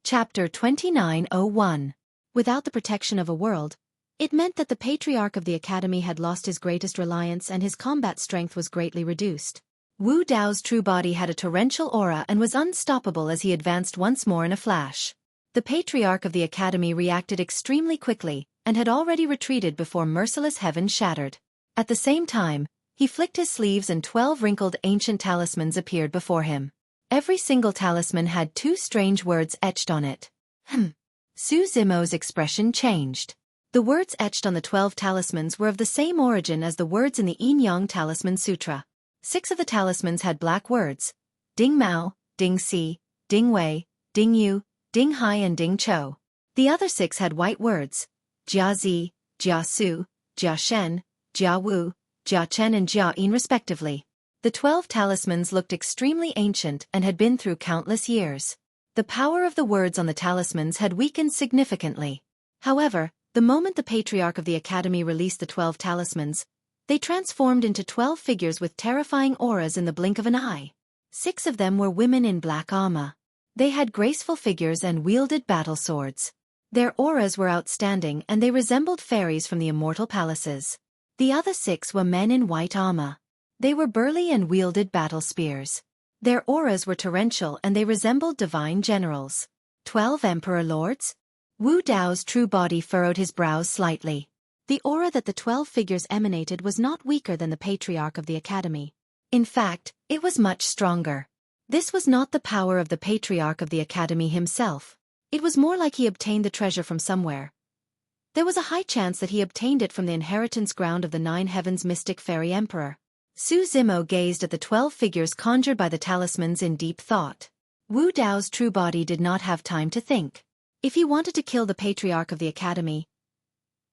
Chapter 2901. Without the protection of a world, it meant that the patriarch of the academy had lost his greatest reliance and his combat strength was greatly reduced. Wu Dao's true body had a torrential aura and was unstoppable as he advanced once more in a flash. The patriarch of the academy reacted extremely quickly and had already retreated before merciless heaven shattered. At the same time, he flicked his sleeves and 12 wrinkled ancient talismans appeared before him. Every single talisman had 2 strange words etched on it. Su Zimo's expression changed. The words etched on the 12 talismans were of the same origin as the words in the Yin Yang Talisman Sutra. 6 of the talismans had black words: Ding Mao, Ding Si, Ding Wei, Ding Yu, Ding Hai and Ding Chou. The other 6 had white words: Jia Zi, Jia Su, Jia Shen, Jia Wu, Jia Chen and Jia Yin respectively. The 12 talismans looked extremely ancient and had been through countless years. The power of the words on the talismans had weakened significantly. However, the moment the patriarch of the academy released the 12 talismans, they transformed into 12 figures with terrifying auras in the blink of an eye. 6 of them were women in black armor. They had graceful figures and wielded battle swords. Their auras were outstanding and they resembled fairies from the immortal palaces. The other 6 were men in white armor. They were burly and wielded battle spears. Their auras were torrential and they resembled divine generals. 12 emperor lords? Wu Dao's true body furrowed his brows slightly. The aura that the 12 figures emanated was not weaker than the patriarch of the academy. In fact, it was much stronger. This was not the power of the patriarch of the academy himself. It was more like he obtained the treasure from somewhere. There was a high chance that he obtained it from the inheritance ground of the 9 heavens mystic fairy emperor. Su Zimo gazed at the 12 figures conjured by the talismans in deep thought. Wu Dao's true body did not have time to think. If he wanted to kill the patriarch of the academy,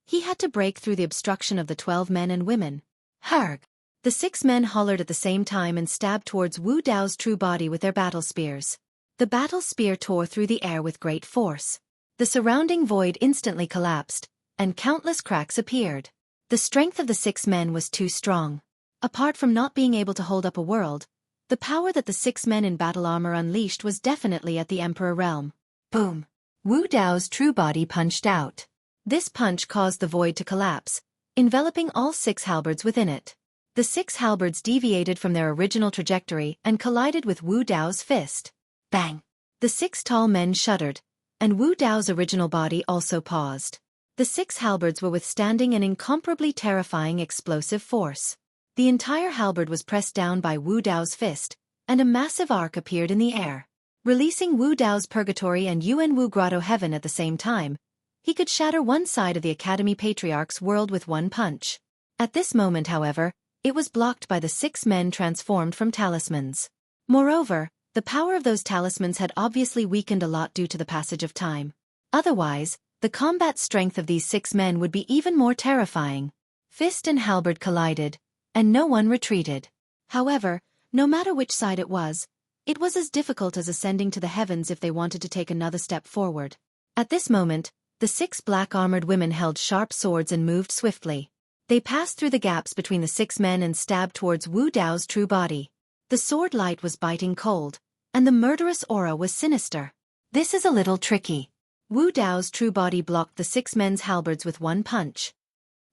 he had to break through the obstruction of the 12 men and women. Harg! The 6 men hollered at the same time and stabbed towards Wu Dao's true body with their battle spears. The battle spear tore through the air with great force. The surrounding void instantly collapsed, and countless cracks appeared. The strength of the 6 men was too strong. Apart from not being able to hold up a world, the power that the 6 men in battle armor unleashed was definitely at the emperor realm. Boom! Wu Dao's true body punched out. This punch caused the void to collapse, enveloping all 6 halberds within it. The 6 halberds deviated from their original trajectory and collided with Wu Dao's fist. Bang! The 6 tall men shuddered, and Wu Dao's original body also paused. The 6 halberds were withstanding an incomparably terrifying explosive force. The entire halberd was pressed down by Wu Dao's fist, and a massive arc appeared in the air. Releasing Wu Dao's purgatory and Yuan Wu grotto heaven at the same time, he could shatter one side of the academy patriarch's world with one punch. At this moment, however, it was blocked by the 6 men transformed from talismans. Moreover, the power of those talismans had obviously weakened a lot due to the passage of time. Otherwise, the combat strength of these 6 men would be even more terrifying. Fist and halberd collided, and no one retreated. However, no matter which side it was as difficult as ascending to the heavens if they wanted to take another step forward. At this moment, the 6 black-armored women held sharp swords and moved swiftly. They passed through the gaps between the 6 men and stabbed towards Wu Dao's true body. The sword light was biting cold, and the murderous aura was sinister. This is a little tricky. Wu Dao's true body blocked the 6 men's halberds with one punch.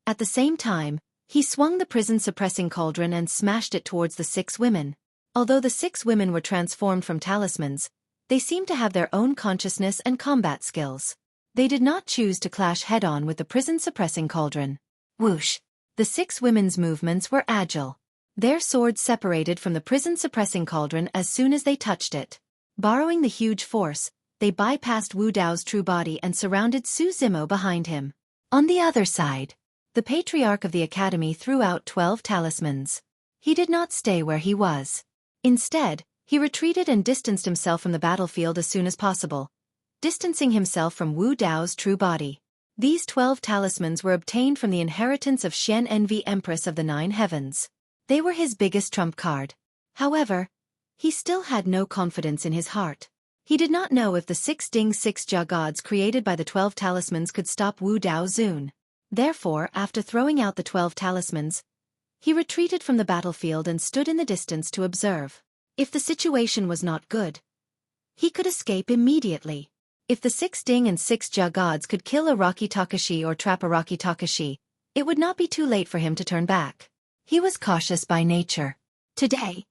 At the same time, he swung the prison-suppressing cauldron and smashed it towards the 6 women. Although the 6 women were transformed from talismans, they seemed to have their own consciousness and combat skills. They did not choose to clash head-on with the prison-suppressing cauldron. Whoosh! The 6 women's movements were agile. Their swords separated from the prison-suppressing cauldron as soon as they touched it. Borrowing the huge force, they bypassed Wu Dao's true body and surrounded Su Zimo behind him. On the other side, the patriarch of the academy threw out 12 talismans. He did not stay where he was. Instead, he retreated and distanced himself from the battlefield as soon as possible, distancing himself from Wu Dao's true body. These 12 talismans were obtained from the inheritance of Xian Envy, Empress of the 9 heavens. They were his biggest trump card. However, he still had no confidence in his heart. He did not know if the 6 Ding 6 Jia gods created by the 12 talismans could stop Wu Dao Zun. Therefore, after throwing out the 12 talismans, he retreated from the battlefield and stood in the distance to observe. If the situation was not good, he could escape immediately. If the 6 Ding and 6 Ja gods could kill Araki Takashi or trap Araki Takashi, it would not be too late for him to turn back. He was cautious by nature. Today,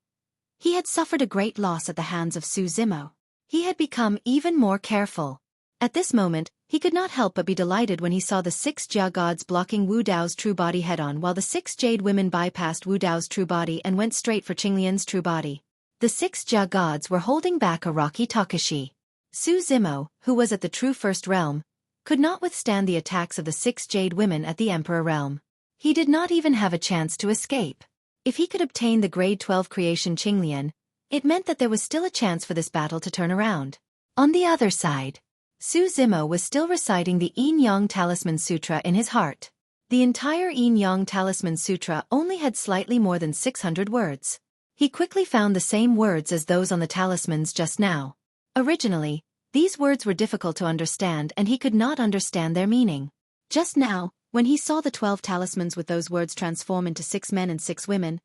he had suffered a great loss at the hands of Suzumo. He had become even more careful. At this moment, he could not help but be delighted when he saw the 6 Jia gods blocking Wu Dao's true body head-on while the 6 Jade women bypassed Wu Dao's true body and went straight for Qinglian's true body. The 6 Jia gods were holding back Araki Takashi. Suzumo, who was at the true first realm, could not withstand the attacks of the 6 Jade women at the Emperor realm. He did not even have a chance to escape. If he could obtain the grade 12 creation Qinglian, it meant that there was still a chance for this battle to turn around. On the other side, Suzumo was still reciting the Yin-Yang Talisman Sutra in his heart. The entire Yin-Yang Talisman Sutra only had slightly more than 600 words. He quickly found the same words as those on the talismans just now. Originally, these words were difficult to understand and he could not understand their meaning. Just now, when he saw the 12 talismans with those words transform into 6 men and 6 women,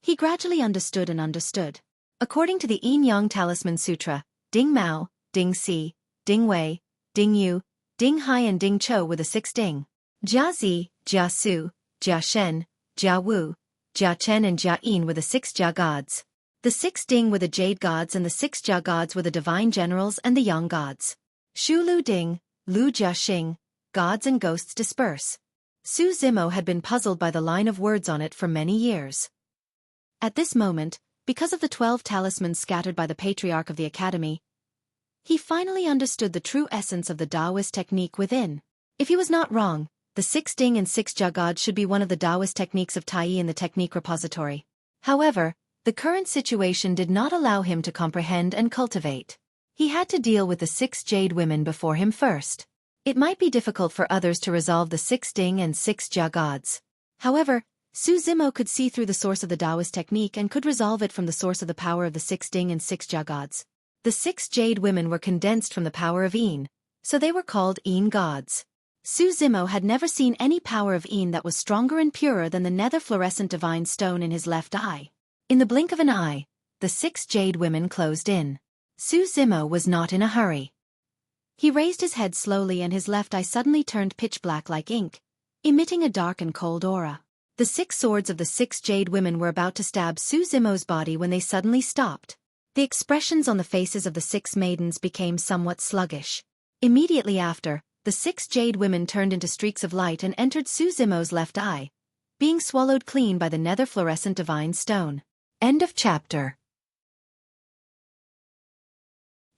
he gradually understood and understood. According to the Yin-Yang Talisman Sutra, Ding Mao, Ding Si, Ding Wei, Ding Yu, Ding Hai and Ding Chou were the 6 Ding. Jia Zi, Jia Su, Jia Shen, Jia Wu, Jia Chen and Jia Yin were the 6 Jia gods. The 6 Ding were the Jade gods and the 6 Jia gods were the divine generals and the Yang gods. Shu Lu Ding, Lu Jia Xing, gods and ghosts disperse. Suzumo had been puzzled by the line of words on it for many years. At this moment, because of the 12 talismans scattered by the Patriarch of the Academy, he finally understood the true essence of the Taoist technique within. If he was not wrong, the 6 Ding and 6 Jia gods should be one of the Taoist techniques of Tai in the technique repository. However, the current situation did not allow him to comprehend and cultivate. He had to deal with the 6 Jade women before him first. It might be difficult for others to resolve the 6 Ding and 6 Jia gods. However, Suzumo could see through the source of the Taoist technique and could resolve it from the source of the power of the 6 Ding and 6 Jia gods. The 6 Jade women were condensed from the power of Yin, so they were called Yin gods. Suzumo had never seen any power of Yin that was stronger and purer than the nether fluorescent divine stone in his left eye. In the blink of an eye, the 6 Jade women closed in. Suzumo was not in a hurry. He raised his head slowly and his left eye suddenly turned pitch black like ink, emitting a dark and cold aura. The 6 swords of the 6 Jade women were about to stab Suzumo's body when they suddenly stopped. The expressions on the faces of the 6 maidens became somewhat sluggish. Immediately after, the 6 Jade women turned into streaks of light and entered Suzumo's left eye, being swallowed clean by the nether fluorescent divine stone. End of chapter.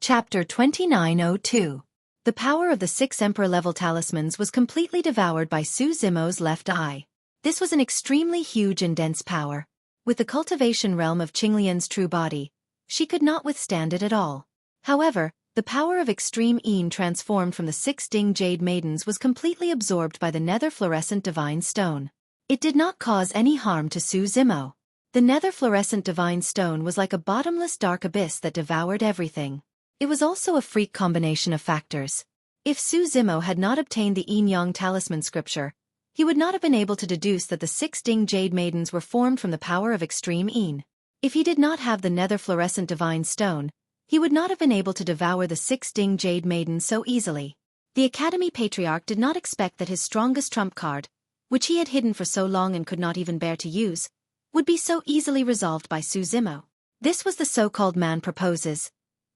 Chapter 2902. The power of the 6 Emperor-level talismans was completely devoured by Suzumo's left eye. This was an extremely huge and dense power. With the cultivation realm of Qinglian's true body, she could not withstand it at all. However, the power of extreme Yin transformed from the 6 Ding Jade maidens was completely absorbed by the nether fluorescent divine stone. It did not cause any harm to Suzumo. The nether fluorescent divine stone was like a bottomless dark abyss that devoured everything. It was also a freak combination of factors. If Suzumo had not obtained the Yin-Yang talisman scripture, he would not have been able to deduce that the 6 Ding Jade maidens were formed from the power of extreme Yin. If he did not have the nether fluorescent divine stone, he would not have been able to devour the 6 Ding Jade maidens so easily. The Academy Patriarch did not expect that his strongest trump card, which he had hidden for so long and could not even bear to use, would be so easily resolved by Suzumo. This was the so-called man proposes,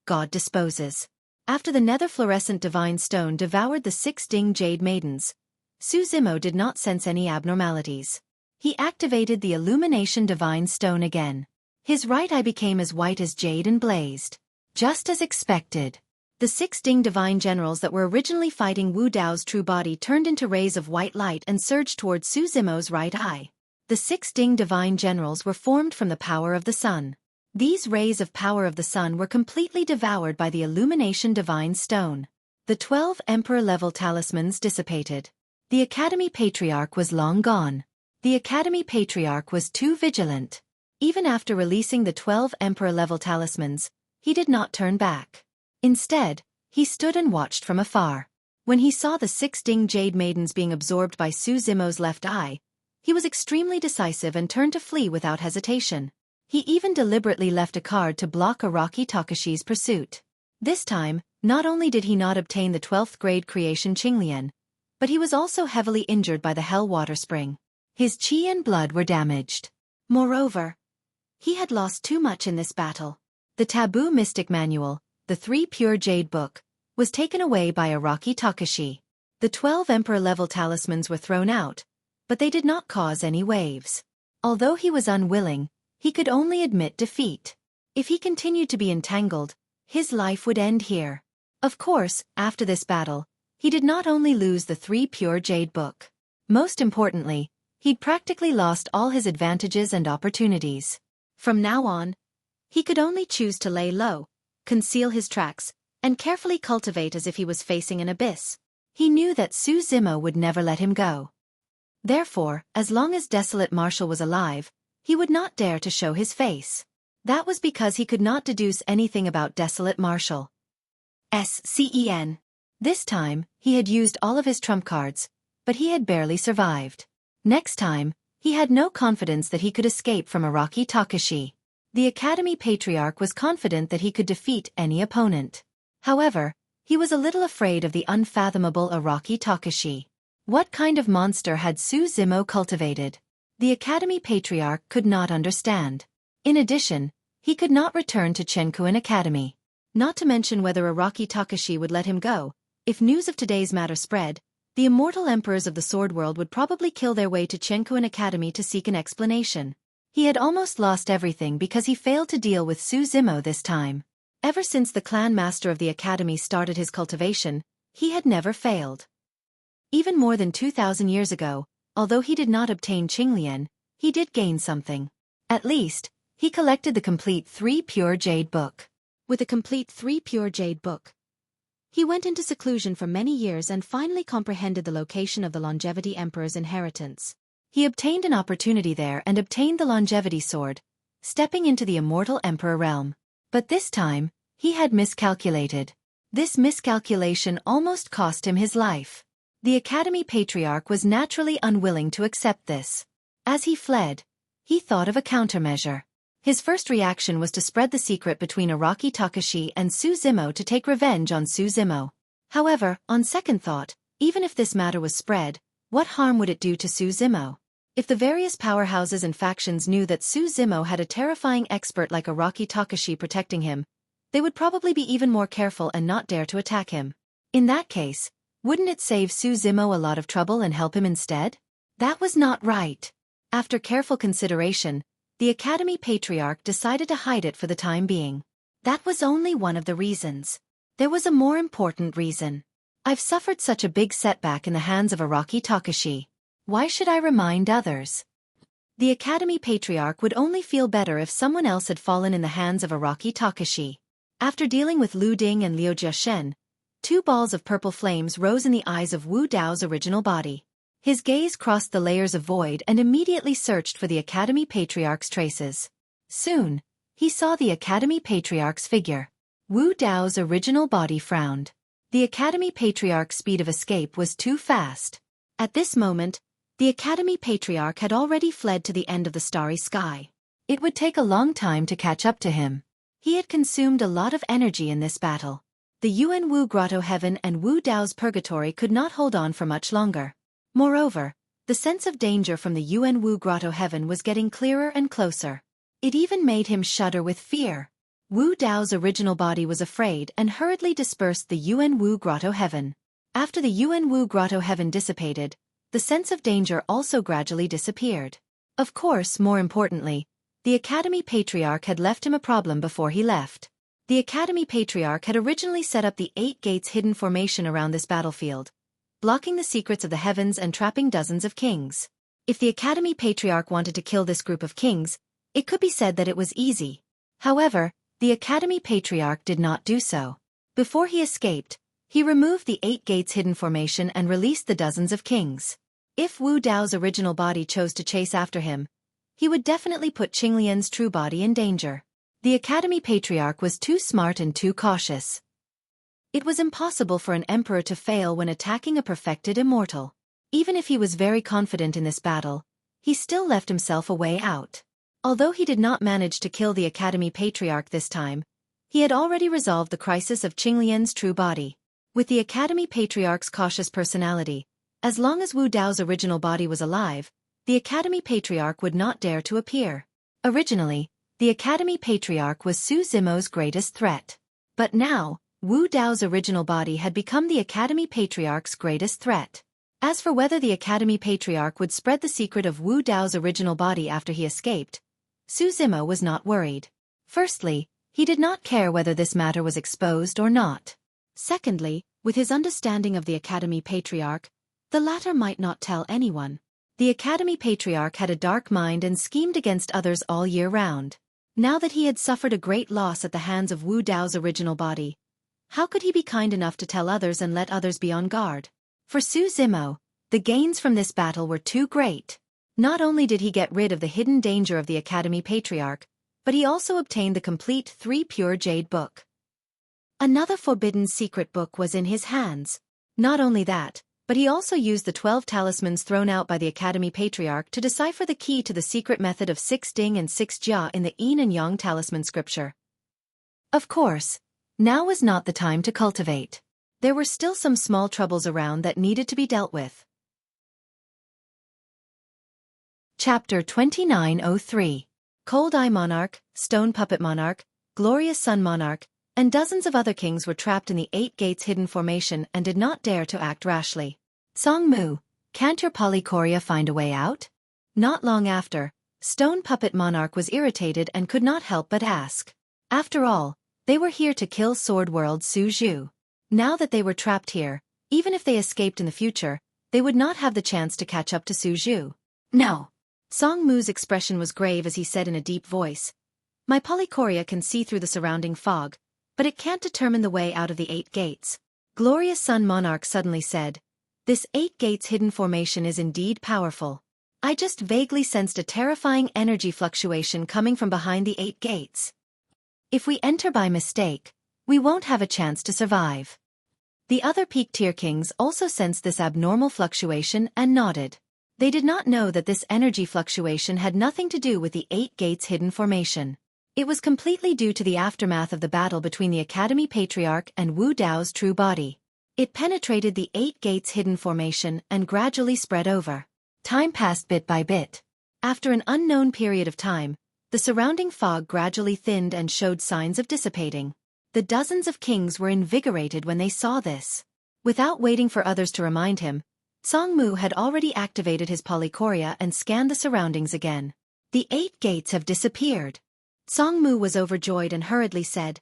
God disposes. After the nether fluorescent divine stone devoured the 6 Ding Jade maidens, Suzumo did not sense any abnormalities. He activated the illumination divine stone again. His right eye became as white as jade and blazed. Just as expected, the 6 Ding divine generals that were originally fighting Wu Dao's true body turned into rays of white light and surged towards Suzumo's right eye. The 6 Ding divine generals were formed from the power of the sun. These rays of power of the sun were completely devoured by the illumination divine stone. The 12 emperor-level talismans dissipated. The Academy Patriarch was long gone. The Academy Patriarch was too vigilant. Even after releasing the 12 emperor-level talismans, he did not turn back. Instead, he stood and watched from afar. When he saw the 6 Ding Jade maidens being absorbed by Suzumo's left eye, he was extremely decisive and turned to flee without hesitation. He even deliberately left a card to block Araki Takashi's pursuit. This time, Not only did he not obtain the 12th grade creation Qinglian, but he was also heavily injured by the Hell Water Spring. His qi and blood were damaged. Moreover, he had lost too much in this battle. The Taboo Mystic Manual, the 3 Pure Jade Book, was taken away by Araki Takashi. The 12 Emperor-level talismans were thrown out, but they did not cause any waves. Although he was unwilling, he could only admit defeat. If he continued to be entangled, his life would end here. Of course, after this battle, he did not only lose the 3 Pure Jade Book. Most importantly, he'd practically lost all his advantages and opportunities. From now on, he could only choose to lay low, conceal his tracks, and carefully cultivate as if he was facing an abyss. He knew that Su Zimo would never let him go. Therefore, as long as Desolate Marshal was alive, he would not dare to show his face. That was because he could not deduce anything about Desolate Marshal. SCEN. This time, he had used all of his trump cards, but he had barely survived. Next time, he had no confidence that he could escape from Araki Takashi. The Academy Patriarch was confident that he could defeat any opponent. However, he was a little afraid of the unfathomable Araki Takashi. What kind of monster had Su Zimo cultivated? The Academy Patriarch could not understand. In addition, he could not return to Chenkuan Academy. Not to mention whether Araki Takashi would let him go. If news of today's matter spread, the immortal emperors of the Sword World would probably kill their way to Chenkuan Academy to seek an explanation. He had almost lost everything because he failed to deal with Su Zimo this time. Ever since the clan master of the academy started his cultivation, he had never failed. Even more than 2,000 years ago, although he did not obtain Qinglian, he did gain something. At least, he collected the complete 3 Pure Jade Book. With a complete 3 Pure Jade Book, he went into seclusion for many years and finally comprehended the location of the Longevity Emperor's inheritance. He obtained an opportunity there and obtained the Longevity Sword, stepping into the Immortal Emperor realm. But this time, he had miscalculated. This miscalculation almost cost him his life. The Academy Patriarch was naturally unwilling to accept this. As he fled, he thought of a countermeasure. His first reaction was to spread the secret between Araki Takashi and Su Zimo to take revenge on Su Zimo. However, on second thought, even if this matter was spread, what harm would it do to Su Zimo? If the various powerhouses and factions knew that Su Zimo had a terrifying expert like Araki Takashi protecting him, they would probably be even more careful and not dare to attack him. In that case, wouldn't it save Su Zimo a lot of trouble and help him instead? That was not right. After careful consideration, the Academy Patriarch decided to hide it for the time being. That was only one of the reasons. There was a more important reason. I've suffered such a big setback in the hands of Araki Takashi. Why should I remind others? The Academy Patriarch would only feel better if someone else had fallen in the hands of Araki Takashi. After dealing with Lu Ding and Liu Jiashen, 2 balls of purple flames rose in the eyes of Wu Dao's original body. His gaze crossed the layers of void and immediately searched for the Academy Patriarch's traces. Soon, he saw the Academy Patriarch's figure. Wu Dao's original body frowned. The Academy Patriarch's speed of escape was too fast. At this moment, the Academy Patriarch had already fled to the end of the starry sky. It would take a long time to catch up to him. He had consumed a lot of energy in this battle. The Yuan Wu Grotto Heaven and Wu Dao's Purgatory could not hold on for much longer. Moreover, the sense of danger from the Yuan Wu Grotto Heaven was getting clearer and closer. It even made him shudder with fear. Wu Dao's original body was afraid and hurriedly dispersed the Yuan Wu Grotto Heaven. After the Yuan Wu Grotto Heaven dissipated, the sense of danger also gradually disappeared. Of course, more importantly, the Academy Patriarch had left him a problem before he left. The Academy Patriarch had originally set up the 8 gates hidden formation around this battlefield, blocking the secrets of the heavens and trapping dozens of kings. If the Academy Patriarch wanted to kill this group of kings, it could be said that it was easy. However, the Academy Patriarch did not do so. Before he escaped, he removed the 8 gates hidden formation and released the dozens of kings. If Wu Dao's original body chose to chase after him, he would definitely put Qinglian's true body in danger. The Academy Patriarch was too smart and too cautious. It was impossible for an emperor to fail when attacking a perfected immortal. Even if he was very confident in this battle, he still left himself a way out. Although he did not manage to kill the Academy Patriarch this time, He had already resolved the crisis of Qinglian's true body. With the Academy Patriarch's cautious personality, as long as Wu Dao's original body was alive, the Academy Patriarch would not dare to appear. Originally, the Academy Patriarch was Su Zimo's greatest threat. But now, Wu Dao's original body had become the Academy Patriarch's greatest threat. As for whether the Academy Patriarch would spread the secret of Wu Dao's original body after he escaped, Su Zimo was not worried. Firstly, he did not care whether this matter was exposed or not. Secondly, with his understanding of the Academy Patriarch, the latter might not tell anyone. The Academy Patriarch had a dark mind and schemed against others all year round. Now that he had suffered a great loss at the hands of Wu Dao's original body, how could he be kind enough to tell others and let others be on guard? For Su Zimo, the gains from this battle were too great. Not only did he get rid of the hidden danger of the Academy Patriarch, but he also obtained the complete 3 pure jade book. Another forbidden secret book was in his hands. Not only that, but he also used the 12 talismans thrown out by the Academy Patriarch to decipher the key to the secret method of 6 Ding and 6 Jia in the Yin and Yang talisman scripture. Of course, now was not the time to cultivate. There were still some small troubles around that needed to be dealt with. Chapter 2903. Cold Eye Monarch, Stone Puppet Monarch, Glorious Sun Monarch, and dozens of other kings were trapped in the 8 Gates hidden formation and did not dare to act rashly. Song Mu, can't your Polychoria find a way out? Not long after, Stone Puppet Monarch was irritated and could not help but ask. After all, they were here to kill Sword World Su Zhu. Now that they were trapped here, even if they escaped in the future, they would not have the chance to catch up to Su Zhu. No. Song Mu's expression was grave as he said in a deep voice, "My Polychoria can see through the surrounding fog, but it can't determine the way out of the 8 gates. Glorious Sun Monarch suddenly said, "This 8 gates hidden formation is indeed powerful. I just vaguely sensed a terrifying energy fluctuation coming from behind the 8 gates. If we enter by mistake, we won't have a chance to survive." The other peak-tier kings also sensed this abnormal fluctuation and nodded. They did not know that this energy fluctuation had nothing to do with the 8 gates hidden formation. It was completely due to the aftermath of the battle between the Academy Patriarch and Wu Dao's true body. It penetrated the 8 gates hidden formation and gradually spread over. Time passed bit by bit. After an unknown period of time, the surrounding fog gradually thinned and showed signs of dissipating. The dozens of kings were invigorated when they saw this. Without waiting for others to remind him, Song Mu had already activated his Polychoria and scanned the surroundings again. The 8 gates have disappeared. Song Mu was overjoyed and hurriedly said,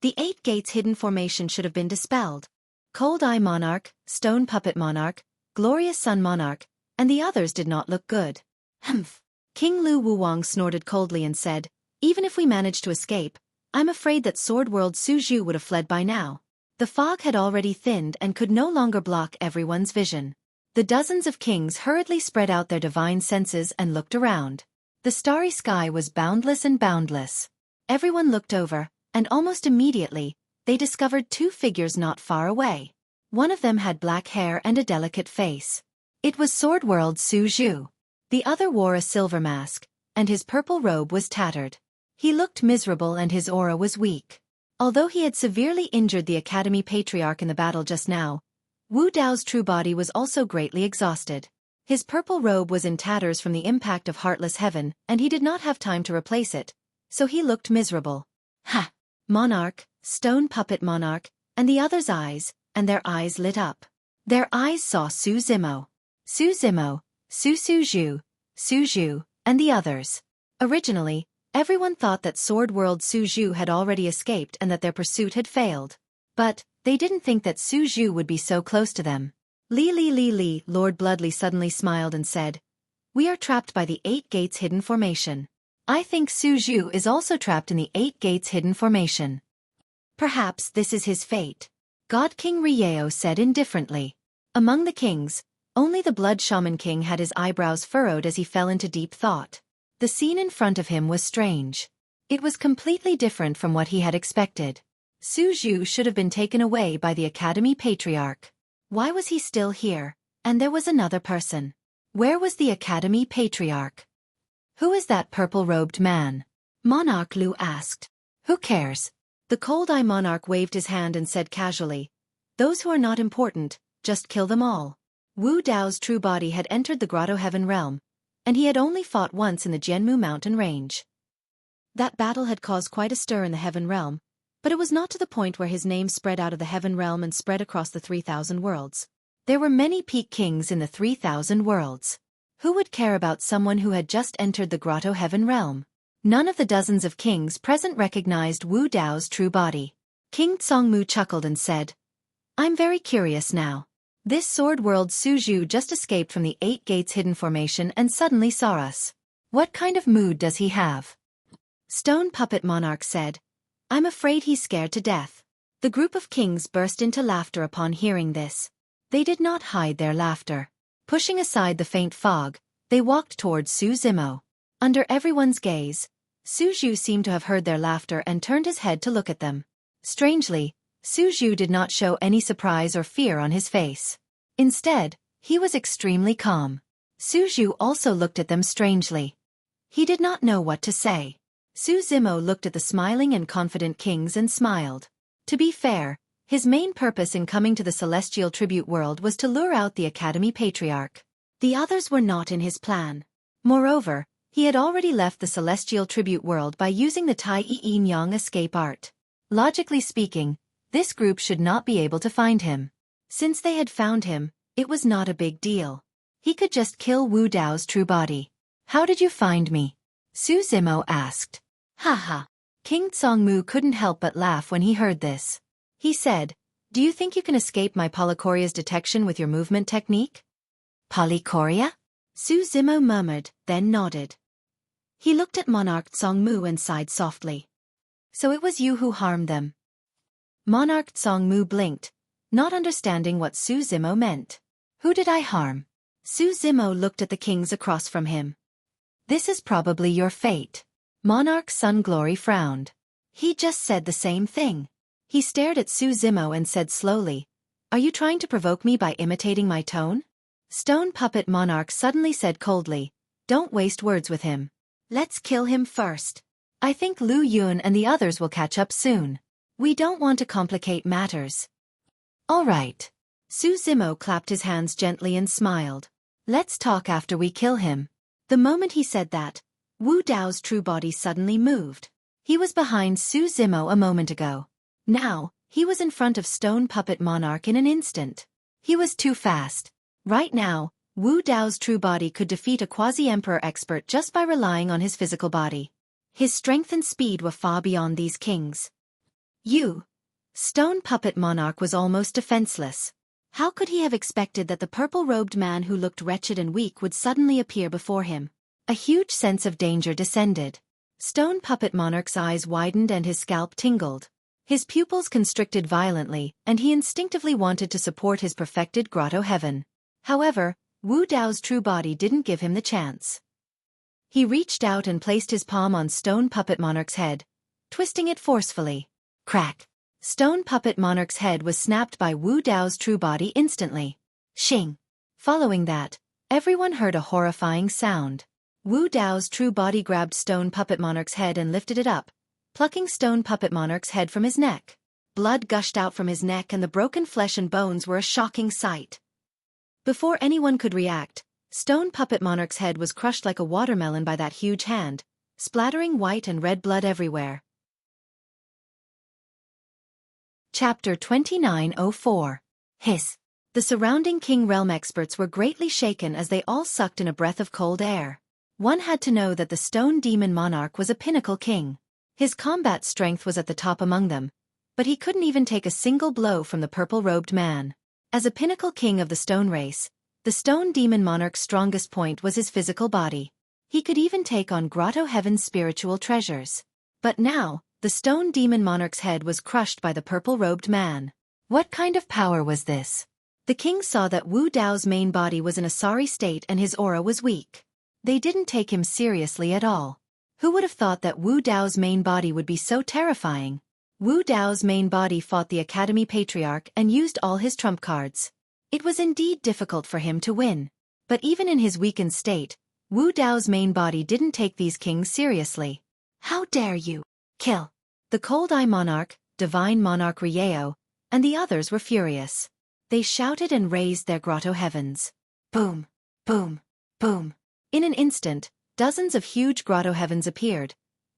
"The 8 gates hidden formation should have been dispelled." Cold Eye Monarch, Stone Puppet Monarch, Glorious Sun Monarch, and the others did not look good. Humph. King Lu Wuwang snorted coldly and said, "Even if we managed to escape, I'm afraid that Sword World Su Zhu would have fled by now." The fog had already thinned and could no longer block everyone's vision. The dozens of kings hurriedly spread out their divine senses and looked around. The starry sky was boundless and boundless. Everyone looked over, and almost immediately, they discovered 2 figures not far away. One of them had black hair and a delicate face. It was Sword World Su Zhu. The other wore a silver mask, and his purple robe was tattered. He looked miserable and his aura was weak. Although he had severely injured the Academy Patriarch in the battle just now, Wu Dao's true body was also greatly exhausted. His purple robe was in tatters from the impact of Heartless Heaven, and he did not have time to replace it, so he looked miserable. Ha! Monarch, Stone Puppet Monarch, and the others' eyes, and their eyes lit up. Their eyes saw Su Zimo. Su Zimo, Su Zhu, and the others. Originally, everyone thought that Sword World Su Zhu had already escaped and that their pursuit had failed. But they didn't think that Su Zhu would be so close to them. Li, Lord Bloodley suddenly smiled and said, "We are trapped by the 8 gates hidden formation. I think Su Zhu is also trapped in the 8 gates hidden formation. Perhaps this is his fate." God King Rieo said indifferently. Among the kings, only the Blood Shaman King had his eyebrows furrowed as he fell into deep thought. The scene in front of him was strange. It was completely different from what he had expected. Su Zhu should have been taken away by the Academy Patriarch. Why was he still here? And there was another person. Where was the Academy Patriarch? "Who is that purple-robed man?" Monarch Lu asked. "Who cares? The cold-eye monarch waved his hand and said casually, "Those who are not important, just kill them all." Wu Dao's true body had entered the Grotto Heaven realm, and he had only fought once in the Jianmu mountain range. That battle had caused quite a stir in the Heaven realm, but it was not to the point where his name spread out of the Heaven realm and spread across the 3,000 worlds. There were many peak kings in the 3,000 worlds. Who would care about someone who had just entered the Grotto Heaven realm? None of the dozens of kings present recognized Wu Dao's true body. King Tsongmu chuckled and said, "I'm very curious now. This sword world Suzhu just escaped from the 8 Gates hidden formation and suddenly saw us. What kind of mood does he have?" Stone Puppet Monarch said, "I'm afraid he's scared to death." The group of kings burst into laughter upon hearing this. They did not hide their laughter. Pushing aside the faint fog, they walked towards Su Zimo. Under everyone's gaze, Suzhu seemed to have heard their laughter and turned his head to look at them. Strangely, Suzhu did not show any surprise or fear on his face. Instead, he was extremely calm. Suzhu also looked at them strangely. He did not know what to say. Su Zimo looked at the smiling and confident kings and smiled. To be fair, his main purpose in coming to the celestial tribute world was to lure out the Academy Patriarch. The others were not in his plan. Moreover, he had already left the celestial tribute world by using the Tai Yin Yang escape art. Logically speaking, this group should not be able to find him. Since they had found him, it was not a big deal. He could just kill Wu Dao's true body. "How did you find me?" Su Zimo asked. "Haha." King Tsongmu couldn't help but laugh when he heard this. He said, "Do you think you can escape my Polychoria's detection with your movement technique?" "Polychoria?" Su Zimo murmured, then nodded. He looked at Monarch Tsongmu and sighed softly. "So it was you who harmed them." Monarch Tsongmu blinked, not understanding what Su Zimo meant. "Who did I harm?" Su Zimo looked at the kings across from him. "This is probably your fate." Monarch Sun Glory frowned. He just said the same thing. He stared at Su Zimo and said slowly, "Are you trying to provoke me by imitating my tone?" Stone Puppet Monarch suddenly said coldly, "Don't waste words with him. Let's kill him first. I think Lu Yun and the others will catch up soon. We don't want to complicate matters." "All right." Su Zimo clapped his hands gently and smiled. "Let's talk after we kill him." The moment he said that, Wu Dao's true body suddenly moved. He was behind Su Zimo a moment ago. Now, he was in front of Stone Puppet Monarch in an instant. He was too fast. Right now, Wu Dao's true body could defeat a quasi-emperor expert just by relying on his physical body. His strength and speed were far beyond these kings. Stone Puppet Monarch was almost defenseless. How could he have expected that the purple-robed man who looked wretched and weak would suddenly appear before him? A huge sense of danger descended. Stone Puppet Monarch's eyes widened and his scalp tingled. His pupils constricted violently, and he instinctively wanted to support his perfected Grotto Heaven. However, Wu Dao's true body didn't give him the chance. He reached out and placed his palm on Stone Puppet Monarch's head, twisting it forcefully. Crack! Stone Puppet Monarch's head was snapped by Wu Dao's true body instantly. Shing! Following that, everyone heard a horrifying sound. Wu Dao's true body grabbed Stone Puppet Monarch's head and lifted it up, plucking Stone Puppet Monarch's head from his neck. Blood gushed out from his neck and the broken flesh and bones were a shocking sight. Before anyone could react, Stone Puppet Monarch's head was crushed like a watermelon by that huge hand, splattering white and red blood everywhere. Chapter 2904. Hiss. The surrounding King Realm experts were greatly shaken as they all sucked in a breath of cold air. One had to know that the Stone Demon Monarch was a pinnacle king. His combat strength was at the top among them, but he couldn't even take a single blow from the purple-robed man. As a pinnacle king of the stone race, the Stone Demon Monarch's strongest point was his physical body. He could even take on Grotto Heaven's spiritual treasures. But now, the Stone Demon Monarch's head was crushed by the purple-robed man. What kind of power was this? The king saw that Wu Dao's main body was in a sorry state and his aura was weak. They didn't take him seriously at all. Who would have thought that Wu Dao's main body would be so terrifying? Wu Dao's main body fought the Academy Patriarch and used all his trump cards. It was indeed difficult for him to win. But even in his weakened state, Wu Dao's main body didn't take these kings seriously. "How dare you! Kill!" The Cold Eye Monarch, divine monarch Ryeo, and the others were furious. They shouted and raised their grotto heavens. Boom, boom, boom. In an instant, dozens of huge grotto heavens appeared,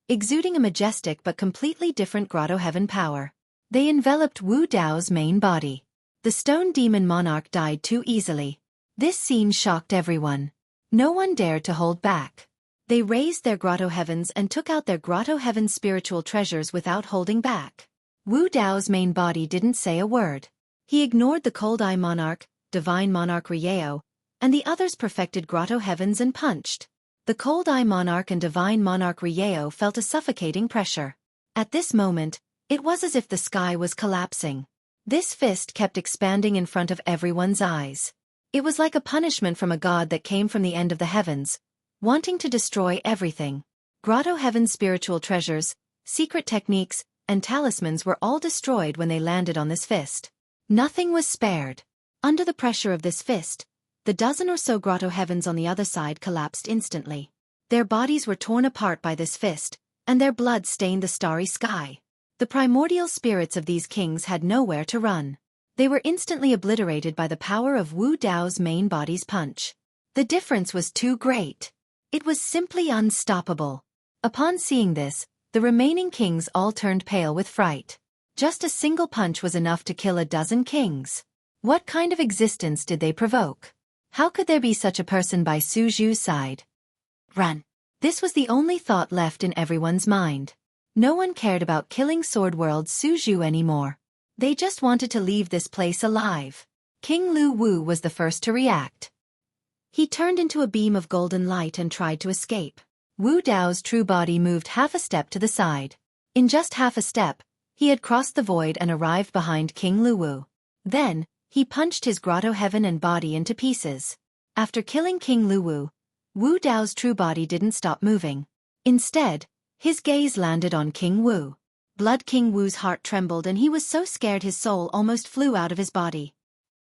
exuding a majestic but completely different grotto heaven power. They enveloped Wu Dao's main body. The stone demon monarch died too easily. This scene shocked everyone. No one dared to hold back. They raised their grotto heavens and took out their grotto heaven spiritual treasures without holding back. Wu Dao's main body didn't say a word. He ignored the cold eye monarch, divine monarch Ryeo, and the others perfected grotto heavens and punched. The cold eye monarch and divine monarch Ryeo felt a suffocating pressure. At this moment, it was as if the sky was collapsing. This fist kept expanding in front of everyone's eyes. It was like a punishment from a god that came from the end of the heavens, wanting to destroy everything. Grotto Heaven's spiritual treasures, secret techniques, and talismans were all destroyed when they landed on this fist. Nothing was spared. Under the pressure of this fist, the dozen or so Grotto Heavens on the other side collapsed instantly. Their bodies were torn apart by this fist, and their blood stained the starry sky. The primordial spirits of these kings had nowhere to run. They were instantly obliterated by the power of Wu Dao's main body's punch. The difference was too great. It was simply unstoppable. Upon seeing this, the remaining kings all turned pale with fright. Just a single punch was enough to kill a dozen kings. What kind of existence did they provoke? How could there be such a person by Su Zhu's side? Run. This was the only thought left in everyone's mind. No one cared about killing Sword World's Su Zhu anymore. They just wanted to leave this place alive. King Lu Wu was the first to react. He turned into a beam of golden light and tried to escape. Wu Dao's true body moved half a step to the side. In just half a step, he had crossed the void and arrived behind King Lu Wu. Then, he punched his grotto heaven and body into pieces. After killing King Lu Wu, Wu Dao's true body didn't stop moving. Instead, his gaze landed on King Wu. Blood King Wu's heart trembled and he was so scared his soul almost flew out of his body.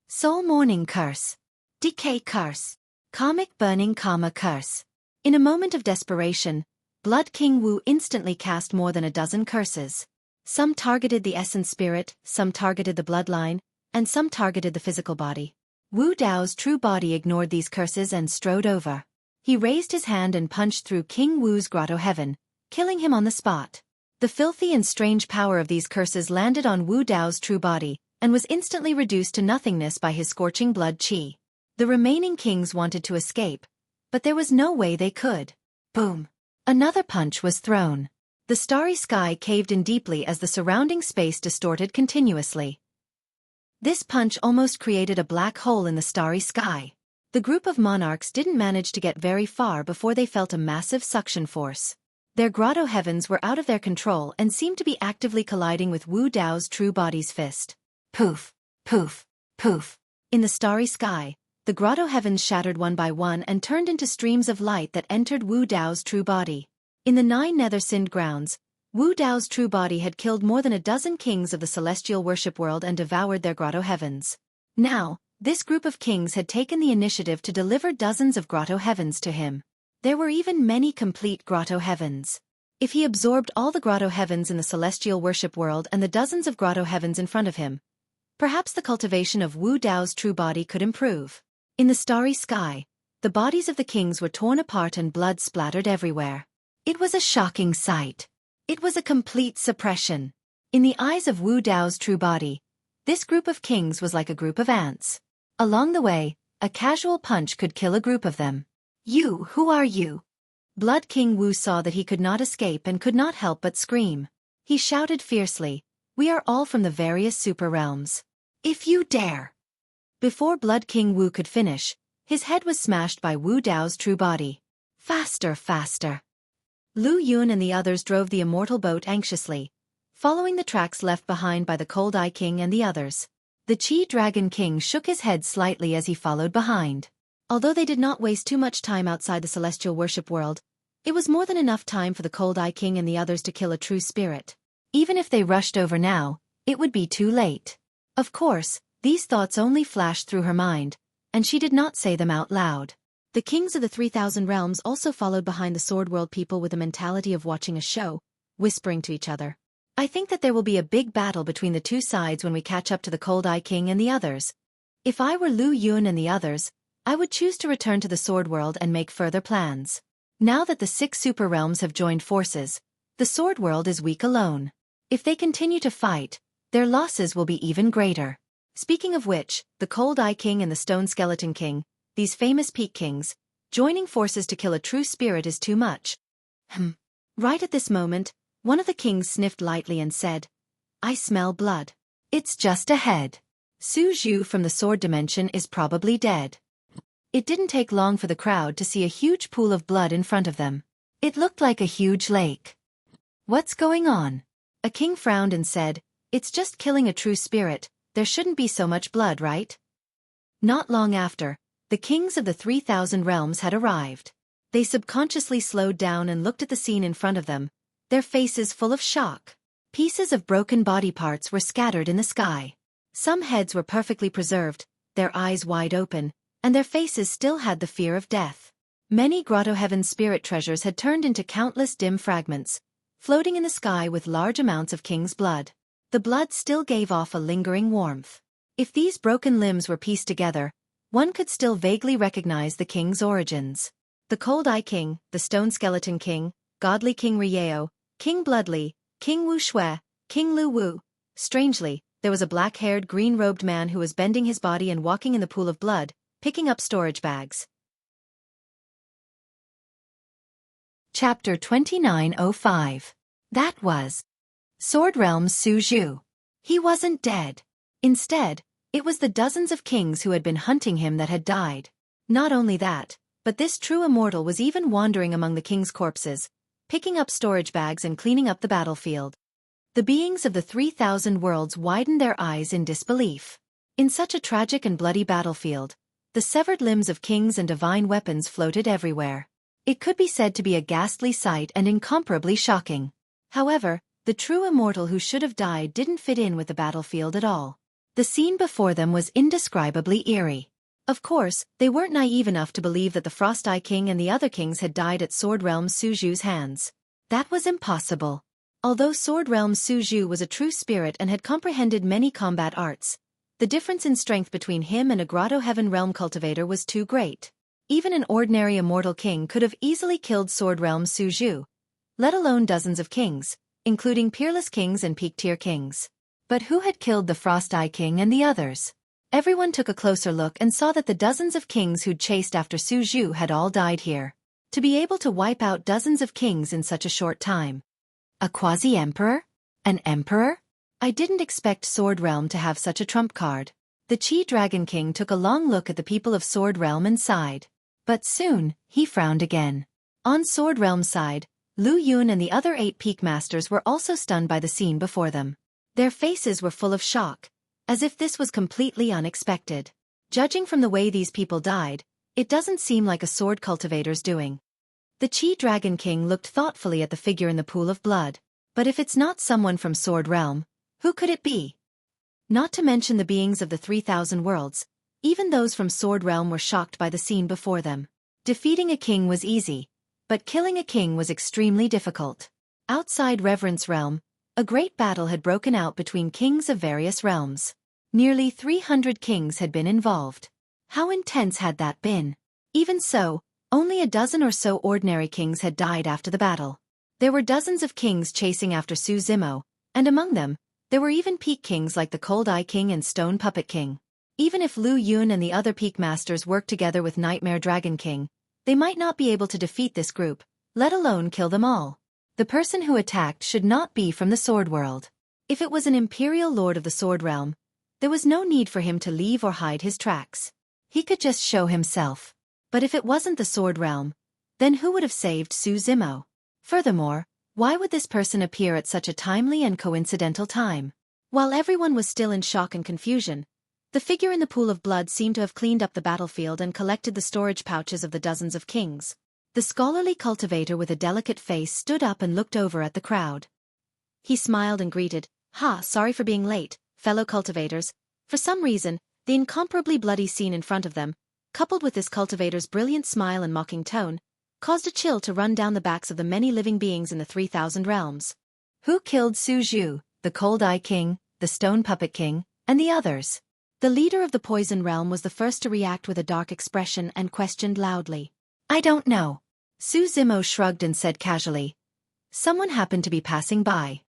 Soul Mourning Curse. Decay Curse. Karmic Burning Karma Curse. In a moment of desperation, Blood King Wu instantly cast more than a dozen curses. Some targeted the essence spirit, some targeted the bloodline, and some targeted the physical body. Wu Dao's true body ignored these curses and strode over. He raised his hand and punched through King Wu's grotto heaven, killing him on the spot. The filthy and strange power of these curses landed on Wu Dao's true body, and was instantly reduced to nothingness by his scorching blood qi. The remaining kings wanted to escape, but there was no way they could. Boom! Another punch was thrown. The starry sky caved in deeply as the surrounding space distorted continuously. This punch almost created a black hole in the starry sky. The group of monarchs didn't manage to get very far before they felt a massive suction force. Their grotto heavens were out of their control and seemed to be actively colliding with Wu Dao's true body's fist. Poof, poof, poof. In the starry sky, the grotto heavens shattered one by one and turned into streams of light that entered Wu Dao's true body. In the 9 nether-sinned grounds, Wu Dao's true body had killed more than a dozen kings of the celestial worship world and devoured their grotto heavens. Now, this group of kings had taken the initiative to deliver dozens of grotto heavens to him. There were even many complete grotto heavens. If he absorbed all the grotto heavens in the celestial worship world and the dozens of grotto heavens in front of him, perhaps the cultivation of Wu Dao's true body could improve. In the starry sky, the bodies of the kings were torn apart and blood splattered everywhere. It was a shocking sight. It was a complete suppression. In the eyes of Wu Dao's true body, this group of kings was like a group of ants. Along the way, a casual punch could kill a group of them. Who are you? Blood King Wu saw that he could not escape and could not help but scream. He shouted fiercely, "We are all from the various super realms. If you dare!" Before Blood King Wu could finish, his head was smashed by Wu Dao's true body. Faster, faster! Lu Yun and the others drove the immortal boat anxiously, following the tracks left behind by the Cold Eye King and the others. The Chi Dragon King shook his head slightly as he followed behind. Although they did not waste too much time outside the celestial worship world, it was more than enough time for the Cold Eye King and the others to kill a true spirit. Even if they rushed over now, it would be too late. Of course, these thoughts only flashed through her mind, and she did not say them out loud. The kings of the 3,000 realms also followed behind the Sword World people with a mentality of watching a show, whispering to each other. I think that there will be a big battle between the two sides when we catch up to the Cold Eye King and the others. If I were Lu Yun and the others, I would choose to return to the Sword World and make further plans. Now that the 6 super realms have joined forces, the Sword World is weak alone. If they continue to fight, their losses will be even greater. Speaking of which, the Cold Eye King and the Stone Skeleton King, these famous peak kings, joining forces to kill a true spirit is too much. Right at this moment, one of the kings sniffed lightly and said, "I smell blood. It's just ahead. Su Zhu from the sword dimension is probably dead." It didn't take long for the crowd to see a huge pool of blood in front of them. It looked like a huge lake. "What's going on?" A king frowned and said, "It's just killing a true spirit, there shouldn't be so much blood, right?" Not long after, the kings of the 3,000 realms had arrived. They subconsciously slowed down and looked at the scene in front of them, their faces full of shock. Pieces of broken body parts were scattered in the sky. Some heads were perfectly preserved, their eyes wide open, and their faces still had the fear of death. Many Grotto Heaven spirit treasures had turned into countless dim fragments, floating in the sky with large amounts of king's blood. The blood still gave off a lingering warmth. If these broken limbs were pieced together, one could still vaguely recognize the king's origins. The Cold Eye King, the Stone Skeleton King, Godly King Ryeo, King Bloodly, King Wu Shui, King Lu Wu. Strangely, there was a black-haired, green-robed man who was bending his body and walking in the pool of blood, picking up storage bags. Chapter 2905. That was Sword Realm's Su Zhu. He wasn't dead. Instead, it was the dozens of kings who had been hunting him that had died. Not only that, but this true immortal was even wandering among the king's corpses, picking up storage bags and cleaning up the battlefield. The beings of the 3,000 worlds widened their eyes in disbelief. In such a tragic and bloody battlefield, the severed limbs of kings and divine weapons floated everywhere. It could be said to be a ghastly sight and incomparably shocking. However, the true immortal who should have died didn't fit in with the battlefield at all. The scene before them was indescribably eerie. Of course, they weren't naive enough to believe that the Frost Eye King and the other kings had died at Sword Realm Su Zhu's hands. That was impossible. Although Sword Realm Su Zhu was a true spirit and had comprehended many combat arts, the difference in strength between him and a Grotto Heaven realm cultivator was too great. Even an ordinary immortal king could have easily killed Sword Realm Su Zhu, let alone dozens of kings, including peerless kings and peak-tier kings. But who had killed the Frost Eye King and the others? Everyone took a closer look and saw that the dozens of kings who'd chased after Su Zhu had all died here. To be able to wipe out dozens of kings in such a short time. A quasi-emperor? An emperor? I didn't expect Sword Realm to have such a trump card. The Chi Dragon King took a long look at the people of Sword Realm and sighed. But soon, he frowned again. On Sword Realm's side, Lu Yun and the other 8 peak masters were also stunned by the scene before them. Their faces were full of shock, as if this was completely unexpected. Judging from the way these people died, it doesn't seem like a sword cultivator's doing. The Chi Dragon King looked thoughtfully at the figure in the pool of blood. But if it's not someone from Sword Realm, who could it be? Not to mention the beings of the 3,000 worlds, even those from Sword Realm were shocked by the scene before them. Defeating a king was easy, but killing a king was extremely difficult. Outside Reverence Realm, a great battle had broken out between kings of various realms. Nearly 300 kings had been involved. How intense had that been? Even so, only a dozen or so ordinary kings had died after the battle. There were dozens of kings chasing after Su Zimo, and among them, there were even peak kings like the Cold Eye King and Stone Puppet King. Even if Lu Yun and the other peak masters worked together with Nightmare Dragon King, they might not be able to defeat this group, let alone kill them all. The person who attacked should not be from the Sword World. If it was an Imperial Lord of the Sword Realm, there was no need for him to leave or hide his tracks. He could just show himself. But if it wasn't the Sword Realm, then who would have saved Su Zimo? Furthermore, why would this person appear at such a timely and coincidental time? While everyone was still in shock and confusion, the figure in the pool of blood seemed to have cleaned up the battlefield and collected the storage pouches of the dozens of kings. The scholarly cultivator with a delicate face stood up and looked over at the crowd. He smiled and greeted, sorry for being late, fellow cultivators." For some reason, the incomparably bloody scene in front of them, coupled with this cultivator's brilliant smile and mocking tone, caused a chill to run down the backs of the many living beings in the 3,000 realms. Who killed Xueqi, the Cold Eye King, the Stone Puppet King, and the others? The leader of the Poison Realm was the first to react with a dark expression and questioned loudly. I don't know. Xueqi shrugged and said casually. Someone happened to be passing by.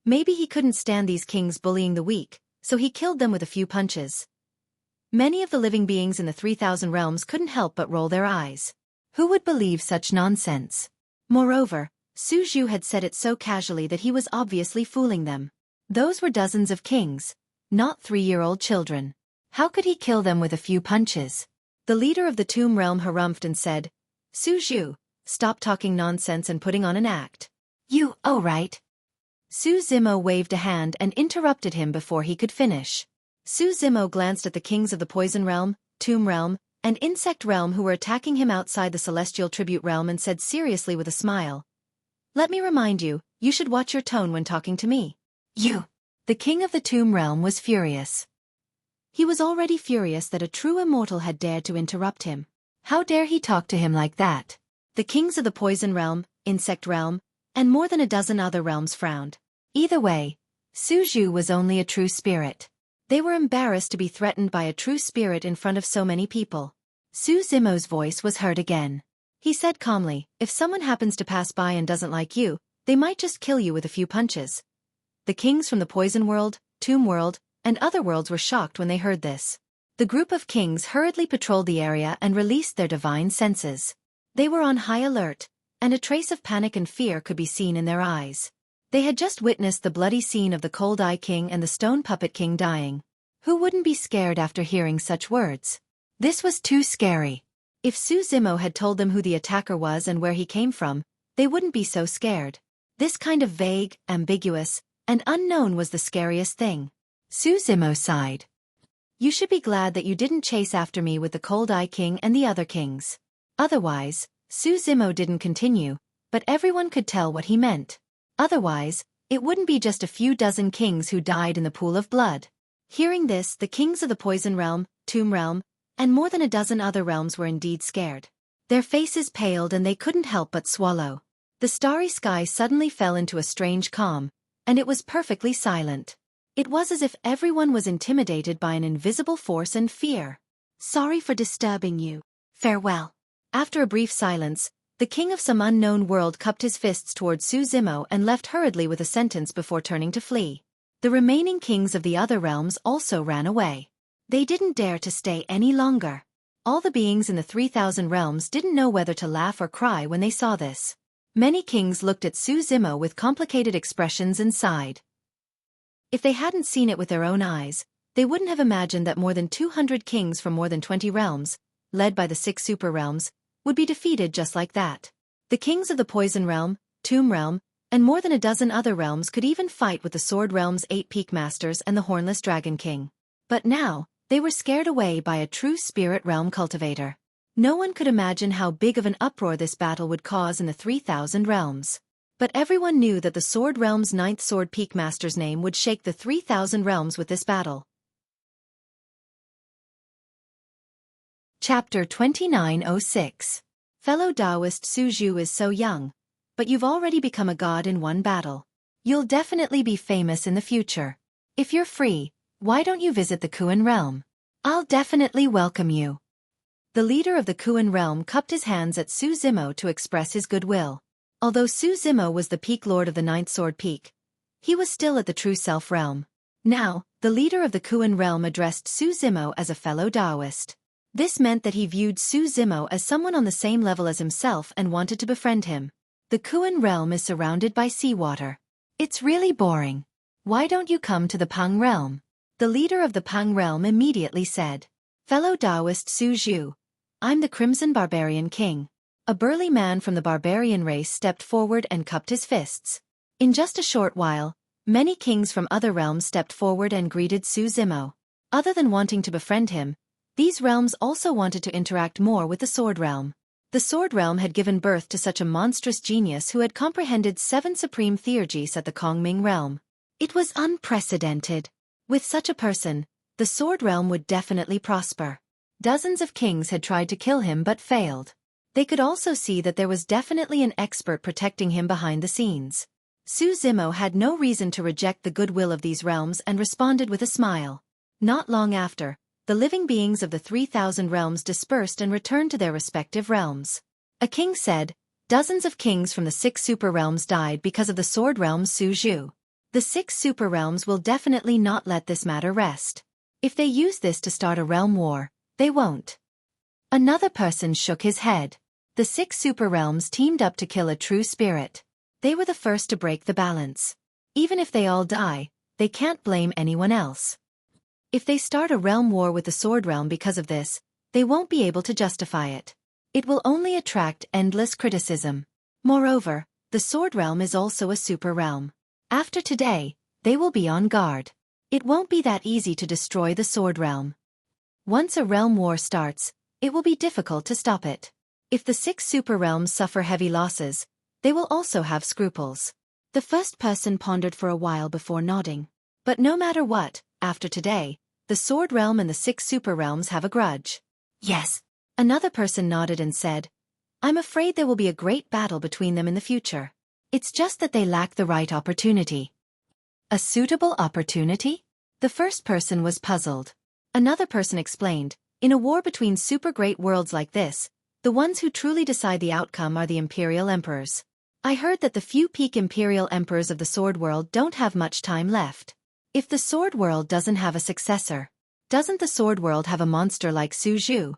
Maybe he couldn't stand these kings bullying the weak, so he killed them with a few punches. Many of the living beings in the 3,000 realms couldn't help but roll their eyes. Who would believe such nonsense? Moreover, Xueqi had said it so casually that he was obviously fooling them. Those were dozens of kings, not 3-year-old children. How could he kill them with a few punches? The leader of the Tomb Realm harumphed and said, Xueqi, stop talking nonsense and putting on an act. Oh right. Xueqi waved a hand and interrupted him before he could finish. Xueqi glanced at the kings of the Poison Realm, Tomb Realm, and Insect Realm who were attacking him outside the Celestial Tribute Realm and said seriously with a smile. Let me remind you, you should watch your tone when talking to me. The king of the Tomb Realm was furious. He was already furious that a true immortal had dared to interrupt him. How dare he talk to him like that? The kings of the Poison Realm, Insect Realm, and more than a dozen other realms frowned. Either way, Xueqi was only a true spirit. They were embarrassed to be threatened by a true spirit in front of so many people. Xueqi's voice was heard again. He said calmly, if someone happens to pass by and doesn't like you, they might just kill you with a few punches. The kings from the Poison World, Tomb World, and other worlds were shocked when they heard this. The group of kings hurriedly patrolled the area and released their divine senses. They were on high alert, and a trace of panic and fear could be seen in their eyes. They had just witnessed the bloody scene of the Cold Eye King and the Stone Puppet King dying. Who wouldn't be scared after hearing such words? This was too scary. If Xueqi had told them who the attacker was and where he came from, they wouldn't be so scared. This kind of vague, ambiguous, and unknown was the scariest thing. Xueqi sighed. You should be glad that you didn't chase after me with the Cold Eye King and the other kings. Otherwise, Xueqi didn't continue, but everyone could tell what he meant. Otherwise, it wouldn't be just a few dozen kings who died in the pool of blood. Hearing this, the kings of the Poison Realm, Tomb Realm, and more than a dozen other realms were indeed scared. Their faces paled and they couldn't help but swallow. The starry sky suddenly fell into a strange calm, and it was perfectly silent. It was as if everyone was intimidated by an invisible force and fear. Sorry for disturbing you. Farewell. After a brief silence, the king of some unknown world cupped his fists toward Xueqi and left hurriedly with a sentence before turning to flee. The remaining kings of the other realms also ran away. They didn't dare to stay any longer. All the beings in the 3,000 realms didn't know whether to laugh or cry when they saw this. Many kings looked at Xueqi with complicated expressions and sighed. If they hadn't seen it with their own eyes, they wouldn't have imagined that more than 200 kings from more than 20 realms, led by the 6 super realms, would be defeated just like that. The kings of the Poison Realm, Tomb Realm, and more than a dozen other realms could even fight with the Sword Realm's 8 Peak Masters and the Hornless Dragon King. But now, they were scared away by a true Spirit Realm cultivator. No one could imagine how big of an uproar this battle would cause in the 3,000 realms. But everyone knew that the Sword Realm's 9th Sword Peak Master's name would shake the 3,000 realms with this battle. Chapter 2906. Fellow Taoist Xueqi is so young, but you've already become a god in one battle. You'll definitely be famous in the future. If you're free, why don't you visit the Kuan realm? I'll definitely welcome you. The leader of the Kuan realm cupped his hands at Xueqi to express his goodwill. Although Xueqi was the peak lord of the 9th Sword Peak, he was still at the True Self realm. Now, the leader of the Kuan realm addressed Xueqi as a fellow Taoist. This meant that he viewed Xueqi as someone on the same level as himself and wanted to befriend him. The Kuan realm is surrounded by seawater. It's really boring. Why don't you come to the Pang realm? The leader of the Pang realm immediately said. Fellow Taoist Xueqi, I'm the Crimson Barbarian King. A burly man from the barbarian race stepped forward and cupped his fists. In just a short while, many kings from other realms stepped forward and greeted Xueqi. Other than wanting to befriend him, these realms also wanted to interact more with the Sword Realm. The Sword Realm had given birth to such a monstrous genius who had comprehended 7 supreme theurgies at the Kongming realm. It was unprecedented. With such a person, the Sword Realm would definitely prosper. Dozens of kings had tried to kill him but failed. They could also see that there was definitely an expert protecting him behind the scenes. Su Zimo had no reason to reject the goodwill of these realms and responded with a smile. Not long after, the living beings of the 3,000 realms dispersed and returned to their respective realms. A king said, "Dozens of kings from the 6 super realms died because of the sword realm Su Zhu. The 6 super realms will definitely not let this matter rest. If they use this to start a realm war, they won't." Another person shook his head. The 6 super realms teamed up to kill a true spirit. They were the first to break the balance. Even if they all die, they can't blame anyone else. If they start a realm war with the sword realm because of this, they won't be able to justify it. It will only attract endless criticism. Moreover, the sword realm is also a super realm. After today, they will be on guard. It won't be that easy to destroy the sword realm. Once a realm war starts, it will be difficult to stop it. If the 6 super realms suffer heavy losses, they will also have scruples. The first person pondered for a while before nodding. But no matter what, after today, the sword realm and the 6 super realms have a grudge. Yes. Another person nodded and said, "I'm afraid there will be a great battle between them in the future. It's just that they lack the right opportunity." A suitable opportunity? The first person was puzzled. Another person explained, "In a war between super great worlds like this, the ones who truly decide the outcome are the imperial emperors. I heard that the few peak imperial emperors of the sword world don't have much time left. If the sword world doesn't have a successor, doesn't the sword world have a monster like Su Zhu?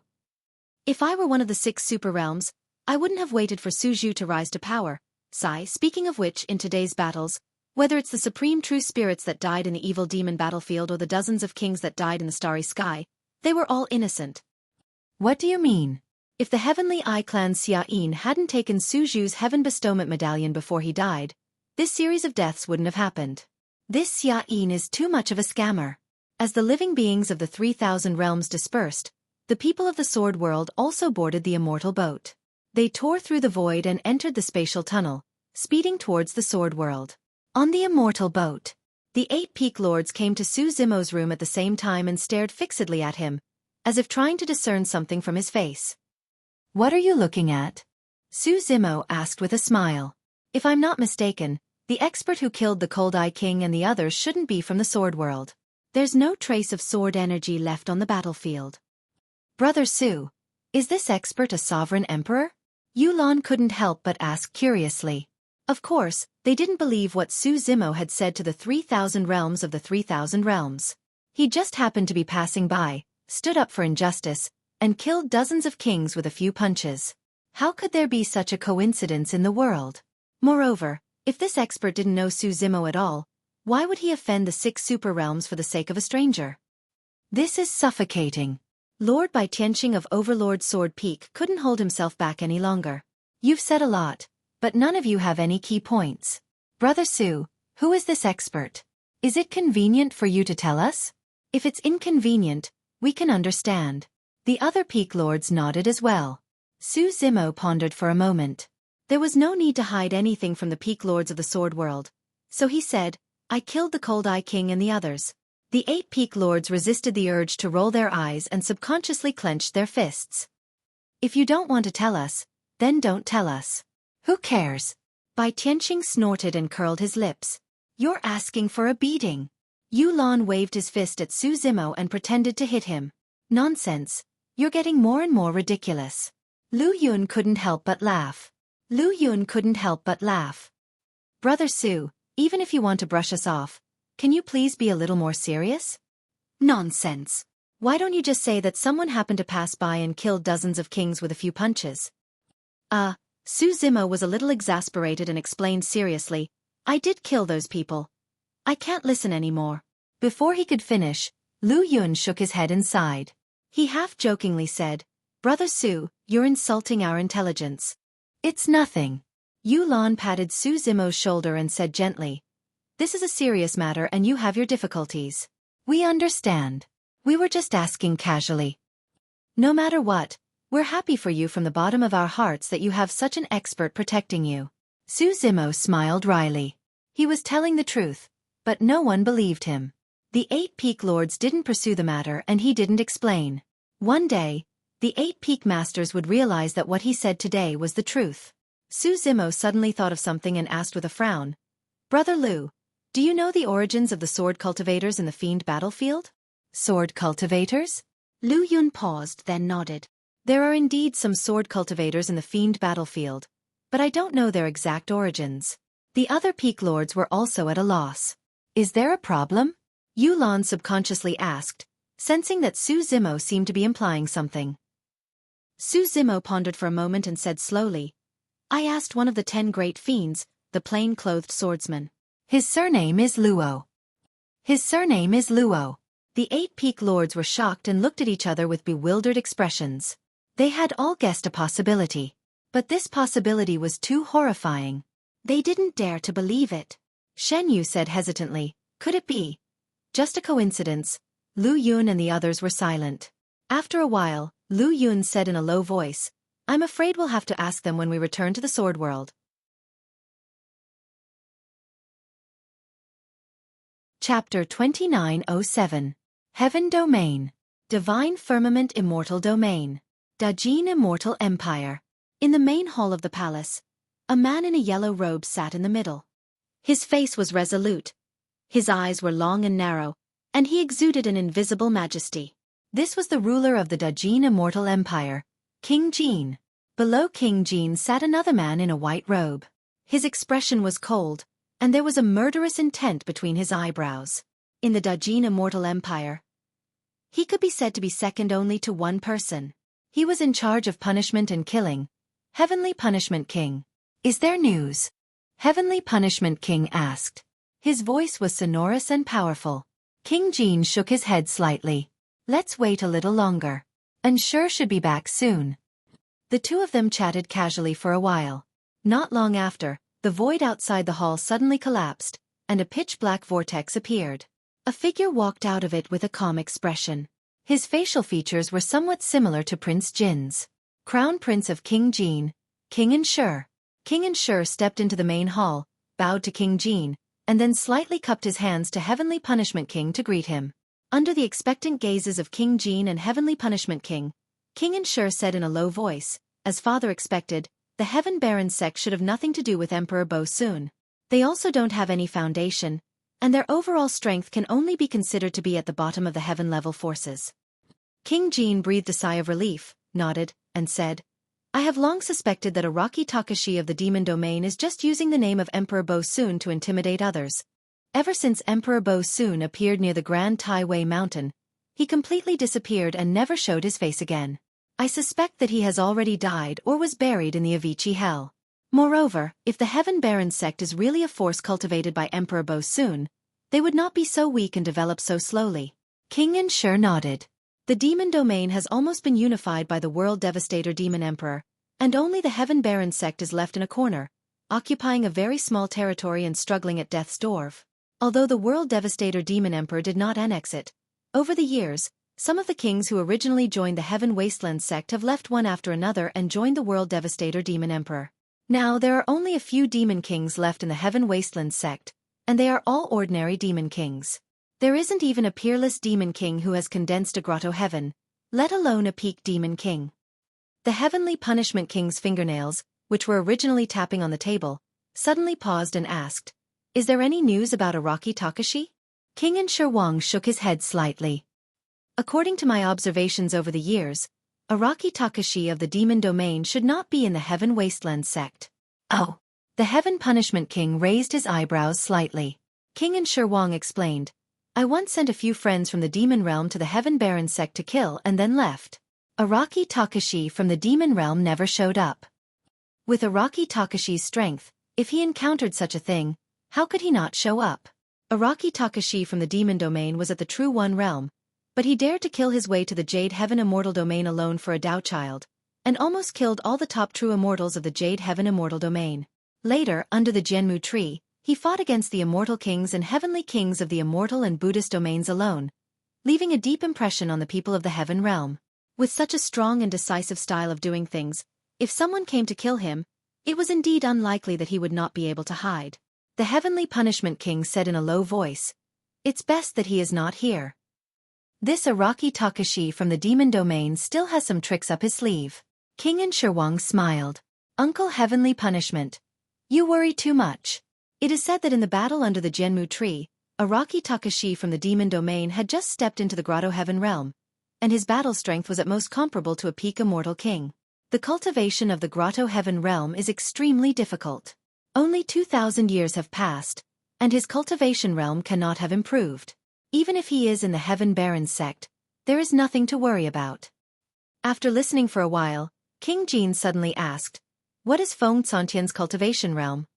If I were one of the 6 super realms, I wouldn't have waited for Su Zhu to rise to power." Speaking of which, in today's battles, whether it's the supreme true spirits that died in the evil demon battlefield or the dozens of kings that died in the starry sky, they were all innocent. What do you mean? If the Heavenly Eye clan Xueqi hadn't taken Su Zhu's Heaven Bestowment Medallion before he died, this series of deaths wouldn't have happened. This Xueqi is too much of a scammer. As the living beings of the 3,000 realms dispersed, the people of the sword world also boarded the immortal boat. They tore through the void and entered the spatial tunnel, speeding towards the sword world. On the immortal boat, the 8 peak lords came to Su Zimo's room at the same time and stared fixedly at him, as if trying to discern something from his face. "What are you looking at?" Su Zimo asked with a smile. "If I'm not mistaken, the expert who killed the Cold Eye King and the others shouldn't be from the sword world. There's no trace of sword energy left on the battlefield." "Brother Su, is this expert a sovereign emperor?" Yulan couldn't help but ask curiously. Of course, they didn't believe what Su Zimo had said to the 3,000 realms of the 3,000 realms. He just happened to be passing by, stood up for injustice, and killed dozens of kings with a few punches. How could there be such a coincidence in the world? Moreover, if this expert didn't know Su Zimo at all, why would he offend the 6 super realms for the sake of a stranger? This is suffocating. Lord Bai Tianqing of Overlord Sword Peak couldn't hold himself back any longer. "You've said a lot, but none of you have any key points. Brother Su, who is this expert? Is it convenient for you to tell us?" "If it's inconvenient, we can understand." The other peak lords nodded as well. Su Zimo pondered for a moment. There was no need to hide anything from the peak lords of the sword world, so he said, "I killed the Cold Eye King and the others." The 8 peak lords resisted the urge to roll their eyes and subconsciously clenched their fists. "If you don't want to tell us, then don't tell us. Who cares?" Bai Tianqing snorted and curled his lips. "You're asking for a beating." Yulan waved his fist at Su Zimo and pretended to hit him. "Nonsense. You're getting more and more ridiculous." Lu Yun couldn't help but laugh. "Brother Su, even if you want to brush us off, can you please be a little more serious?" "Nonsense. Why don't you just say that someone happened to pass by and killed dozens of kings with a few punches?" Su Zimo was a little exasperated and explained seriously, "I did kill those people. I can't listen anymore." Before he could finish, Lu Yun shook his head and sighed. He half-jokingly said, "Brother Su, you're insulting our intelligence." "It's nothing." Yulan patted Su Zimo's shoulder and said gently, "This is a serious matter and you have your difficulties. We understand. We were just asking casually. No matter what, we're happy for you from the bottom of our hearts that you have such an expert protecting you." Su Zimo smiled wryly. He was telling the truth, but no one believed him. The 8 peak lords didn't pursue the matter and he didn't explain. One day, the 8 peak masters would realize that what he said today was the truth. Su Zimo suddenly thought of something and asked with a frown, Brother Lu, do you know the origins of the sword cultivators in the fiend battlefield? Sword cultivators? Lu Yun paused, then nodded. There are indeed some sword cultivators in the fiend battlefield, but I don't know their exact origins. The other peak lords were also at a loss. Is there a problem? Yulan subconsciously asked, sensing that Su Zimo seemed to be implying something. Su Zimo pondered for a moment and said slowly, I asked one of the 10 great fiends, the plain-clothed swordsman. His surname is Luo. His surname is Luo. The 8 peak lords were shocked and looked at each other with bewildered expressions. They had all guessed a possibility, but this possibility was too horrifying. They didn't dare to believe it. Shen Yu said hesitantly, could it be just a coincidence? Lu Yun and the others were silent. After a while, Lu Yun said in a low voice, I'm afraid we'll have to ask them when we return to the sword world. Chapter 2907. Heaven Domain. Divine Firmament Immortal Domain. Dajin Immortal Empire. In the main hall of the palace, a man in a yellow robe sat in the middle. His face was resolute. His eyes were long and narrow, and he exuded an invisible majesty. This was the ruler of the Dajin Immortal Empire, King Jin. Below King Jin sat another man in a white robe. His expression was cold, and there was a murderous intent between his eyebrows. In the Dajin Immortal Empire, he could be said to be second only to one person. He was in charge of punishment and killing. Heavenly Punishment King. Is there news? Heavenly Punishment King asked. His voice was sonorous and powerful. King Jin shook his head slightly. Let's wait a little longer. Unsure should be back soon. The two of them chatted casually for a while. Not long after, the void outside the hall suddenly collapsed, and a pitch-black vortex appeared. A figure walked out of it with a calm expression. His facial features were somewhat similar to Prince Jin's. Crown Prince of King Jin, King Ensure. King Ensure stepped into the main hall, bowed to King Jin, and then slightly cupped his hands to Heavenly Punishment King to greet him. Under the expectant gazes of King Jin and Heavenly Punishment King, King Ensure said in a low voice, as father expected, the Heaven Baron sect should have nothing to do with Emperor Bo Soon. They also don't have any foundation, and their overall strength can only be considered to be at the bottom of the heaven-level forces. King Jin breathed a sigh of relief, nodded, and said, I have long suspected that Araki Takashi of the Demon Domain is just using the name of Emperor Bo Soon to intimidate others. Ever since Emperor Bo Soon appeared near the Grand Tai Wei Mountain, he completely disappeared and never showed his face again. I suspect that he has already died or was buried in the Avicii Hell. Moreover, if the Heaven Baron sect is really a force cultivated by Emperor Bo Soon, they would not be so weak and develop so slowly. King Ensure nodded. The Demon Domain has almost been unified by the World Devastator Demon Emperor, and only the Heaven Baron sect is left in a corner, occupying a very small territory and struggling at death's door. Although the World Devastator Demon Emperor did not annex it, over the years, some of the kings who originally joined the Heaven Wasteland sect have left one after another and joined the World Devastator Demon Emperor. Now there are only a few demon kings left in the Heaven Wasteland sect, and they are all ordinary demon kings. There isn't even a peerless demon king who has condensed a grotto heaven, let alone a peak demon king. The Heavenly Punishment King's fingernails, which were originally tapping on the table, suddenly paused and asked, Is there any news about Araki Takashi? King Ensure Wang shook his head slightly. According to my observations over the years, Araki Takashi of the Demon Domain should not be in the Heaven Wasteland sect. Oh. The Heaven Punishment King raised his eyebrows slightly. King Ensure Wang explained, I once sent a few friends from the Demon Realm to the Heaven Baron sect to kill and then left. Araki Takashi from the Demon Realm never showed up. With Araki Takashi's strength, if he encountered such a thing, how could he not show up? Araki Takashi from the Demon Domain was at the True One Realm, but he dared to kill his way to the Jade Heaven Immortal Domain alone for a Dao child, and almost killed all the top true immortals of the Jade Heaven Immortal Domain. Later, under the Jianmu tree, he fought against the immortal kings and heavenly kings of the immortal and Buddhist domains alone, leaving a deep impression on the people of the Heaven Realm. With such a strong and decisive style of doing things, if someone came to kill him, it was indeed unlikely that he would not be able to hide. The Heavenly Punishment King said in a low voice, It's best that he is not here. This Araki Takashi from the Demon Domain still has some tricks up his sleeve. King Ensure Wang smiled. Uncle Heavenly Punishment. You worry too much. It is said that in the battle under the Genmu tree, Araki Takashi from the demon domain had just stepped into the Grotto Heaven realm, and his battle strength was at most comparable to a peak immortal king. The cultivation of the Grotto Heaven realm is extremely difficult. Only 2,000 years have passed, and his cultivation realm cannot have improved. Even if he is in the Heaven Baron sect, there is nothing to worry about. After listening for a while, King Jin suddenly asked, "What is Feng Santian's cultivation realm?"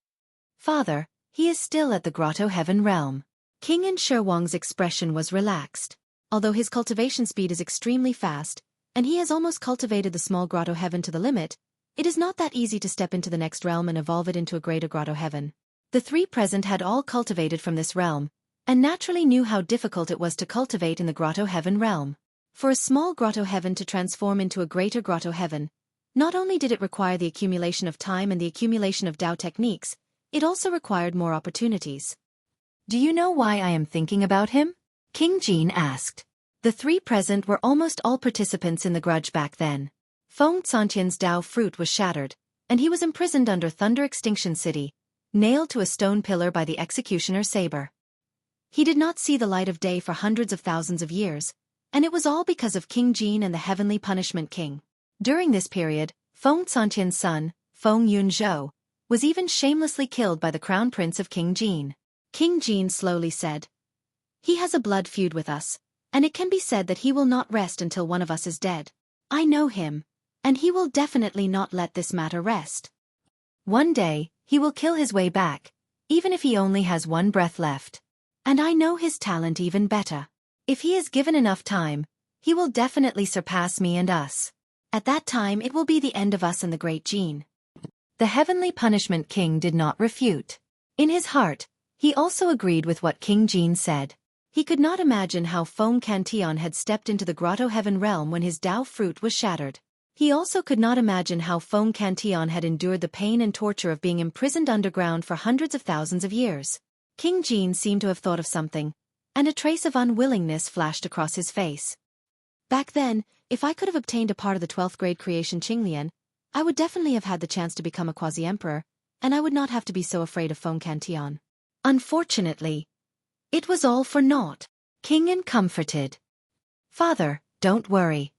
"Father, he is still at the Grotto Heaven realm." King In Sherwang's expression was relaxed. Although his cultivation speed is extremely fast, and he has almost cultivated the small Grotto Heaven to the limit, it is not that easy to step into the next realm and evolve it into a greater Grotto Heaven. The three present had all cultivated from this realm, and naturally knew how difficult it was to cultivate in the Grotto Heaven realm. For a small Grotto Heaven to transform into a greater Grotto Heaven, not only did it require the accumulation of time and the accumulation of Dao techniques, it also required more opportunities. "Do you know why I am thinking about him?" King Jin asked. The three present were almost all participants in the grudge back then. Feng Santian's Dao fruit was shattered, and he was imprisoned under Thunder Extinction City, nailed to a stone pillar by the executioner's saber. He did not see the light of day for hundreds of thousands of years, and it was all because of King Jin and the Heavenly Punishment King. During this period, Feng Santian's son, Feng Yunzhou, was even shamelessly killed by the crown prince of King Jin. King Jin slowly said, "He has a blood feud with us, and it can be said that he will not rest until one of us is dead. I know him, and he will definitely not let this matter rest. One day, he will kill his way back, even if he only has one breath left. And I know his talent even better. If he is given enough time, he will definitely surpass me and us. At that time it will be the end of us and the great Jin." The Heavenly Punishment King did not refute. In his heart, he also agreed with what King Jin said. He could not imagine how Feng Cantion had stepped into the Grotto Heaven realm when his Dao fruit was shattered. He also could not imagine how Feng Cantion had endured the pain and torture of being imprisoned underground for hundreds of thousands of years. King Jin seemed to have thought of something, and a trace of unwillingness flashed across his face. "Back then, if I could have obtained a part of the 12th grade creation Qinglian, I would definitely have had the chance to become a quasi-emperor, and I would not have to be so afraid of Feng Cantion. Unfortunately, it was all for naught." King In comforted. "Father, don't worry.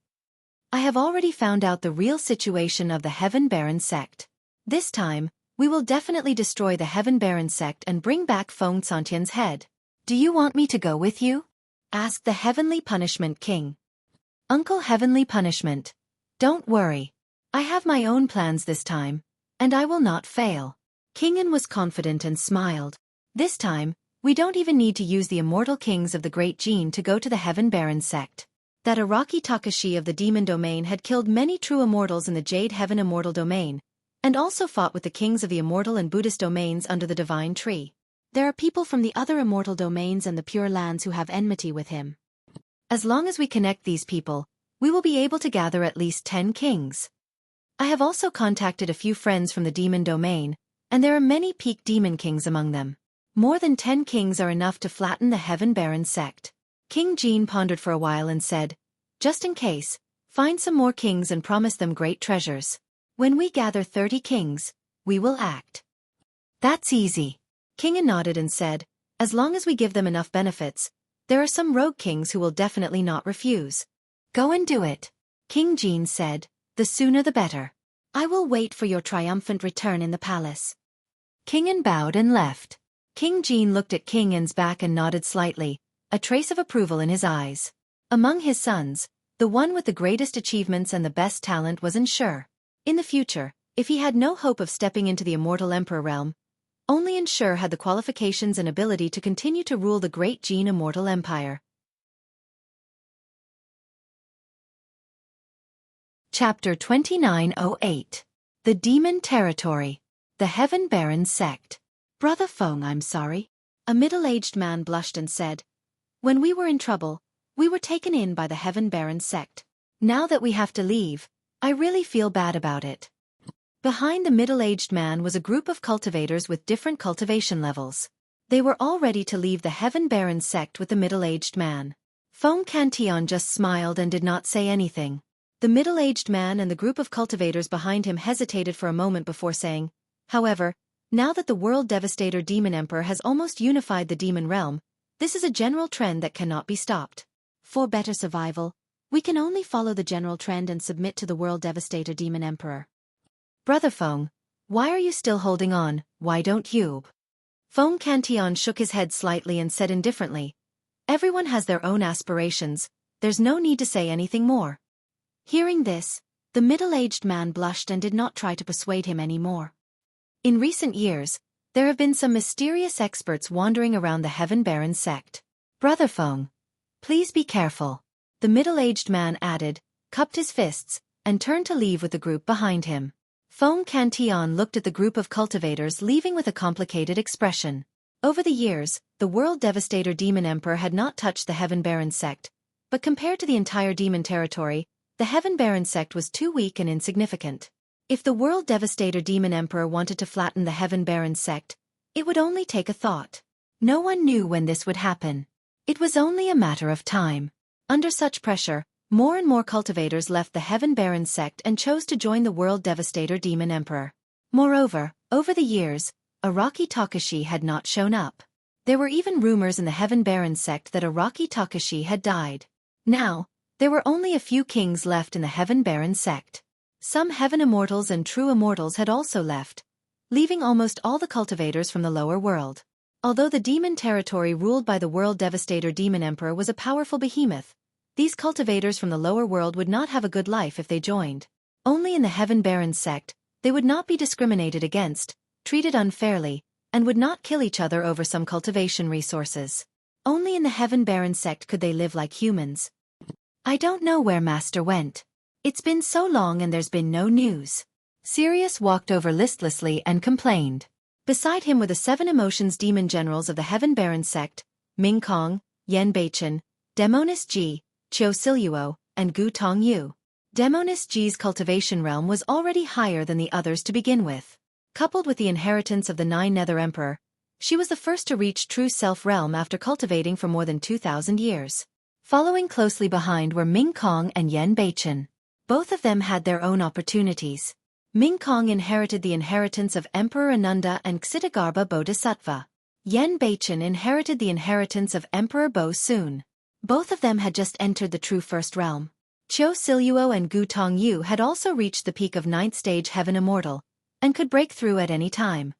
I have already found out the real situation of the Heaven Baron sect. This time, we will definitely destroy the Heaven Baron sect and bring back Feng Santian's head. Do you want me to go with you?" asked the Heavenly Punishment King. "Uncle Heavenly Punishment, don't worry. I have my own plans this time, and I will not fail." King In was confident and smiled. "This time, we don't even need to use the immortal kings of the Great Jin to go to the Heaven Baron sect. That Araki Takashi of the Demon Domain had killed many true immortals in the Jade Heaven Immortal Domain, and also fought with the kings of the Immortal and Buddhist domains under the Divine Tree. There are people from the other immortal domains and the Pure Lands who have enmity with him. As long as we connect these people, we will be able to gather at least 10 kings. I have also contacted a few friends from the Demon Domain, and there are many peak demon kings among them. More than 10 kings are enough to flatten the Heaven Baron sect." King Jin pondered for a while and said, "Just in case, find some more kings and promise them great treasures. When we gather 30 kings, we will act." "That's easy." King In nodded and said, "As long as we give them enough benefits, there are some rogue kings who will definitely not refuse. Go and do it." King Jin said, "The sooner the better. I will wait for your triumphant return in the palace." King In bowed and left. King Jin looked at King In's back and nodded slightly, a trace of approval in his eyes. Among his sons, the one with the greatest achievements and the best talent was Ensure. In the future, if he had no hope of stepping into the immortal emperor realm, only Ensure had the qualifications and ability to continue to rule the great Jin immortal empire. Chapter 2908. The Demon Territory. The Heaven Baron Sect. "Brother Feng, I'm sorry." A middle-aged man blushed and said, "When we were in trouble, we were taken in by the Heaven Baron sect. Now that we have to leave, I really feel bad about it." Behind the middle-aged man was a group of cultivators with different cultivation levels. They were all ready to leave the Heaven Baron sect with the middle-aged man. Feng Cantion just smiled and did not say anything. The middle-aged man and the group of cultivators behind him hesitated for a moment before saying, "However, Now that the World Devastator Demon Emperor has almost unified the demon realm, this is a general trend that cannot be stopped. For better survival, we can only follow the general trend and submit to the World Devastator Demon Emperor. Brother Feng, why are you still holding on? Why don't you? Feng Cantion shook his head slightly and said indifferently, everyone has their own aspirations, there's no need to say anything more. Hearing this, the middle-aged man blushed and did not try to persuade him any more. In recent years, there have been some mysterious experts wandering around the Heaven Baron sect. Brother Feng, please be careful. The middle-aged man added, cupped his fists, and turned to leave with the group behind him. Feng Cantion looked at the group of cultivators leaving with a complicated expression. Over the years, the World Devastator Demon Emperor had not touched the Heaven Baron sect, but compared to the entire demon territory, the Heaven Baron sect was too weak and insignificant. If the World Devastator Demon Emperor wanted to flatten the Heaven Baron sect, it would only take a thought. No one knew when this would happen. It was only a matter of time. Under such pressure, more and more cultivators left the Heaven Baron sect and chose to join the World Devastator Demon Emperor. Moreover, over the years, Araki Takashi had not shown up. There were even rumors in the Heaven Baron sect that Araki Takashi had died. Now, there were only a few kings left in the Heaven Baron sect. Some Heaven Immortals and True Immortals had also left, leaving almost all the cultivators from the lower world. Although the demon territory ruled by the World Devastator Demon Emperor was a powerful behemoth, these cultivators from the lower world would not have a good life if they joined. Only in the Heaven Baron sect, they would not be discriminated against, treated unfairly, and would not kill each other over some cultivation resources. Only in the Heaven Baron sect could they live like humans. I don't know where Master went. It's been so long and there's been no news. Sirius walked over listlessly and complained. Beside him were the 7 emotions demon generals of the Heaven Baron sect, Ming Kong, Yan Beichen, Demonis Ji, Qiu Siluo, and Gu Tongyu. Demonis Ji's cultivation realm was already higher than the others to begin with. Coupled with the inheritance of the 9 Nether Emperor, she was the first to reach true self-realm after cultivating for more than 2,000 years. Following closely behind were Ming Kong and Yan Beichen. Both of them had their own opportunities. Ming Kong inherited the inheritance of Emperor Ananda and Ksitigarbha Bodhisattva. Yan Beichen inherited the inheritance of Emperor Bo Soon. Both of them had just entered the true first realm. Qiu Siluo and Gu Tongyu had also reached the peak of 9th stage Heaven Immortal, and could break through at any time.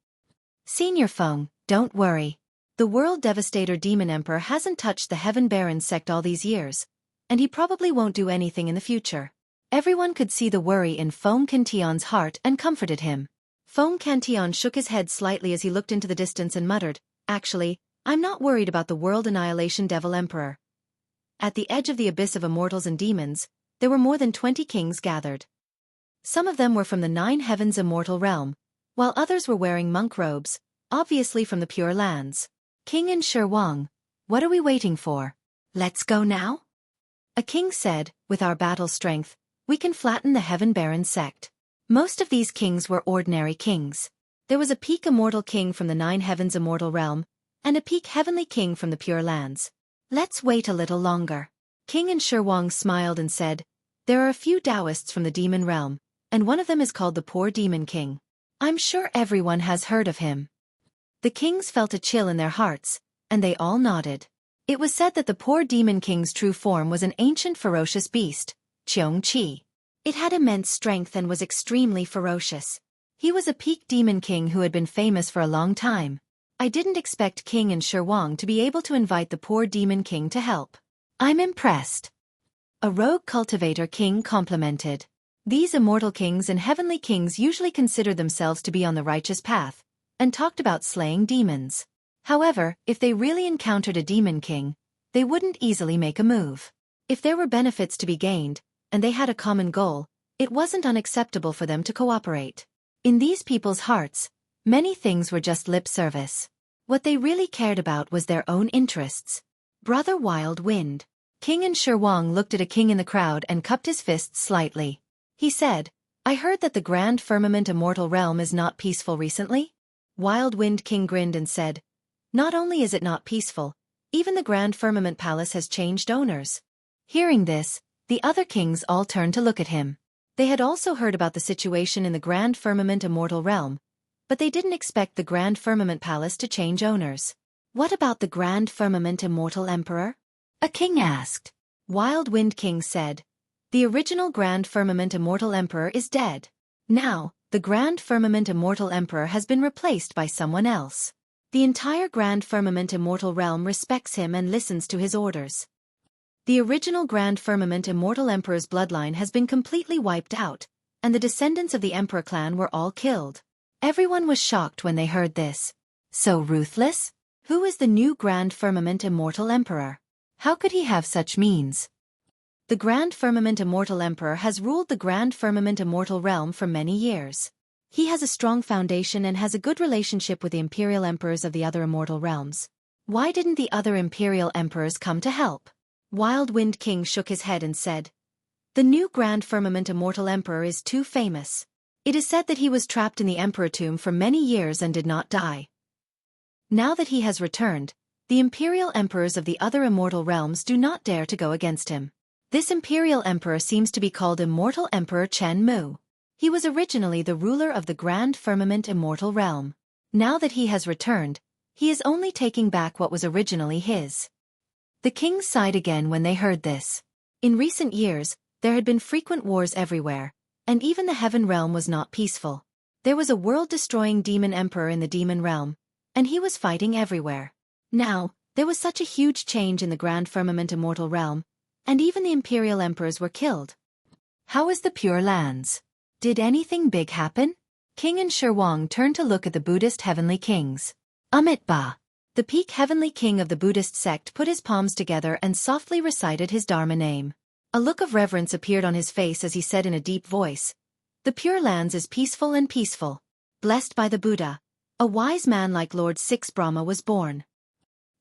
Senior Feng, don't worry. The World Devastator Demon Emperor hasn't touched the Heaven Baron sect all these years, and he probably won't do anything in the future. Everyone could see the worry in Feng Cantion's heart and comforted him. Feng Cantion shook his head slightly as he looked into the distance and muttered, actually, I'm not worried about the World Annihilation Devil Emperor. At the edge of the abyss of immortals and demons, there were more than 20 kings gathered. Some of them were from the 9 heavens immortal realm, while others were wearing monk robes, obviously from the Pure Lands. King and Xueqi, what are we waiting for? Let's go now? A king said, with our battle strength, we can flatten the Heaven Baron sect. Most of these kings were ordinary kings. There was a peak immortal king from the 9 heavens immortal realm, and a peak heavenly king from the Pure Lands. Let's wait a little longer. King and Xueqi smiled and said, there are a few Taoists from the demon realm, and one of them is called the Poor Demon King. I'm sure everyone has heard of him. The kings felt a chill in their hearts, and they all nodded. It was said that the Poor Demon King's true form was an ancient ferocious beast, Xueqi. It had immense strength and was extremely ferocious. He was a peak demon king who had been famous for a long time. I didn't expect King and Xueqi to be able to invite the Poor Demon King to help. I'm impressed. A rogue cultivator king complimented. These immortal kings and heavenly kings usually considered themselves to be on the righteous path, and talked about slaying demons. However, if they really encountered a demon king, they wouldn't easily make a move. If there were benefits to be gained, and they had a common goal, it wasn't unacceptable for them to cooperate. In these people's hearts, many things were just lip service. What they really cared about was their own interests. Brother Wild Wind. King and Xueqi looked at a king in the crowd and cupped his fists slightly. He said, I heard that the Grand Firmament Immortal Realm is not peaceful recently? Wild Wind King grinned and said, not only is it not peaceful, even the Grand Firmament Palace has changed owners. Hearing this, the other kings all turned to look at him. They had also heard about the situation in the Grand Firmament Immortal Realm, But they didn't expect the Grand Firmament Palace to change owners. What about the Grand Firmament Immortal Emperor? A king asked. Wild Wind King said, the original Grand Firmament Immortal Emperor is dead. Now, the Grand Firmament Immortal Emperor has been replaced by someone else. The entire Grand Firmament Immortal Realm respects him and listens to his orders. The original Grand Firmament Immortal Emperor's bloodline has been completely wiped out, and the descendants of the Emperor clan were all killed. Everyone was shocked when they heard this. So ruthless? Who is the new Grand Firmament Immortal Emperor? How could he have such means? The Grand Firmament Immortal Emperor has ruled the Grand Firmament Immortal Realm for many years. He has a strong foundation and has a good relationship with the Imperial Emperors of the other immortal realms. Why didn't the other Imperial Emperors come to help? Wild Wind King shook his head and said, the new Grand Firmament Immortal Emperor is too famous. It is said that he was trapped in the Emperor Tomb for many years and did not die. Now that he has returned, the Imperial Emperors of the other immortal realms do not dare to go against him. This Imperial Emperor seems to be called Immortal Emperor Chen Mu. He was originally the ruler of the Grand Firmament Immortal Realm. Now that he has returned, he is only taking back what was originally his. The kings sighed again when they heard this. In recent years, there had been frequent wars everywhere, and even the Heaven Realm was not peaceful. There was a world-destroying demon emperor in the demon realm, and he was fighting everywhere. Now, there was such a huge change in the Grand Firmament Immortal Realm, and even the Imperial Emperors were killed. How is the Pure Lands? Did anything big happen? King and Xueqi turned to look at the Buddhist heavenly kings. Amitabha. The peak heavenly king of the Buddhist sect put his palms together and softly recited his Dharma name. A look of reverence appeared on his face as he said in a deep voice, the Pure Lands is peaceful and peaceful. Blessed by the Buddha, a wise man like Lord Six Brahma was born.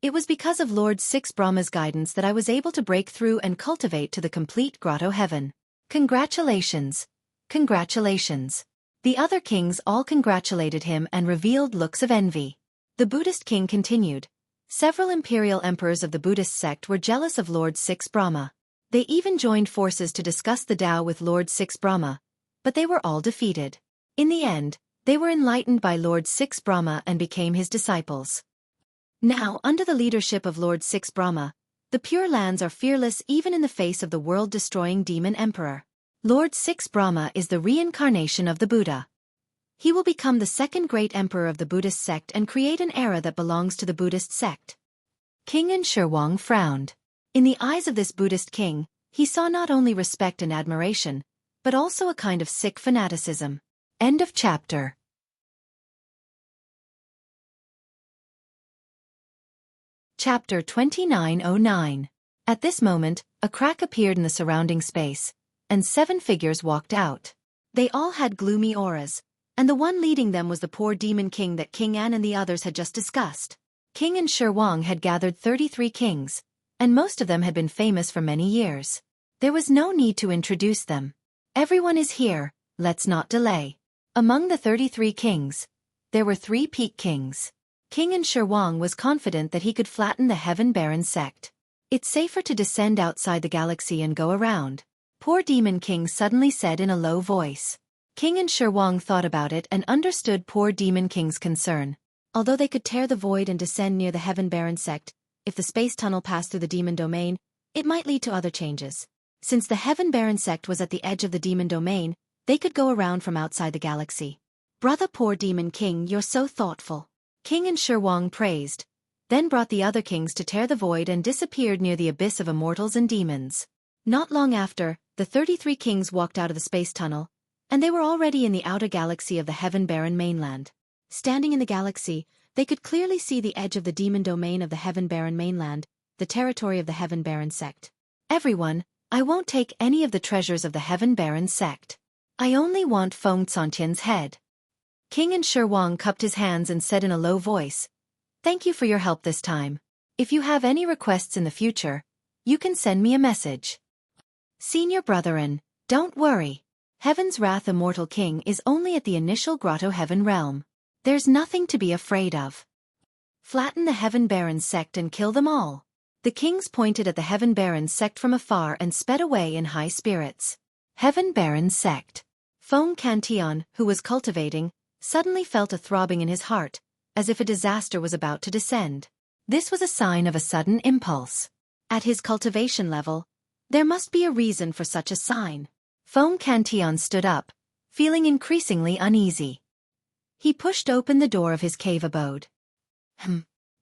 It was because of Lord Six Brahma's guidance that I was able to break through and cultivate to the complete grotto heaven. Congratulations! Congratulations! The other kings all congratulated him and revealed looks of envy. The Buddhist king continued. Several imperial emperors of the Buddhist sect were jealous of Lord Six Brahma. They even joined forces to discuss the Tao with Lord Six Brahma, but they were all defeated. In the end, they were enlightened by Lord Six Brahma and became his disciples. Now, under the leadership of Lord Six Brahma, the Pure Lands are fearless even in the face of the world-destroying demon emperor. Lord Six Brahma is the reincarnation of the Buddha. He will become the second great emperor of the Buddhist sect and create an era that belongs to the Buddhist sect. King and Xueqi frowned. In the eyes of this Buddhist king, he saw not only respect and admiration, but also a kind of sick fanaticism. End of chapter. Chapter 2909. At this moment, a crack appeared in the surrounding space, and 7 figures walked out. They all had gloomy auras, and the one leading them was the poor demon king that King An and the others had just discussed. King and Xueqi had gathered 33 kings, and most of them had been famous for many years. There was no need to introduce them. Everyone is here, let's not delay. Among the 33 kings, there were 3 peak kings. King and Xueqi was confident that he could flatten the Heaven Baron sect. It's safer to descend outside the galaxy and go around. Poor Demon King suddenly said in a low voice. King and Xueqi thought about it and understood poor Demon King's concern. Although they could tear the void and descend near the Heaven Baron sect, if the space tunnel passed through the demon domain, it might lead to other changes. Since the Heaven Baron sect was at the edge of the demon domain, they could go around from outside the galaxy. Brother poor Demon King, you're so thoughtful. King and Xueqi praised, then brought the other kings to tear the void and disappeared near the abyss of immortals and demons. Not long after, the 33 kings walked out of the space tunnel, and they were already in the outer galaxy of the Heaven Baron mainland. Standing in the galaxy, they could clearly see the edge of the demon domain of the Heaven Baron mainland, the territory of the Heaven Baron sect. Everyone, I won't take any of the treasures of the Heaven Baron sect. I only want Feng Tsantian's head. King and Xueqi cupped his hands and said in a low voice, thank you for your help this time. If you have any requests in the future, you can send me a message. Senior Brethren, don't worry. Heaven's Wrath Immortal King is only at the initial Grotto Heaven realm. There's nothing to be afraid of. Flatten the Heaven Baron sect and kill them all. The kings pointed at the Heaven Baron sect from afar and sped away in high spirits. Heaven Baron sect. Feng Cantion, who was cultivating, suddenly felt a throbbing in his heart, as if a disaster was about to descend. This was a sign of a sudden impulse. At his cultivation level, there must be a reason for such a sign. Feng Cantion stood up, feeling increasingly uneasy. He pushed open the door of his cave abode.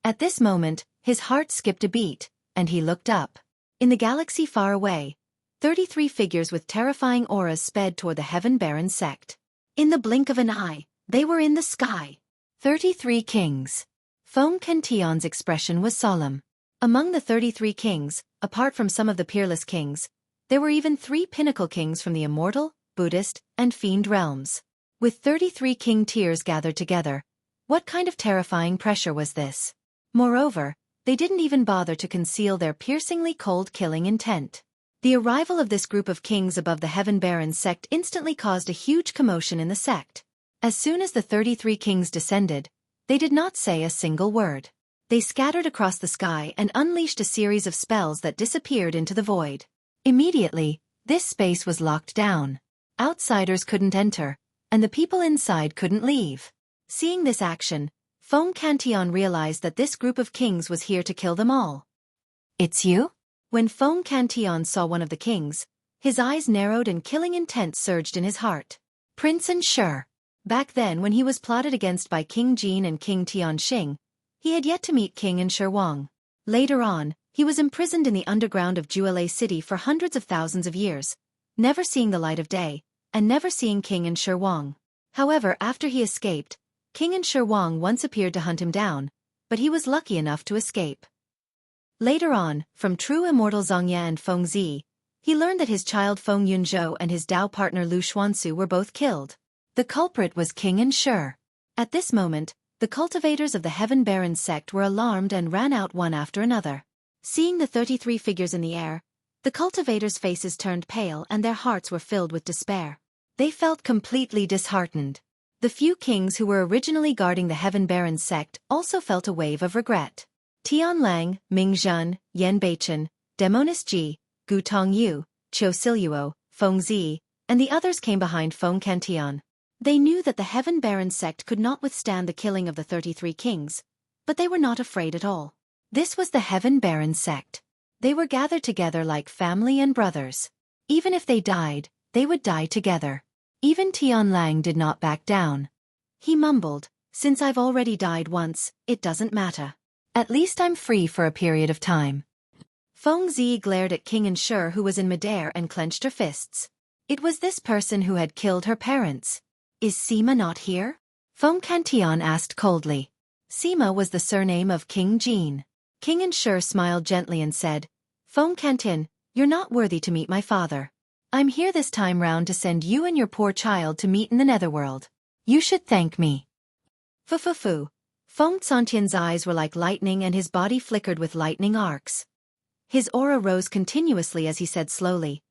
At this moment, his heart skipped a beat, and he looked up. In the galaxy far away, 33 figures with terrifying auras sped toward the Heaven-Barren sect. In the blink of an eye, they were in the sky. 33 kings. Feng Cantion's expression was solemn. Among the 33 kings, apart from some of the peerless kings, there were even 3 pinnacle kings from the immortal, Buddhist, and fiend realms. With 33 king tiers gathered together, what kind of terrifying pressure was this? Moreover, they didn't even bother to conceal their piercingly cold killing intent. The arrival of this group of kings above the Heaven-Barren sect instantly caused a huge commotion in the sect. As soon as the 33 kings descended, they did not say a single word. They scattered across the sky and unleashed a series of spells that disappeared into the void. Immediately, this space was locked down. Outsiders couldn't enter, and the people inside couldn't leave. Seeing this action, Feng Cantion realized that this group of kings was here to kill them all. "It's you?" When Feng Cantion saw one of the kings, his eyes narrowed and killing intent surged in his heart. Prince Ensure. Back then when he was plotted against by King Jin and King Tianxing, he had yet to meet King Ensure Wang. Later on, he was imprisoned in the underground of Juelei City for hundreds of thousands of years, never seeing the light of day, and never seeing King Ensure Wang. However, after he escaped, King Ensure Wang once appeared to hunt him down, but he was lucky enough to escape. Later on, from true immortal Zhongye and Feng Zi, he learned that his child Feng Yunzhou and his Dao partner Lu Xuansu were both killed. The culprit was King Ensure. At this moment, the cultivators of the Heaven-Barren sect were alarmed and ran out one after another. Seeing the 33 figures in the air, the cultivators' faces turned pale and their hearts were filled with despair. They felt completely disheartened. The few kings who were originally guarding the Heaven-Barren sect also felt a wave of regret. Tianlang, Mingzhen, Yan Beichen, Demonis Ji, Gu Tongyu, Qiu Siluo, Feng Zi, and the others came behind Feng Cantion. They knew that the Heaven-Barren sect could not withstand the killing of the 33 kings, but they were not afraid at all. This was the Heaven-Barren sect. They were gathered together like family and brothers. Even if they died, they would die together. Even Tianlang did not back down. He mumbled, "Since I've already died once, it doesn't matter. At least I'm free for a period of time." Feng Zi glared at King Ensure who was in midair and clenched her fists. It was this person who had killed her parents. "Is Sima not here?" Feng Cantion asked coldly. Sima was the surname of King Jin. King Ensure smiled gently and said, "Feng Cantion, you're not worthy to meet my father. I'm here this time round to send you and your poor child to meet in the netherworld. You should thank me." Fu. Feng Cantion's eyes were like lightning and his body flickered with lightning arcs. His aura rose continuously as he said slowly,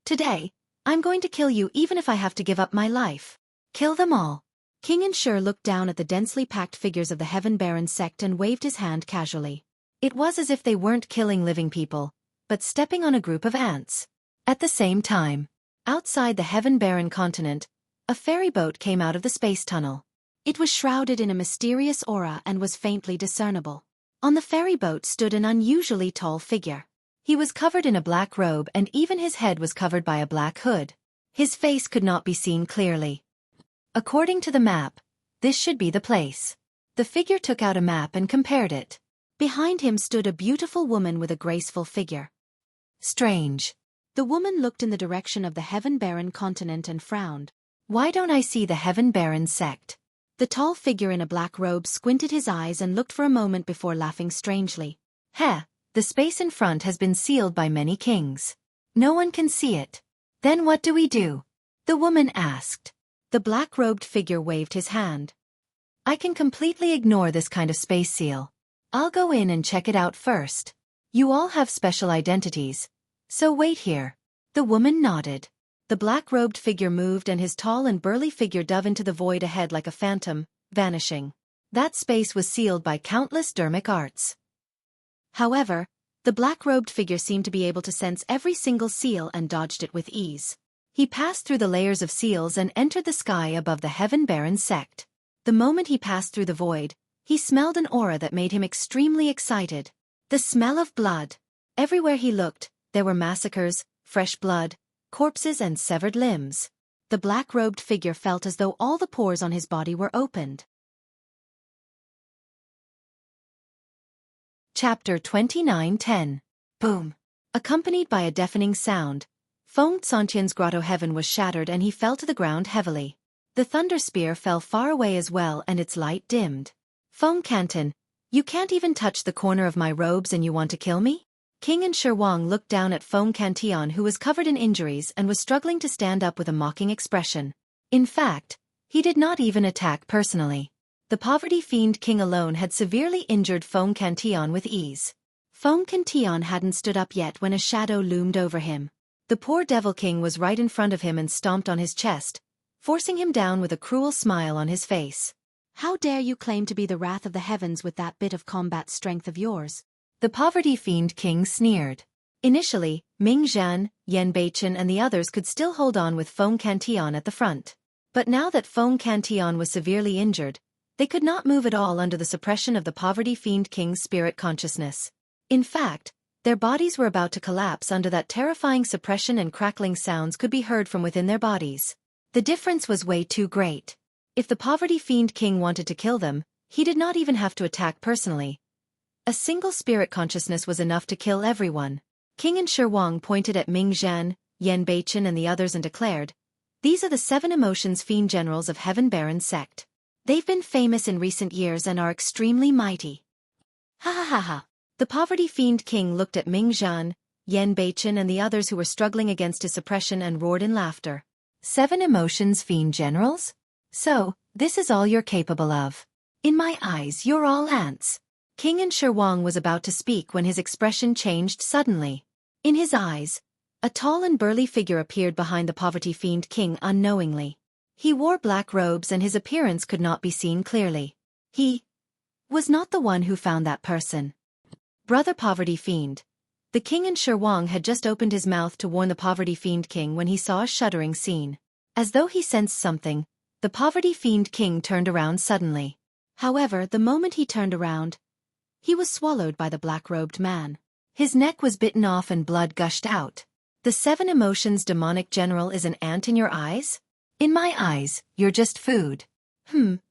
"Today, I'm going to kill you even if I have to give up my life. Kill them all." King Ensure looked down at the densely packed figures of the Heaven-Barren sect and waved his hand casually. It was as if they weren't killing living people, but stepping on a group of ants. At the same time, outside the Heaven-Barren continent, a ferry boat came out of the space tunnel. It was shrouded in a mysterious aura and was faintly discernible. On the ferry boat stood an unusually tall figure. He was covered in a black robe and even his head was covered by a black hood. His face could not be seen clearly. According to the map, this should be the place. The figure took out a map and compared it. Behind him stood a beautiful woman with a graceful figure. Strange. The woman looked in the direction of the Heaven-Barren continent and frowned. "Why don't I see the Heaven-Barren sect?" The tall figure in a black robe squinted his eyes and looked for a moment before laughing strangely. The space in front has been sealed by many kings. No one can see it. Then what do we do?" the woman asked. The black-robed figure waved his hand. "I can completely ignore this kind of space seal. I'll go in and check it out first. You all have special identities, so wait here." The woman nodded. The black-robed figure moved and his tall and burly figure dove into the void ahead like a phantom, vanishing. That space was sealed by countless dermic arts. However, the black-robed figure seemed to be able to sense every single seal and dodged it with ease. He passed through the layers of seals and entered the sky above the Heaven-Barren sect. The moment he passed through the void, he smelled an aura that made him extremely excited. The smell of blood. Everywhere he looked, there were massacres, fresh blood, corpses and severed limbs. The black-robed figure felt as though all the pores on his body were opened. Chapter 29:10. Boom. Accompanied by a deafening sound, Feng Tsantian's grotto heaven was shattered and he fell to the ground heavily. The thunder spear fell far away as well and its light dimmed. Feng Canton, you can't even touch the corner of my robes and you want to kill me? King and Xueqi looked down at Feng Canton, who was covered in injuries and was struggling to stand up with a mocking expression. In fact, he did not even attack personally. The poverty-fiend king alone had severely injured Feng Canton with ease. Feng Canton hadn't stood up yet when a shadow loomed over him. The poor devil king was right in front of him and stomped on his chest, forcing him down with a cruel smile on his face. How dare you claim to be the wrath of the heavens with that bit of combat strength of yours? The poverty-fiend king sneered. Initially, Ming Zhan, Yan Beichen and the others could still hold on with Feng Canton at the front. But now that Feng Canton was severely injured, they could not move at all under the suppression of the poverty-fiend king's spirit consciousness. In fact, their bodies were about to collapse under that terrifying suppression, and crackling sounds could be heard from within their bodies. The difference was way too great. If the poverty-fiend king wanted to kill them, he did not even have to attack personally. A single spirit consciousness was enough to kill everyone. King and Xueqi pointed at Ming Zhan, Yan Beichen and the others and declared, "These are the 7 emotions fiend generals of Heaven Baron sect. They've been famous in recent years and are extremely mighty." Ha ha ha ha. The poverty-fiend king looked at Ming Zhan, Yan Beichen and the others who were struggling against his suppression and roared in laughter. 7 emotions fiend generals? So, this is all you're capable of. In my eyes you're all ants. King and Xueqi was about to speak when his expression changed suddenly. In his eyes, a tall and burly figure appeared behind the poverty-fiend king unknowingly. He wore black robes and his appearance could not be seen clearly. He was not the one who found that person. Brother Poverty-Fiend. The king and Xueqi had just opened his mouth to warn the Poverty-Fiend king when he saw a shuddering scene. As though he sensed something, the Poverty-Fiend king turned around suddenly. However, the moment he turned around, he was swallowed by the black-robed man. His neck was bitten off and blood gushed out. The 7 emotions demonic general is an ant in your eyes? In my eyes, you're just food.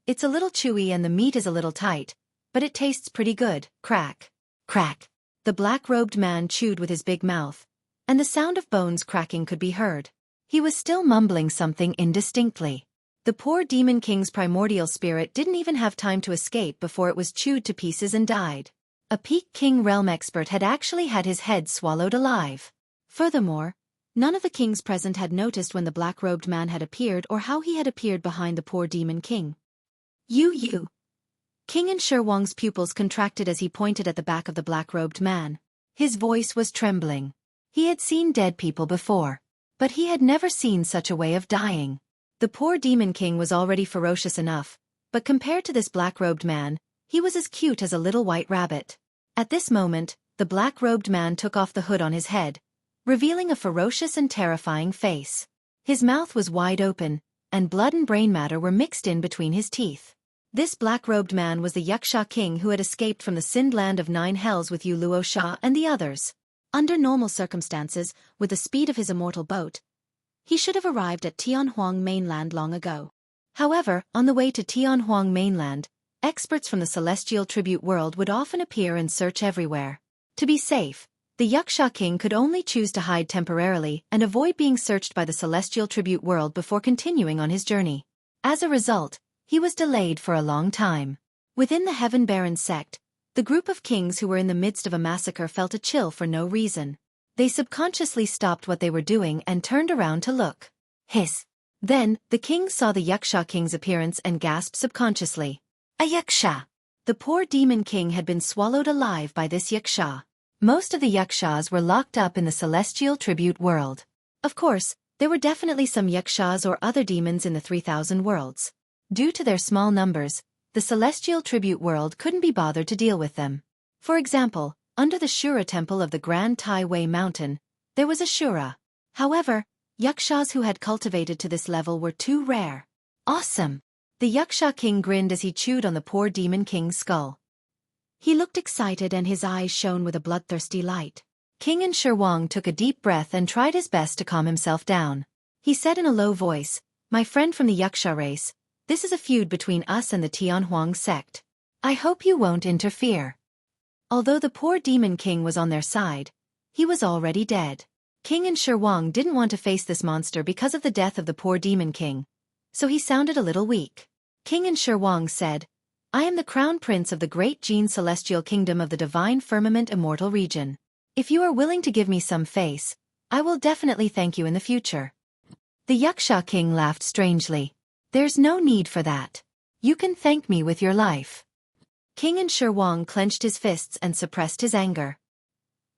It's a little chewy and the meat is a little tight, but it tastes pretty good. Crack. Crack. The black-robed man chewed with his big mouth, and the sound of bones cracking could be heard. He was still mumbling something indistinctly. The poor demon king's primordial spirit didn't even have time to escape before it was chewed to pieces and died. A Peak King realm expert had actually had his head swallowed alive. Furthermore, none of the kings present had noticed when the black-robed man had appeared or how he had appeared behind the poor demon king. You. King and Xueqi's pupils contracted as he pointed at the back of the black-robed man. His voice was trembling. He had seen dead people before, but he had never seen such a way of dying. The poor demon king was already ferocious enough, but compared to this black-robed man, he was as cute as a little white rabbit. At this moment, the black-robed man took off the hood on his head, revealing a ferocious and terrifying face. His mouth was wide open, and blood and brain matter were mixed in between his teeth. This black-robed man was the Xueqi king who had escaped from the Sind land of 9 hells with Yu Luo Sha and the others. Under normal circumstances, with the speed of his immortal boat, he should have arrived at Tianhuang mainland long ago. However, on the way to Tianhuang mainland, experts from the celestial tribute world would often appear and search everywhere. To be safe, the Xueqi king could only choose to hide temporarily and avoid being searched by the celestial tribute world before continuing on his journey. As a result, he was delayed for a long time. Within the Heaven Baron sect, the group of kings who were in the midst of a massacre felt a chill for no reason. They subconsciously stopped what they were doing and turned around to look. Hiss. Then, the king saw the Xueqi king's appearance and gasped subconsciously. A Xueqi! The poor demon king had been swallowed alive by this Xueqi. Most of the Xueqis were locked up in the celestial tribute world. Of course, there were definitely some Xueqis or other demons in the 3,000 worlds. Due to their small numbers, the celestial tribute world couldn't be bothered to deal with them. For example, under the Shura temple of the Grand Tai Wei mountain, there was a Shura. However, Xueqis who had cultivated to this level were too rare. Awesome! The Yaksha king grinned as he chewed on the poor demon king's skull. He looked excited and his eyes shone with a bloodthirsty light. King Xueqi took a deep breath and tried his best to calm himself down. He said in a low voice, "My friend from the Yaksha race, this is a feud between us and the Tianhuang sect. I hope you won't interfere." Although the poor demon king was on their side, he was already dead. King Xueqi didn't want to face this monster because of the death of the poor demon king, so he sounded a little weak. King Xueqi said, "I am the crown prince of the great Jin celestial kingdom of the divine firmament immortal region. If you are willing to give me some face, I will definitely thank you in the future." The Yaksha king laughed strangely. "There's no need for that. You can thank me with your life." King Xueqi clenched his fists and suppressed his anger.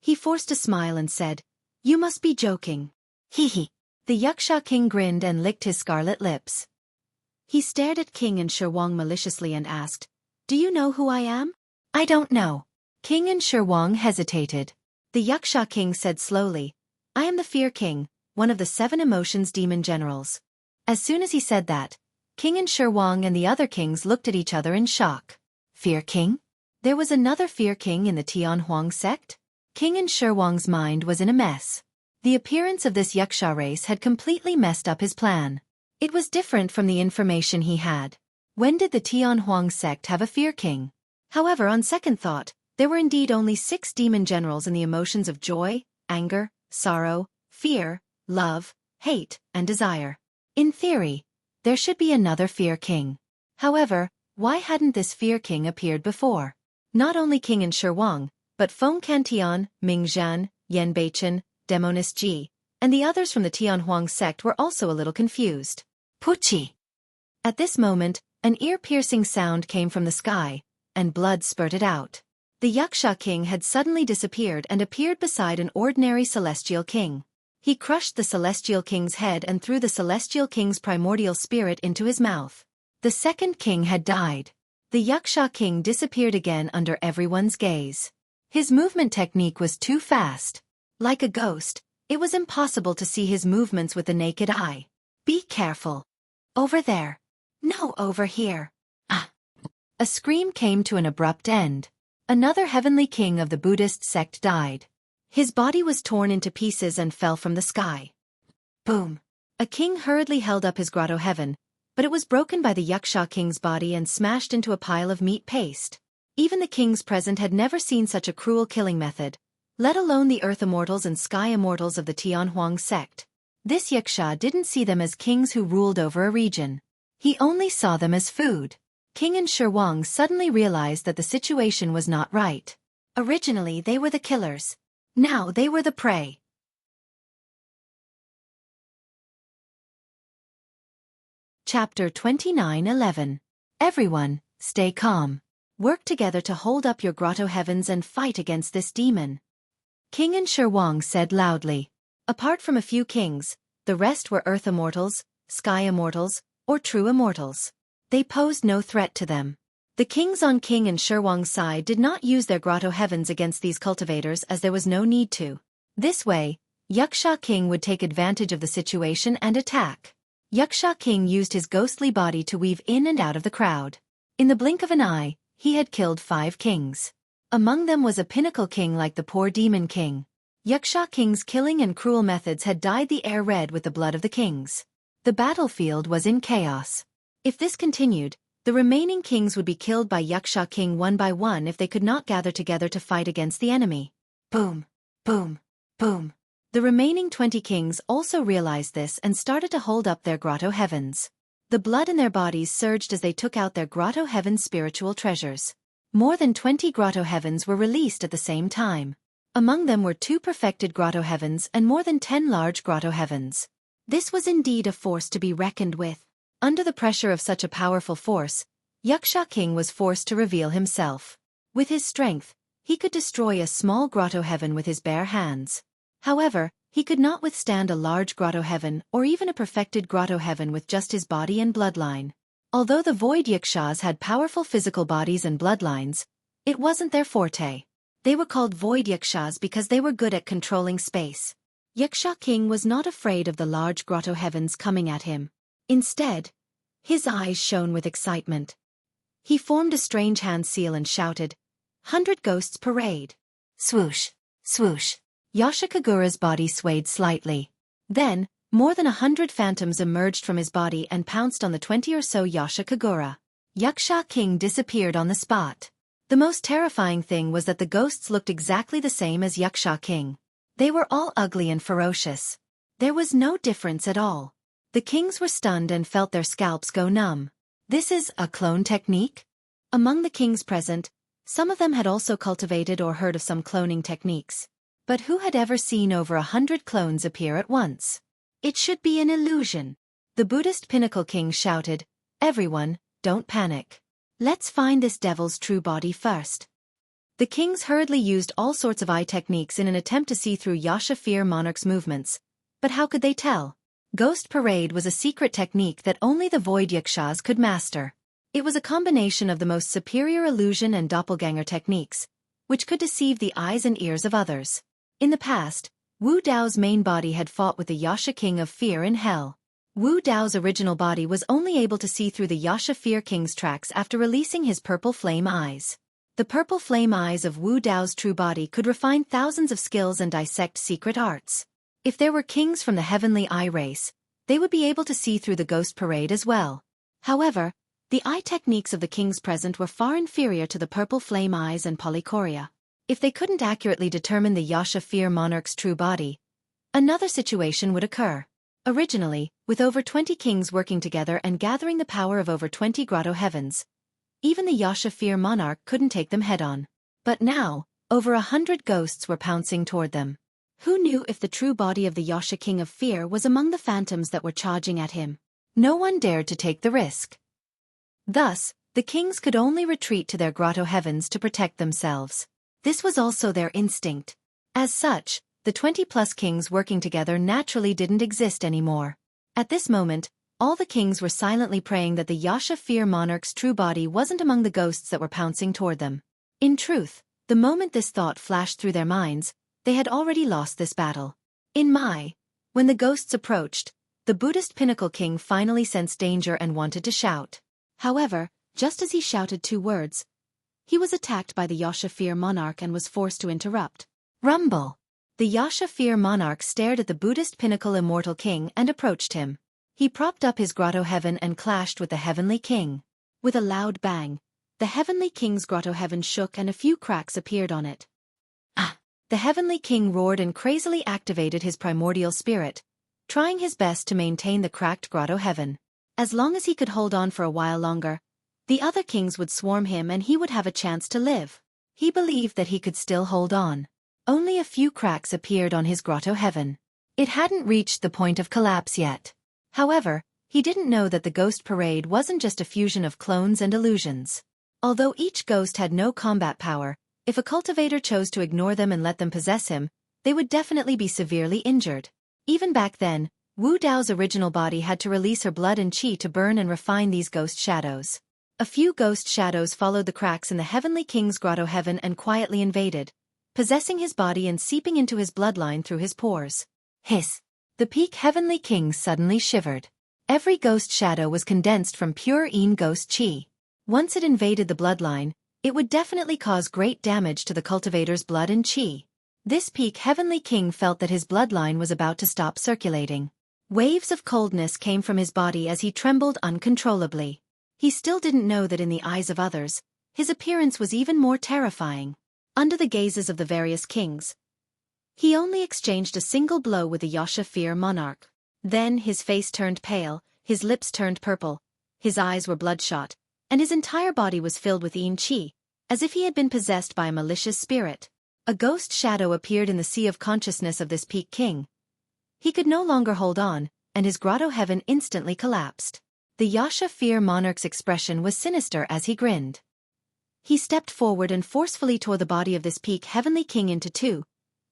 He forced a smile and said, "You must be joking." "Hee." The Yaksha king grinned and licked his scarlet lips. He stared at King Xueqi maliciously and asked, "Do you know who I am?" "I don't know." King Xueqi hesitated. The Yaksha king said slowly, "I am the Fear King, one of the 7 emotions demon generals." As soon as he said that, King Xueqi and the other kings looked at each other in shock. Fear King? There was another Fear King in the Tianhuang sect? King Xueqi's mind was in a mess. The appearance of this Yaksha race had completely messed up his plan. It was different from the information he had. When did the Tianhuang sect have a Fear King? However, on second thought, there were indeed only 6 demon generals in the emotions of joy, anger, sorrow, fear, love, hate, and desire. In theory, there should be another Fear King. However, why hadn't this Fear King appeared before? Not only King Xueqi, but Feng Cantian, Ming Zhan, Yan Beichen, Demonis Ji, and the others from the Tianhuang sect were also a little confused. Puchi! At this moment, an ear-piercing sound came from the sky, and blood spurted out. The Yaksha king had suddenly disappeared and appeared beside an ordinary celestial king. He crushed the celestial king's head and threw the celestial king's primordial spirit into his mouth. The second king had died. The Yaksha king disappeared again under everyone's gaze. His movement technique was too fast. Like a ghost, it was impossible to see his movements with the naked eye. "Be careful. Over there. No, over here." Ah! A scream came to an abrupt end. Another heavenly king of the Buddhist sect died. His body was torn into pieces and fell from the sky. Boom! A king hurriedly held up his grotto heaven, but it was broken by the Yaksha king's body and smashed into a pile of meat paste. Even the kings present had never seen such a cruel killing method, let alone the earth immortals and sky immortals of the Tianhuang sect. This Yaksha didn't see them as kings who ruled over a region. He only saw them as food. King Xueqi suddenly realized that the situation was not right. Originally they were the killers. Now they were the prey. Chapter 29:11. Everyone, stay calm. Work together to hold up your grotto heavens and fight against this demon. King Xueqi said loudly. Apart from a few kings, the rest were earth immortals, sky immortals, or true immortals. They posed no threat to them. The kings on King Xueqi's side did not use their grotto heavens against these cultivators as there was no need to. This way, Yaksha king would take advantage of the situation and attack. Yaksha king used his ghostly body to weave in and out of the crowd. In the blink of an eye, he had killed 5 kings. Among them was a pinnacle king like the poor demon king. Yaksha king's killing and cruel methods had dyed the air red with the blood of the kings. The battlefield was in chaos. If this continued, the remaining kings would be killed by Yaksha king one by one if they could not gather together to fight against the enemy. Boom, boom, boom. The remaining 20 kings also realized this and started to hold up their grotto heavens. The blood in their bodies surged as they took out their grotto heaven spiritual treasures. More than 20 grotto heavens were released at the same time. Among them were 2 perfected grotto heavens and more than 10 large grotto heavens. This was indeed a force to be reckoned with. Under the pressure of such a powerful force, Yaksha king was forced to reveal himself. With his strength, he could destroy a small grotto heaven with his bare hands. However, he could not withstand a large grotto heaven or even a perfected grotto heaven with just his body and bloodline. Although the void Yakshas had powerful physical bodies and bloodlines, it wasn't their forte. They were called void Yakshas because they were good at controlling space. Yaksha king was not afraid of the large grotto heavens coming at him. Instead, His eyes shone with excitement. He formed a strange hand seal and shouted, "100 ghosts parade!" Swoosh, swoosh. Yoshikagura's body swayed slightly. Then, more than 100 phantoms emerged from his body and pounced on the 20 or so Yoshikagura. Yaksha King disappeared on the spot. The most terrifying thing was that the ghosts looked exactly the same as Yaksha King. They were all ugly and ferocious. There was no difference at all. The kings were stunned and felt their scalps go numb. This is a clone technique? Among the kings present, some of them had also cultivated or heard of some cloning techniques. But who had ever seen over 100 clones appear at once? It should be an illusion. The Buddhist Pinnacle King shouted, "Everyone, don't panic. Let's find this devil's true body first." The kings hurriedly used all sorts of eye techniques in an attempt to see through Yasha Fear Monarch's movements. But how could they tell? Ghost Parade was a secret technique that only the Void Yakshas could master. It was a combination of the most superior illusion and doppelganger techniques, which could deceive the eyes and ears of others. In the past, Wu Dao's main body had fought with the Yasha King of Fear in Hell. Wu Dao's original body was only able to see through the Yasha Fear King's tracks after releasing his purple flame eyes. The purple flame eyes of Wu Dao's true body could refine thousands of skills and dissect secret arts. If there were kings from the heavenly eye race, they would be able to see through the Ghost Parade as well. However, the eye techniques of the kings present were far inferior to the purple flame eyes and polychoria. If they couldn't accurately determine the Yasha Fear Monarch's true body, another situation would occur. Originally, with over 20 kings working together and gathering the power of over 20 grotto heavens, even the Yasha Fear Monarch couldn't take them head-on. But now, over 100 ghosts were pouncing toward them. Who knew if the true body of the Yasha King of Fear was among the phantoms that were charging at him? No one dared to take the risk. Thus, the kings could only retreat to their grotto heavens to protect themselves. This was also their instinct. As such, the 20-plus kings working together naturally didn't exist anymore. At this moment, all the kings were silently praying that the Yasha Fear Monarch's true body wasn't among the ghosts that were pouncing toward them. In truth, the moment this thought flashed through their minds, they had already lost this battle. In Mai, when the ghosts approached, the Buddhist Pinnacle King finally sensed danger and wanted to shout. However, just as he shouted 2 words, he was attacked by the Yasha Fear Monarch and was forced to interrupt. Rumble! The Yasha Fear Monarch stared at the Buddhist Pinnacle Immortal King and approached him. He propped up his grotto heaven and clashed with the Heavenly King. With a loud bang, the Heavenly King's grotto heaven shook and a few cracks appeared on it. The Heavenly King roared and crazily activated his primordial spirit, trying his best to maintain the cracked grotto heaven. As long as he could hold on for a while longer, the other kings would swarm him and he would have a chance to live. He believed that he could still hold on. Only a few cracks appeared on his grotto heaven. It hadn't reached the point of collapse yet. However, he didn't know that the Ghost Parade wasn't just a fusion of clones and illusions. Although each ghost had no combat power, if a cultivator chose to ignore them and let them possess him, they would definitely be severely injured. Even back then, Wu Dao's original body had to release her blood and chi to burn and refine these ghost shadows. A few ghost shadows followed the cracks in the Heavenly King's grotto heaven and quietly invaded, possessing his body and seeping into his bloodline through his pores. Hiss! The peak Heavenly King suddenly shivered. Every ghost shadow was condensed from pure Een ghost chi. Once it invaded the bloodline, it would definitely cause great damage to the cultivator's blood and chi. This peak Heavenly King felt that his bloodline was about to stop circulating. Waves of coldness came from his body as he trembled uncontrollably. He still didn't know that in the eyes of others, his appearance was even more terrifying. Under the gazes of the various kings, he only exchanged a single blow with the Yasha Fear Monarch. Then his face turned pale, his lips turned purple, his eyes were bloodshot, and his entire body was filled with Een chi, as if he had been possessed by a malicious spirit. A ghost shadow appeared in the sea of consciousness of this peak king. He could no longer hold on, and his grotto heaven instantly collapsed. The Yasha Fear Monarch's expression was sinister as he grinned. He stepped forward and forcefully tore the body of this peak Heavenly King into 2,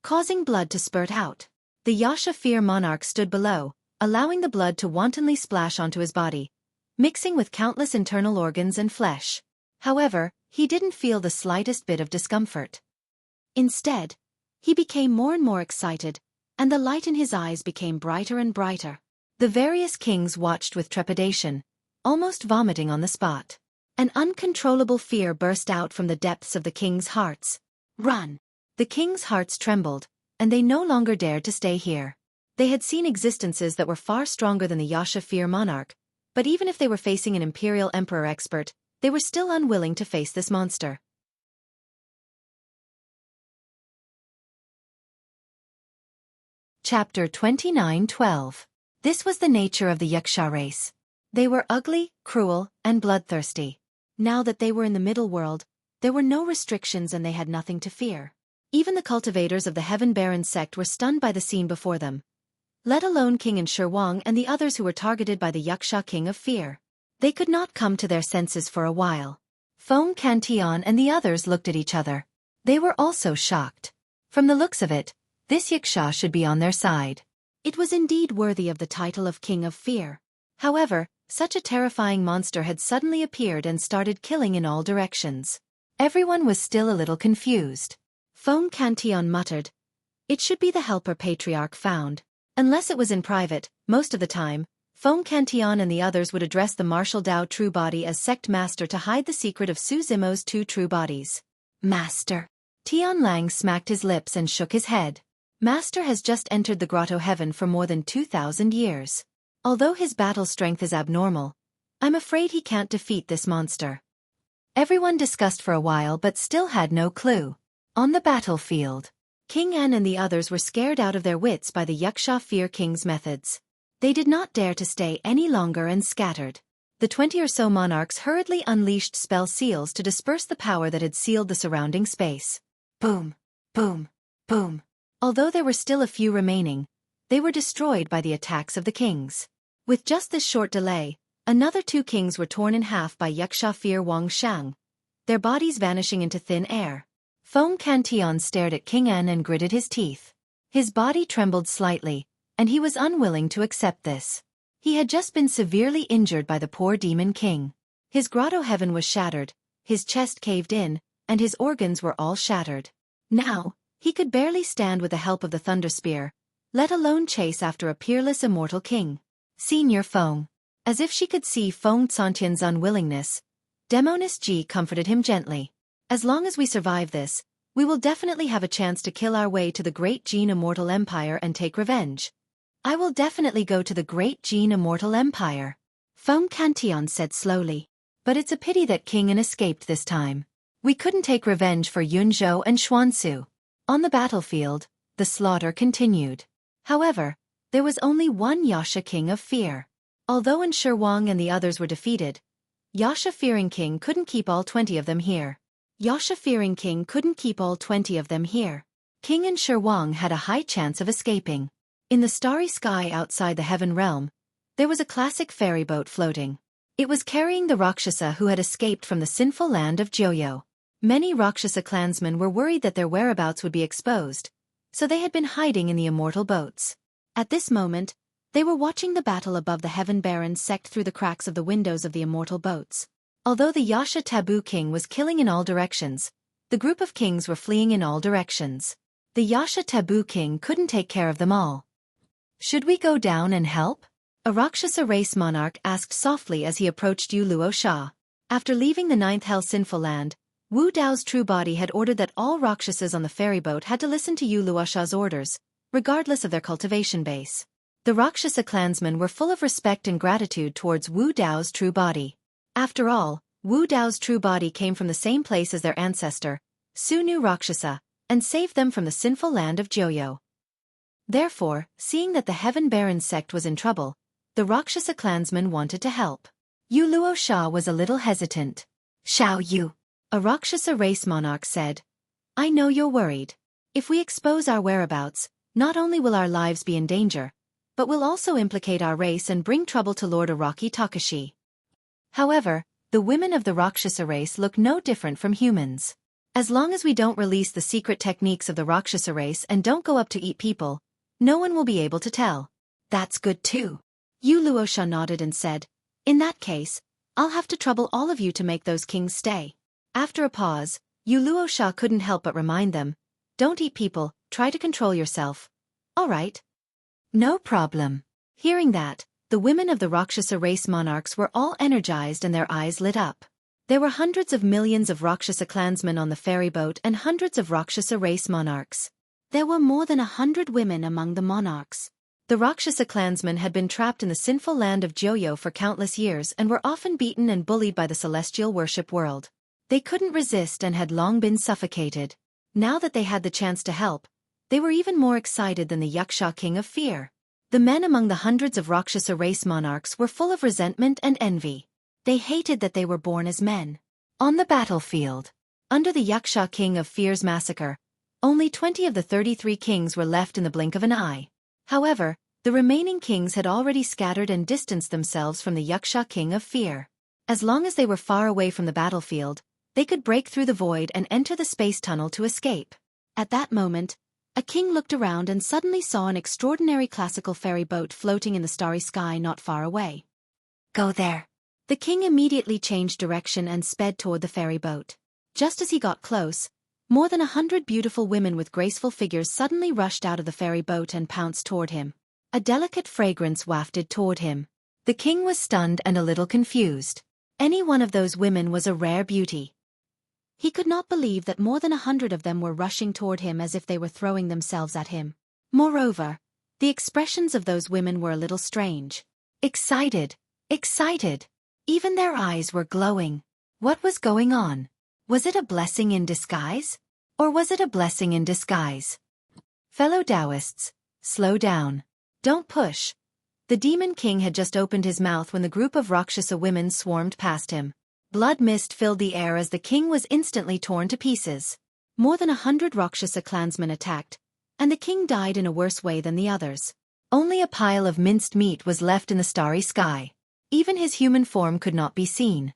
causing blood to spurt out. The Yasha Fear Monarch stood below, allowing the blood to wantonly splash onto his body, mixing with countless internal organs and flesh. However, he didn't feel the slightest bit of discomfort. Instead, he became more and more excited, and the light in his eyes became brighter and brighter. The various kings watched with trepidation, almost vomiting on the spot. An uncontrollable fear burst out from the depths of the king's hearts. Run! The king's hearts trembled, and they no longer dared to stay here. They had seen existences that were far stronger than the Yasha Fear monarch, but even if they were facing an imperial emperor expert, they were still unwilling to face this monster. Chapter 29:12. This was the nature of the Yaksha race. They were ugly, cruel, and bloodthirsty. Now that they were in the middle world, there were no restrictions and they had nothing to fear. Even the cultivators of the Heaven Baron sect were stunned by the scene before them, let alone King and Xueqi and the others who were targeted by the Yaksha King of Fear. They could not come to their senses for a while. Feng Cantion and the others looked at each other. They were also shocked. From the looks of it, this Yaksha should be on their side. It was indeed worthy of the title of King of Fear. However, such a terrifying monster had suddenly appeared and started killing in all directions. Everyone was still a little confused. Feng Cantion muttered, "It should be the helper Patriarch found." Unless it was in private, most of the time, Feng Cantion and the others would address the Martial Dao True Body as Sect Master to hide the secret of Su Zimo's 2 true bodies. Master. Tian Lang smacked his lips and shook his head. Master has just entered the Grotto Heaven for more than 2,000 years. Although his battle strength is abnormal, I'm afraid he can't defeat this monster. Everyone discussed for a while but still had no clue. On the battlefield, King An and the others were scared out of their wits by the Yaksha Fear King's methods. They did not dare to stay any longer and scattered. The 20 or so monarchs hurriedly unleashed spell seals to disperse the power that had sealed the surrounding space. Boom, boom, boom. Although there were still a few remaining, they were destroyed by the attacks of the kings. With just this short delay, another 2 kings were torn in half by Yaksha Fear Wang Shang, their bodies vanishing into thin air. Feng Cantion stared at King An and gritted his teeth. His body trembled slightly, and he was unwilling to accept this. He had just been severely injured by the poor demon king. His grotto heaven was shattered, his chest caved in, and his organs were all shattered. Now, he could barely stand with the help of the Thunder Spear, let alone chase after a peerless immortal king. Senior Feng. As if she could see Feng Cantion's unwillingness, Demoness Ji comforted him gently. As long as we survive this, we will definitely have a chance to kill our way to the Great Jin Immortal Empire and take revenge. I will definitely go to the Great Jin Immortal Empire, Feng Cantion said slowly. But it's a pity that King An escaped this time. We couldn't take revenge for Yunzhou and Xuansu. On the battlefield, the slaughter continued. However, there was only one Yasha King of Fear. Although Xueqi and the others were defeated, Yasha Fearing King couldn't keep all 20 of them here. King and Xueqi had a high chance of escaping. In the starry sky outside the Heaven Realm, there was a classic ferry boat floating. It was carrying the Rakshasa who had escaped from the sinful land of Joyo. Many Rakshasa clansmen were worried that their whereabouts would be exposed, so they had been hiding in the immortal boats. At this moment, they were watching the battle above the Heaven Baron sect through the cracks of the windows of the immortal boats. Although the Yasha Taboo King was killing in all directions, the group of kings were fleeing in all directions. The Yasha Taboo King couldn't take care of them all. Should we go down and help? A Rakshasa race monarch asked softly as he approached Yu Luo Sha. After leaving the 9th Hell Sinful Land, Wu Dao's true body had ordered that all Rakshasas on the ferry boat had to listen to Yu Luo Sha's orders, regardless of their cultivation base. The Rakshasa clansmen were full of respect and gratitude towards Wu Dao's true body. After all, Wu Dao's true body came from the same place as their ancestor, Sunu Rakshasa, and saved them from the sinful land of Joyo. Therefore, seeing that the Heaven Baron sect was in trouble, the Rakshasa clansmen wanted to help. Yu Luo Sha was a little hesitant. Xiao Yu, a Rakshasa race monarch said, I know you're worried. If we expose our whereabouts, not only will our lives be in danger, but will also implicate our race and bring trouble to Lord Araki Takashi. However, the women of the Rakshasa race look no different from humans. As long as we don't release the secret techniques of the Rakshasa race and don't go up to eat people, no one will be able to tell. That's good too. Yu Luo Sha nodded and said, In that case, I'll have to trouble all of you to make those kings stay. After a pause, Yu Luo Sha couldn't help but remind them, Don't eat people, try to control yourself. All right. No problem. Hearing that, the women of the Rakshasa race monarchs were all energized and their eyes lit up. There were hundreds of millions of Rakshasa clansmen on the ferry boat and hundreds of Rakshasa race monarchs. There were more than 100 women among the monarchs. The Rakshasa clansmen had been trapped in the sinful land of Joyo for countless years and were often beaten and bullied by the celestial worship world. They couldn't resist and had long been suffocated. Now that they had the chance to help, they were even more excited than the Yaksha king of fear. The men among the hundreds of Rakshasa race monarchs were full of resentment and envy. They hated that they were born as men. On the battlefield, under the Yaksha king of fear's massacre, only 20 of the 33 kings were left in the blink of an eye. However, the remaining kings had already scattered and distanced themselves from the Yaksha king of fear. As long as they were far away from the battlefield, they could break through the void and enter the space tunnel to escape. At that moment, a king looked around and suddenly saw an extraordinary classical ferry boat floating in the starry sky not far away. "Go there." The king immediately changed direction and sped toward the ferry boat. Just as he got close, more than 100 beautiful women with graceful figures suddenly rushed out of the ferry boat and pounced toward him. A delicate fragrance wafted toward him. The king was stunned and a little confused. Any one of those women was a rare beauty. He could not believe that more than 100 of them were rushing toward him as if they were throwing themselves at him. Moreover, the expressions of those women were a little strange. Excited. Excited. Even their eyes were glowing. What was going on? Was it a blessing in disguise? Or was it a blessing in disguise? Fellow Taoists, slow down. Don't push. The demon king had just opened his mouth when the group of Rakshasa women swarmed past him. Blood mist filled the air as the king was instantly torn to pieces. More than 100 Rakshasa clansmen attacked, and the king died in a worse way than the others. Only a pile of minced meat was left in the starry sky. Even his human form could not be seen.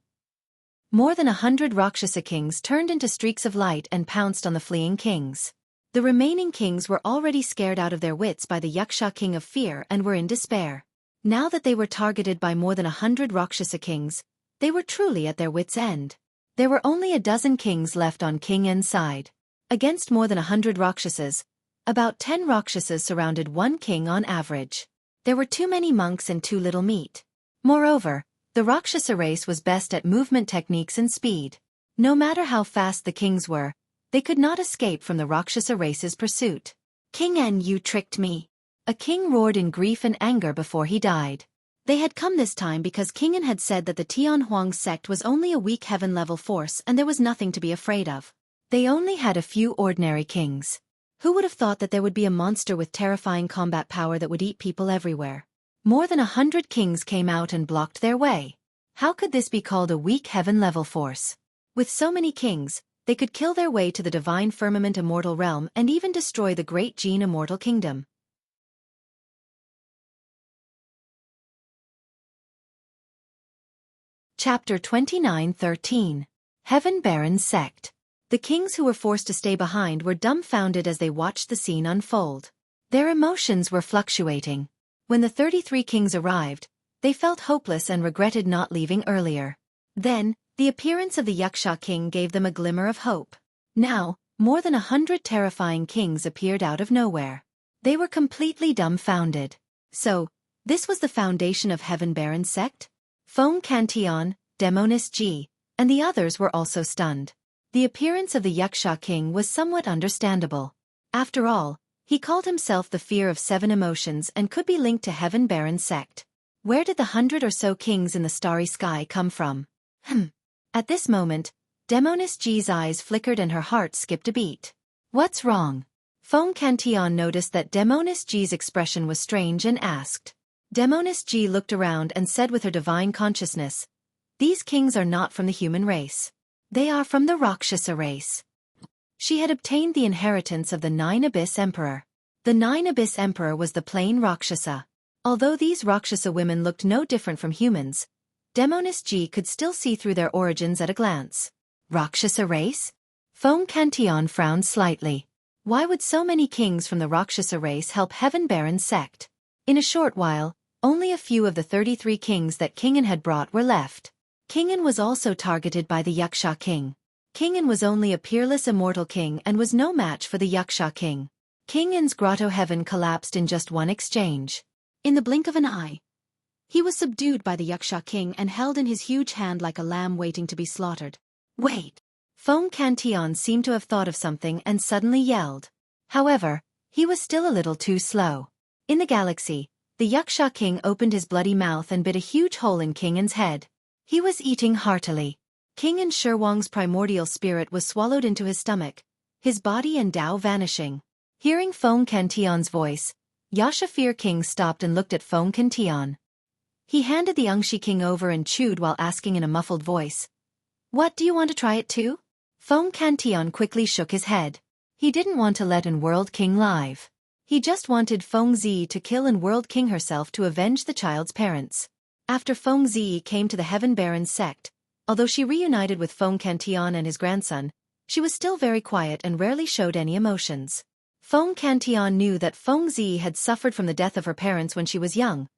More than 100 Rakshasa kings turned into streaks of light and pounced on the fleeing kings. The remaining kings were already scared out of their wits by the Yaksha king of fear and were in despair. Now that they were targeted by more than 100 Rakshasa kings, they were truly at their wits' end. There were only a dozen kings left on King N's side. Against more than 100 Rakshasas, about 10 Rakshasas surrounded one king on average. There were too many monks and too little meat. Moreover, the Rakshasa race was best at movement techniques and speed. No matter how fast the kings were, they could not escape from the Rakshasa race's pursuit. "King N, you tricked me!" A king roared in grief and anger before he died. They had come this time because King N had said that the Tianhuang sect was only a weak heaven-level force and there was nothing to be afraid of. They only had a few ordinary kings. Who would have thought that there would be a monster with terrifying combat power that would eat people everywhere? More than 100 kings came out and blocked their way. How could this be called a weak heaven-level force? With so many kings, they could kill their way to the divine firmament immortal realm and even destroy the great Gene immortal kingdom. Chapter 29:13. Heaven Baron's Sect. The kings who were forced to stay behind were dumbfounded as they watched the scene unfold. Their emotions were fluctuating. When the 33 kings arrived, they felt hopeless and regretted not leaving earlier. Then, the appearance of the Yaksha king gave them a glimmer of hope. Now, more than 100 terrifying kings appeared out of nowhere. They were completely dumbfounded. So, this was the foundation of Heaven Baron's sect? Fong Cantillon, Demonis G, and the others were also stunned. The appearance of the Yaksha king was somewhat understandable. After all, he called himself the fear of 7 emotions and could be linked to Heaven Baron's sect. Where did the 100 or so kings in the starry sky come from? At this moment, Demonis G's eyes flickered and her heart skipped a beat. What's wrong? Fong Cantillon noticed that Demonis G's expression was strange and asked. Demonis G looked around and said with her divine consciousness, "These kings are not from the human race. They are from the Rakshasa race." She had obtained the inheritance of the 9 Abyss Emperor. The 9 Abyss Emperor was the plain Rakshasa. Although these Rakshasa women looked no different from humans, Demonis G could still see through their origins at a glance. Rakshasa race? Fong Cantillon frowned slightly. Why would so many kings from the Rakshasa race help Heaven Baron's sect? In a short while, only a few of the 33 kings that King N had brought were left. King N was also targeted by the Yaksha king. King N was only a peerless immortal king and was no match for the Yaksha king. King N's grotto heaven collapsed in just one exchange. In the blink of an eye, He was subdued by the Yaksha king and held in his huge hand like a lamb waiting to be slaughtered. Wait! Feng Cantion seemed to have thought of something and suddenly yelled. However, he was still a little too slow. In the galaxy, the Yaksha king opened his bloody mouth and bit a huge hole in King An's head. He was eating heartily. King An Shirwang's primordial spirit was swallowed into his stomach, his body and Tao vanishing. Hearing Feng Cantion's voice, Yashafir king stopped and looked at Feng Cantion. He handed the Ungshi king over and chewed while asking in a muffled voice, "What, do you want to try it too?" Feng Cantion quickly shook his head. He didn't want to let An World King live. He just wanted Feng Zi to kill An World King herself to avenge the child's parents. After Feng Zi came to the Heaven Baron's sect, although she reunited with Feng Cantion and his grandson, she was still very quiet and rarely showed any emotions. Feng Cantion knew that Feng Zi had suffered from the death of her parents when she was young,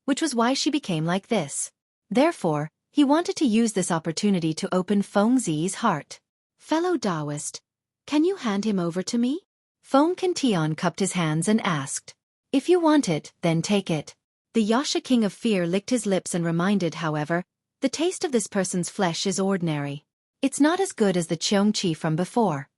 which was why she became like this. Therefore, he wanted to use this opportunity to open Feng Zi's heart. "Fellow Taoist, can you hand him over to me?" Feng Cantion cupped his hands and asked. "If you want it, then take it." The Yasha King of Fear licked his lips and reminded, however, the taste of this person's flesh is ordinary. It's not as good as the Xueqi from before.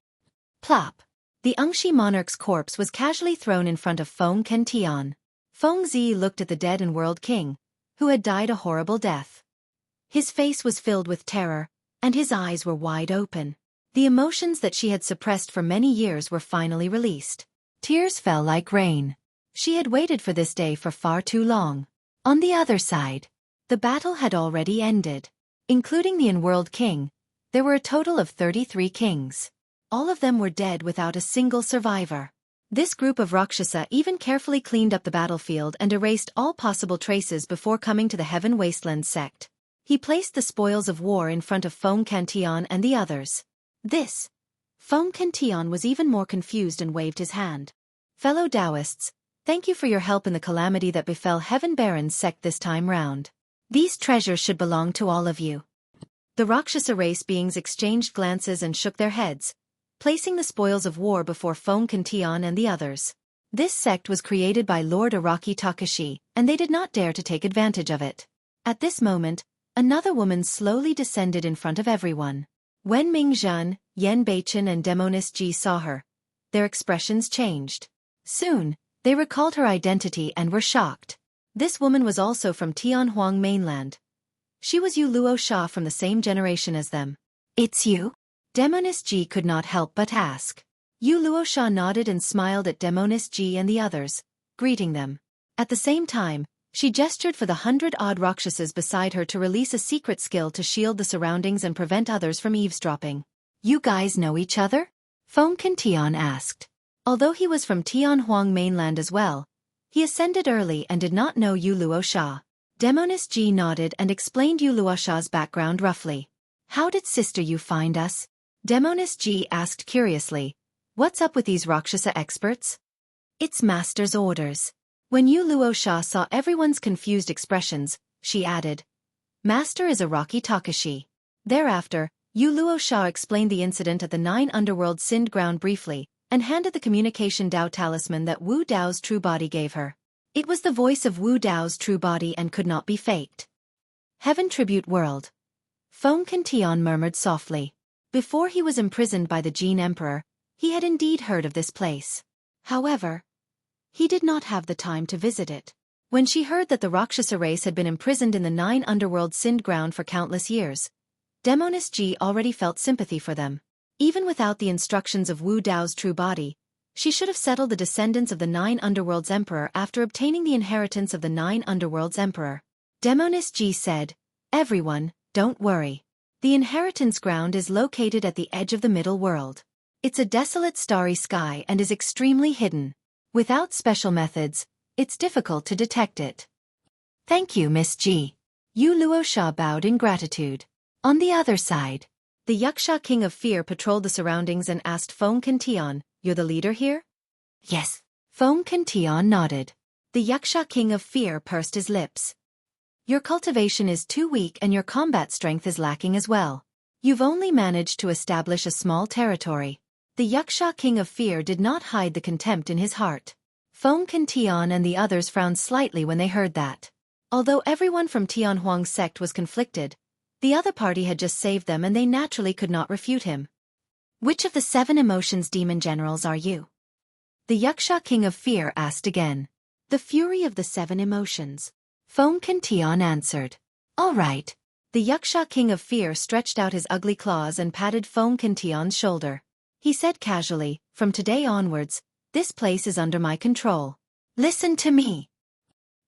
Plop! The Ungshi monarch's corpse was casually thrown in front of Feng Cantion. Feng Zi looked at the dead and world king, who had died a horrible death. His face was filled with terror, and his eyes were wide open. The emotions that she had suppressed for many years were finally released. Tears fell like rain. She had waited for this day for far too long. On the other side, the battle had already ended. Including the World King, there were a total of 33 kings. All of them were dead without a single survivor. This group of Rakshasa even carefully cleaned up the battlefield and erased all possible traces before coming to the Heaven Wasteland sect. He placed the spoils of war in front of Feng Cantion and the others. Feng Cantion was even more confused and waved his hand. "Fellow Taoists, thank you for your help in the calamity that befell Heaven Baron's sect this time round. These treasures should belong to all of you." The Rakshasa race beings exchanged glances and shook their heads, placing the spoils of war before Feng Cantion and the others. This sect was created by Lord Araki Takashi, and they did not dare to take advantage of it. At this moment, another woman slowly descended in front of everyone. When Mingzhen, Yen Beichen and Demonis Ji saw her, their expressions changed. Soon, they recalled her identity and were shocked. This woman was also from Tianhuang mainland. She was Yu Luo Sha from the same generation as them. "It's you?" Demonis Ji could not help but ask. Yu Luo Sha nodded and smiled at Demonis Ji and the others, greeting them. At the same time, she gestured for the 100-odd Rakshasas beside her to release a secret skill to shield the surroundings and prevent others from eavesdropping. "You guys know each other?" Feng Cantion asked. Although he was from Tianhuang mainland as well, he ascended early and did not know Yu Luo Sha. Demonis Ji nodded and explained Yu Luo Sha's background roughly. "How did Sister Yu find us?" Demonis Ji asked curiously. "What's up with these Rakshasa experts?" "It's Master's orders." When Yu Luo Sha saw everyone's confused expressions, she added, "Master is Araki Takashi." Thereafter, Yu Luo Sha explained the incident at the 9 Underworld Sind Ground briefly, and handed the communication Dao talisman that Wu Dao's true body gave her. It was the voice of Wu Dao's true body and could not be faked. "Heaven Tribute World." Feng Cantion murmured softly. Before he was imprisoned by the Jin Emperor, he had indeed heard of this place. However, he did not have the time to visit it. When she heard that the Rakshasa race had been imprisoned in the 9 Underworld Sind Ground for countless years, Demonis Ji already felt sympathy for them. Even without the instructions of Wu Dao's true body, she should have settled the descendants of the 9 Underworld's Emperor after obtaining the inheritance of the 9 Underworld's Emperor. Demonis Ji said, "Everyone, don't worry. The inheritance ground is located at the edge of the middle world. It's a desolate starry sky and is extremely hidden. Without special methods, it's difficult to detect it." "Thank you, Miss Ji." Yu Luo Sha bowed in gratitude. On the other side, the Yaksha King of Fear patrolled the surroundings and asked Feng Cantion, "You're the leader here?" "Yes." Feng Cantion nodded. The Yaksha King of Fear pursed his lips. "Your cultivation is too weak and your combat strength is lacking as well. You've only managed to establish a small territory." The Yaksha King of Fear did not hide the contempt in his heart. Feng Cantion and the others frowned slightly when they heard that. Although everyone from Tianhuang's sect was conflicted, the other party had just saved them and they naturally could not refute him. Which of the 7 emotions demon generals are you? The Yaksha king of fear asked again. The fury of the 7 emotions. Feng Tian answered. All right. The Yaksha king of fear stretched out his ugly claws and patted Feng Tian's shoulder. He said casually, from today onwards, this place is under my control. Listen to me.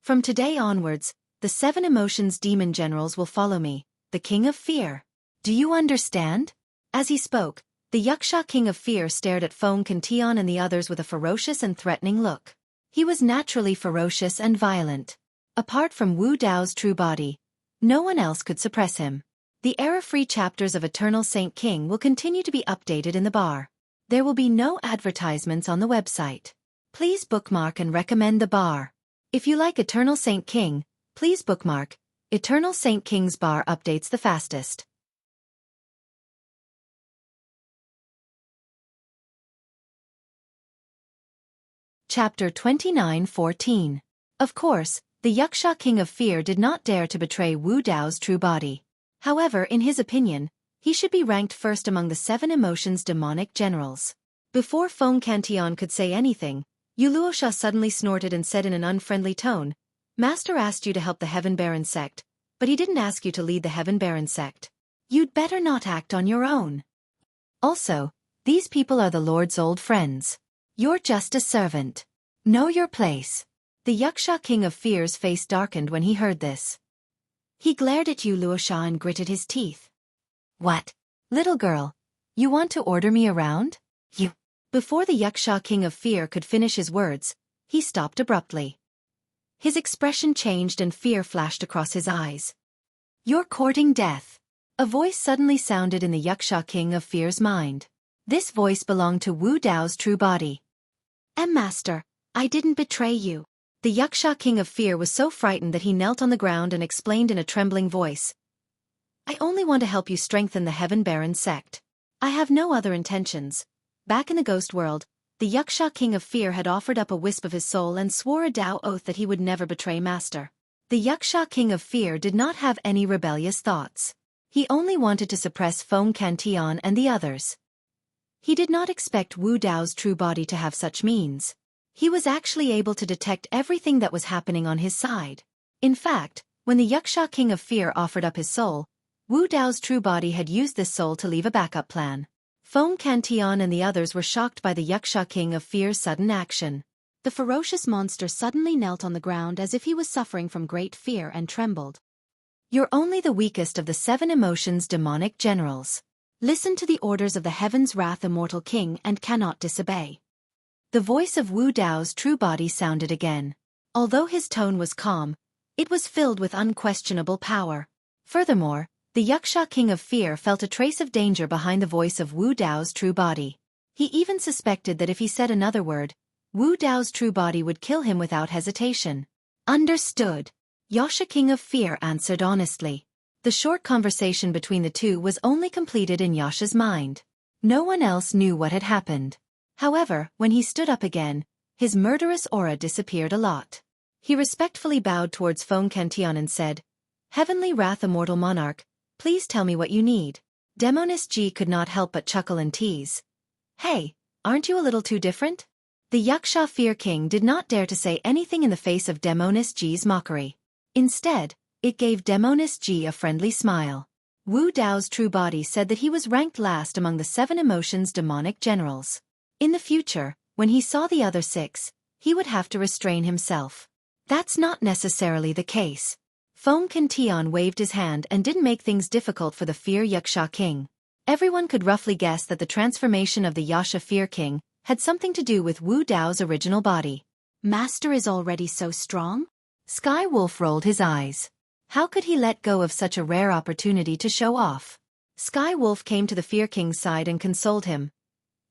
From today onwards, the 7 emotions demon generals will follow me, the king of fear. Do you understand? As he spoke, the Yaksha king of fear stared at Feng Tian and the others with a ferocious and threatening look. He was naturally ferocious and violent. Apart from Wu Dao's true body, no one else could suppress him. The error-free chapters of Eternal Saint King will continue to be updated in the bar. There will be no advertisements on the website. Please bookmark and recommend the bar. If you like Eternal Saint King, please bookmark. Eternal Saint King's bar updates the fastest. Chapter 29:14. Of course, the Yaksha king of fear did not dare to betray Wu Dao's true body. However, in his opinion, he should be ranked first among the 7 emotions demonic generals. Before Feng Tian could say anything, Yu Luosha suddenly snorted and said in an unfriendly tone, Master asked you to help the Heaven Baron sect, but he didn't ask you to lead the Heaven Baron sect. You'd better not act on your own. Also, these people are the Lord's old friends. You're just a servant. Know your place. The Yaksha king of fear's face darkened when he heard this. He glared at Yu Luosha and gritted his teeth. What? Little girl, you want to order me around? You. Before the Yaksha king of fear could finish his words, he stopped abruptly. His expression changed and fear flashed across his eyes. You're courting death. A voice suddenly sounded in the Yaksha king of fear's mind. This voice belonged to Wu Dao's true body. Master, I didn't betray you. The Yaksha king of fear was so frightened that he knelt on the ground and explained in a trembling voice. I only want to help you strengthen the Heaven Baron sect. I have no other intentions. Back in the ghost world, the Yaksha king of fear had offered up a wisp of his soul and swore a Dao oath that he would never betray Master. The Yaksha king of fear did not have any rebellious thoughts. He only wanted to suppress Feng Tian and the others. He did not expect Wu Dao's true body to have such means. He was actually able to detect everything that was happening on his side. In fact, when the Yaksha king of fear offered up his soul, Wu Dao's true body had used this soul to leave a backup plan. Feng Tian and the others were shocked by the Yaksha king of fear's sudden action. The ferocious monster suddenly knelt on the ground as if he was suffering from great fear and trembled. You're only the weakest of the 7 emotions demonic generals. Listen to the orders of the Heaven's Wrath Immortal King and cannot disobey. The voice of Wu Dao's true body sounded again. Although his tone was calm, it was filled with unquestionable power. Furthermore, the Yaksha king of fear felt a trace of danger behind the voice of Wu Dao's true body. He even suspected that if he said another word, Wu Dao's true body would kill him without hesitation. Understood. Yaksha king of fear answered honestly. The short conversation between the two was only completed in Yasha's mind. No one else knew what had happened. However, when he stood up again, his murderous aura disappeared a lot. He respectfully bowed towards Feng Tian and said, Heavenly Wrath Immortal Monarch, please tell me what you need. Demoness Ji could not help but chuckle and tease. Hey, aren't you a little too different? The Yaksha Fear King did not dare to say anything in the face of Demoness Ji's mockery. Instead, it gave Demoness Ji a friendly smile. Wu Dao's true body said that he was ranked last among the 7 emotions demonic generals. In the future, when he saw the other 6, he would have to restrain himself. That's not necessarily the case. Feng Tian waved his hand and didn't make things difficult for the Fear Yaksha King. Everyone could roughly guess that the transformation of the Yaksha Fear King had something to do with Wu Dao's original body. Master is already so strong? Sky Wolf rolled his eyes. How could he let go of such a rare opportunity to show off? Sky Wolf came to the Fear King's side and consoled him.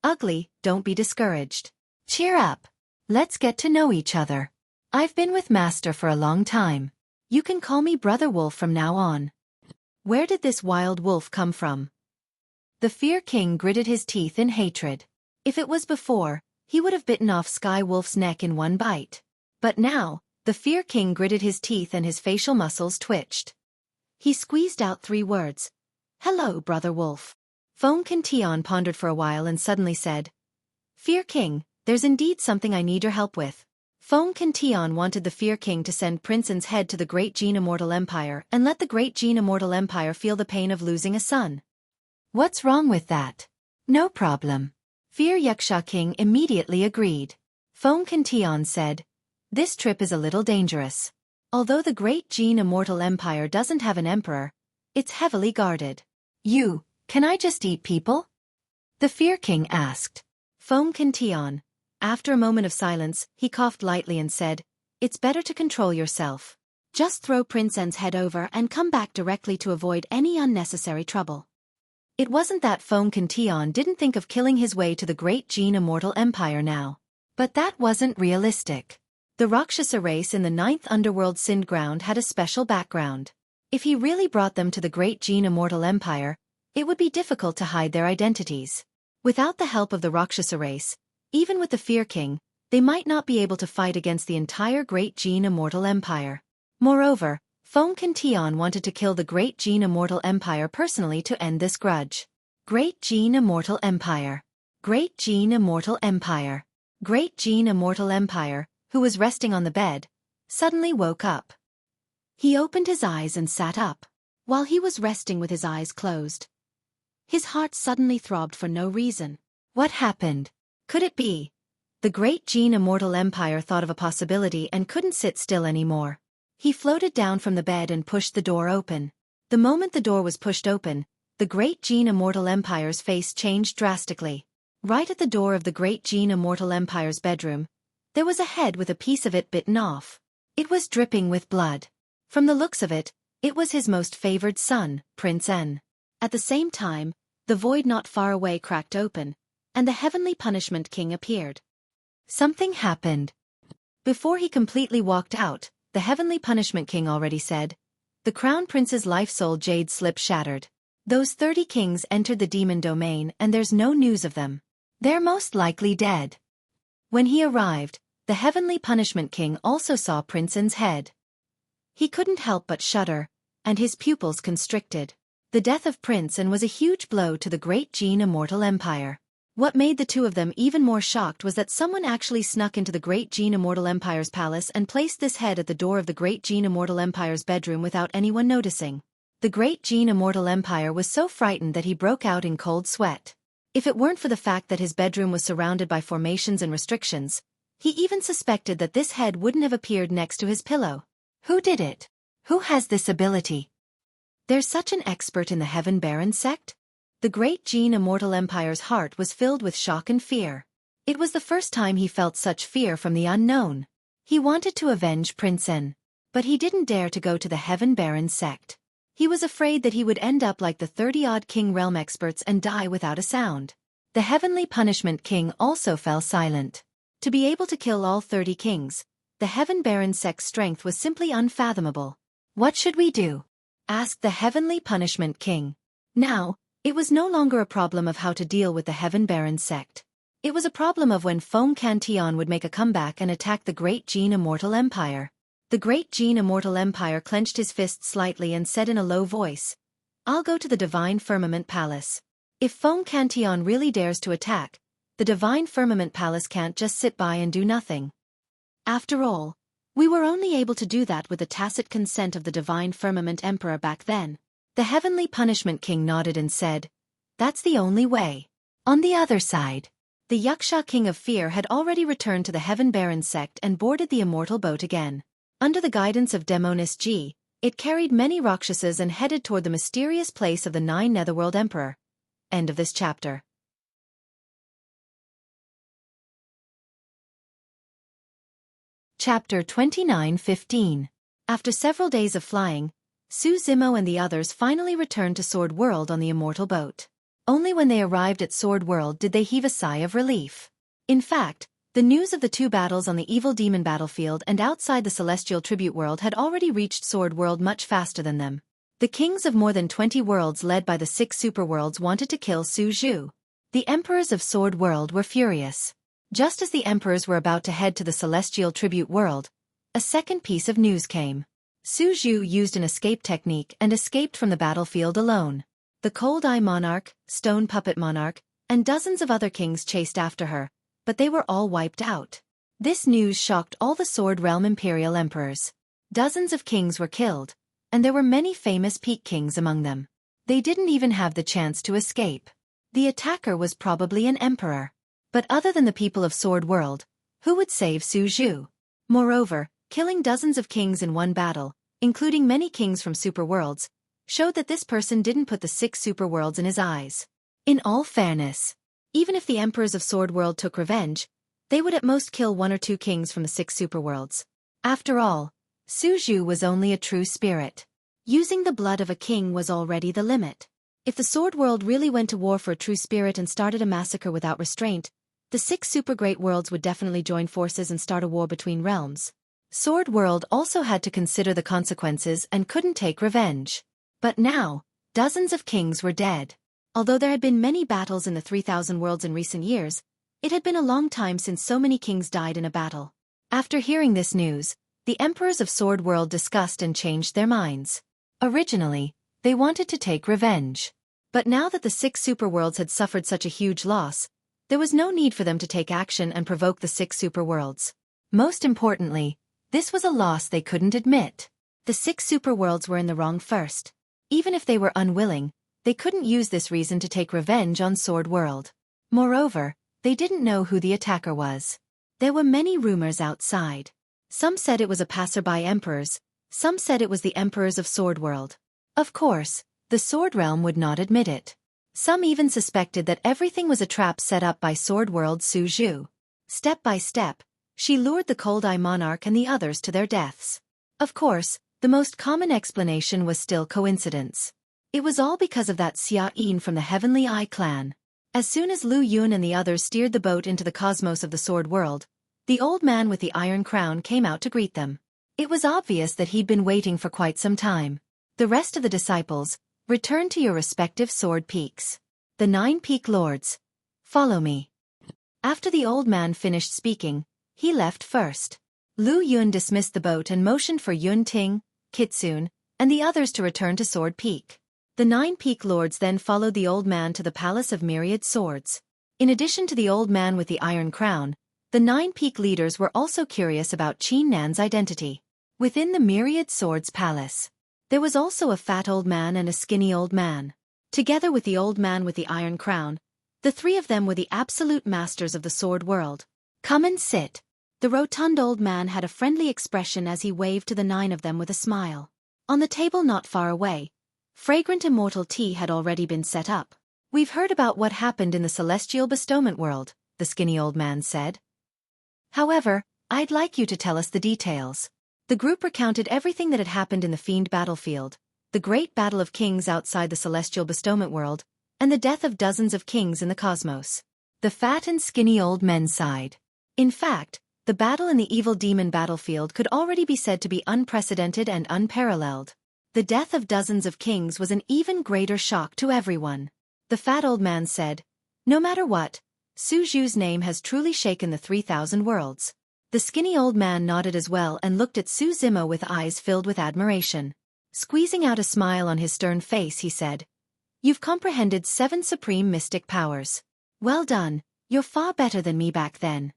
Ugly, don't be discouraged. Cheer up. Let's get to know each other. I've been with Master for a long time. You can call me Brother Wolf from now on. Where did this wild wolf come from? The Fear King gritted his teeth in hatred. If it was before, he would have bitten off Sky Wolf's neck in one bite. But now, The Fear King gritted his teeth and his facial muscles twitched. He squeezed out 3 words. "Hello, Brother Wolf." Feng Tian pondered for a while and suddenly said, "Fear King, there's indeed something I need your help with." Feng Tian wanted the Fear King to send Prince En's head to the Great Jin Immortal Empire and let the Great Jin Immortal Empire feel the pain of losing a son. "What's wrong with that?" "No problem." Fear Xueqi King immediately agreed. Feng Tian said, "This trip is a little dangerous. Although the Great Jin Immortal Empire doesn't have an emperor, it's heavily guarded." Can I just eat people?" the Fear King asked. Feng Tian. After a moment of silence, he coughed lightly and said, "It's better to control yourself. Just throw Prince En's head over and come back directly to avoid any unnecessary trouble." It wasn't that Feng Tian didn't think of killing his way to the Great Jin Immortal Empire now. But that wasn't realistic. The Rakshasa race in the 9th Underworld Sind Ground had a special background. If he really brought them to the Great Jin Immortal Empire, it would be difficult to hide their identities. Without the help of the Rakshasa race, even with the Fear King, they might not be able to fight against the entire Great Jin Immortal Empire. Moreover, Feng Tian wanted to kill the Great Jin Immortal Empire personally to end this grudge. Great Jin Immortal Empire. Great Jin Immortal Empire. Great Jin Immortal Empire, who was resting on the bed, suddenly woke up. He opened his eyes and sat up. While he was resting with his eyes closed, his heart suddenly throbbed for no reason. What happened? Could it be? The Great Jin Immortal Empire thought of a possibility and couldn't sit still anymore. He floated down from the bed and pushed the door open. The moment the door was pushed open, the Great Jin Immortal Empire's face changed drastically. Right at the door of the Great Jin Immortal Empire's bedroom, there was a head with a piece of it bitten off. It was dripping with blood. From the looks of it, it was his most favored son, Prince En. At the same time, the void not far away cracked open, and the Heavenly Punishment King appeared. Something happened. Before he completely walked out, the Heavenly Punishment King already said, "The Crown Prince's life-soul jade slip shattered. Those 30 kings entered the demon domain and there's no news of them. They're most likely dead." When he arrived, the Heavenly Punishment King also saw Prince En's head. He couldn't help but shudder, and his pupils constricted. The death of Prince En was a huge blow to the Great Jin Immortal Empire. What made the two of them even more shocked was that someone actually snuck into the Great Jin Immortal Empire's palace and placed this head at the door of the Great Jin Immortal Empire's bedroom without anyone noticing. The Great Jin Immortal Empire was so frightened that he broke out in cold sweat. If it weren't for the fact that his bedroom was surrounded by formations and restrictions, he even suspected that this head wouldn't have appeared next to his pillow. Who did it? Who has this ability? There's such an expert in the Heaven Baron sect? The Great Jin Immortal Empire's heart was filled with shock and fear. It was the first time he felt such fear from the unknown. He wanted to avenge Prince En, but he didn't dare to go to the Heaven Baron sect. He was afraid that he would end up like the 30-odd King Realm experts and die without a sound. The Heavenly Punishment King also fell silent. To be able to kill all 30 kings, the Heaven Baron sect's strength was simply unfathomable. "What should we do?" asked the Heavenly Punishment King. Now, it was no longer a problem of how to deal with the Heaven Baron sect. It was a problem of when Feng Tian would make a comeback and attack the Great Jin Immortal Empire. The Great Jin Immortal Empire clenched his fists slightly and said in a low voice, "I'll go to the Divine Firmament Palace." If Feng Tian really dares to attack, the Divine Firmament Palace can't just sit by and do nothing. After all, we were only able to do that with the tacit consent of the Divine Firmament Emperor back then. The Heavenly Punishment King nodded and said, "That's the only way." On the other side, the Xueqi King of Fear had already returned to the Heaven Baron sect and boarded the immortal boat again. Under the guidance of Demonis G, it carried many Rakshasas and headed toward the mysterious place of the 9 Netherworld Emperor. End of this chapter. Chapter 29:15. After several days of flying, Su Zimo and the others finally returned to Sword World on the immortal boat. Only when they arrived at Sword World did they heave a sigh of relief. In fact, the news of the 2 battles on the evil demon battlefield and outside the celestial tribute world had already reached Sword World much faster than them. The kings of more than 20 worlds led by the 6 superworlds wanted to kill Su Zhu. The emperors of Sword World were furious. Just as the emperors were about to head to the celestial tribute world, a second piece of news came. Xueqi used an escape technique and escaped from the battlefield alone. The Cold Eye Monarch, Stone Puppet Monarch, and dozens of other kings chased after her, but they were all wiped out. This news shocked all the Sword Realm imperial emperors. Dozens of kings were killed, and there were many famous peak kings among them. They didn't even have the chance to escape. The attacker was probably an emperor. But other than the people of Sword World, who would save Xueqi? Moreover, killing dozens of kings in one battle, including many kings from super worlds, showed that this person didn't put the 6 super worlds in his eyes. In all fairness, even if the emperors of Sword World took revenge, they would at most kill 1 or 2 kings from the 6 super worlds. After all, Xueqi was only a true spirit. Using the blood of a king was already the limit. If the Sword World really went to war for a true spirit and started a massacre without restraint, the 6 super great worlds would definitely join forces and start a war between realms. Sword World also had to consider the consequences and couldn't take revenge. But now, dozens of kings were dead. Although there had been many battles in the 3000 worlds in recent years, it had been a long time since so many kings died in a battle. After hearing this news, the emperors of Sword World discussed and changed their minds. Originally, they wanted to take revenge. But now that the 6 superworlds had suffered such a huge loss, there was no need for them to take action and provoke the 6 superworlds. Most importantly, this was a loss they couldn't admit. The 6 superworlds were in the wrong first. Even if they were unwilling, they couldn't use this reason to take revenge on Sword World. Moreover, they didn't know who the attacker was. There were many rumors outside. Some said it was a passerby emperors, some said it was the emperors of Sword World. Of course, the Sword Realm would not admit it. Some even suspected that everything was a trap set up by Sword World's Xueqi. Step by step, she lured the Cold Eye Monarch and the others to their deaths. Of course, the most common explanation was still coincidence. It was all because of that Xueqi from the Heavenly Eye clan. As soon as Lu Yun and the others steered the boat into the cosmos of the Sword World, the old man with the iron crown came out to greet them. It was obvious that he'd been waiting for quite some time. The rest of the disciples, return to your respective sword peaks. The 9 peak lords, follow me. After the old man finished speaking, he left first. Lu Yun dismissed the boat and motioned for Yun Ting, Kitsune, and the others to return to Sword Peak. The 9 peak lords then followed the old man to the Palace of Myriad Swords. In addition to the old man with the iron crown, the 9 peak leaders were also curious about Qin Nan's identity. Within the Myriad Swords Palace, there was also a fat old man and a skinny old man. Together with the old man with the iron crown, the 3 of them were the absolute masters of the sword world. Come and sit. The rotund old man had a friendly expression as he waved to the 9 of them with a smile. On the table not far away, fragrant immortal tea had already been set up. We've heard about what happened in the celestial bestowment world, the skinny old man said. However, I'd like you to tell us the details. The group recounted everything that had happened in the Fiend battlefield, the great battle of kings outside the celestial bestowment world, and the death of dozens of kings in the cosmos. The fat and skinny old men sighed. In fact, the battle in the evil demon battlefield could already be said to be unprecedented and unparalleled. The death of dozens of kings was an even greater shock to everyone. The fat old man said, no matter what, Xueqi's name has truly shaken the 3000 worlds. The skinny old man nodded as well and looked at Su Zimo with eyes filled with admiration. Squeezing out a smile on his stern face, he said, you've comprehended 7 supreme mystic powers. Well done, you're far better than me back then.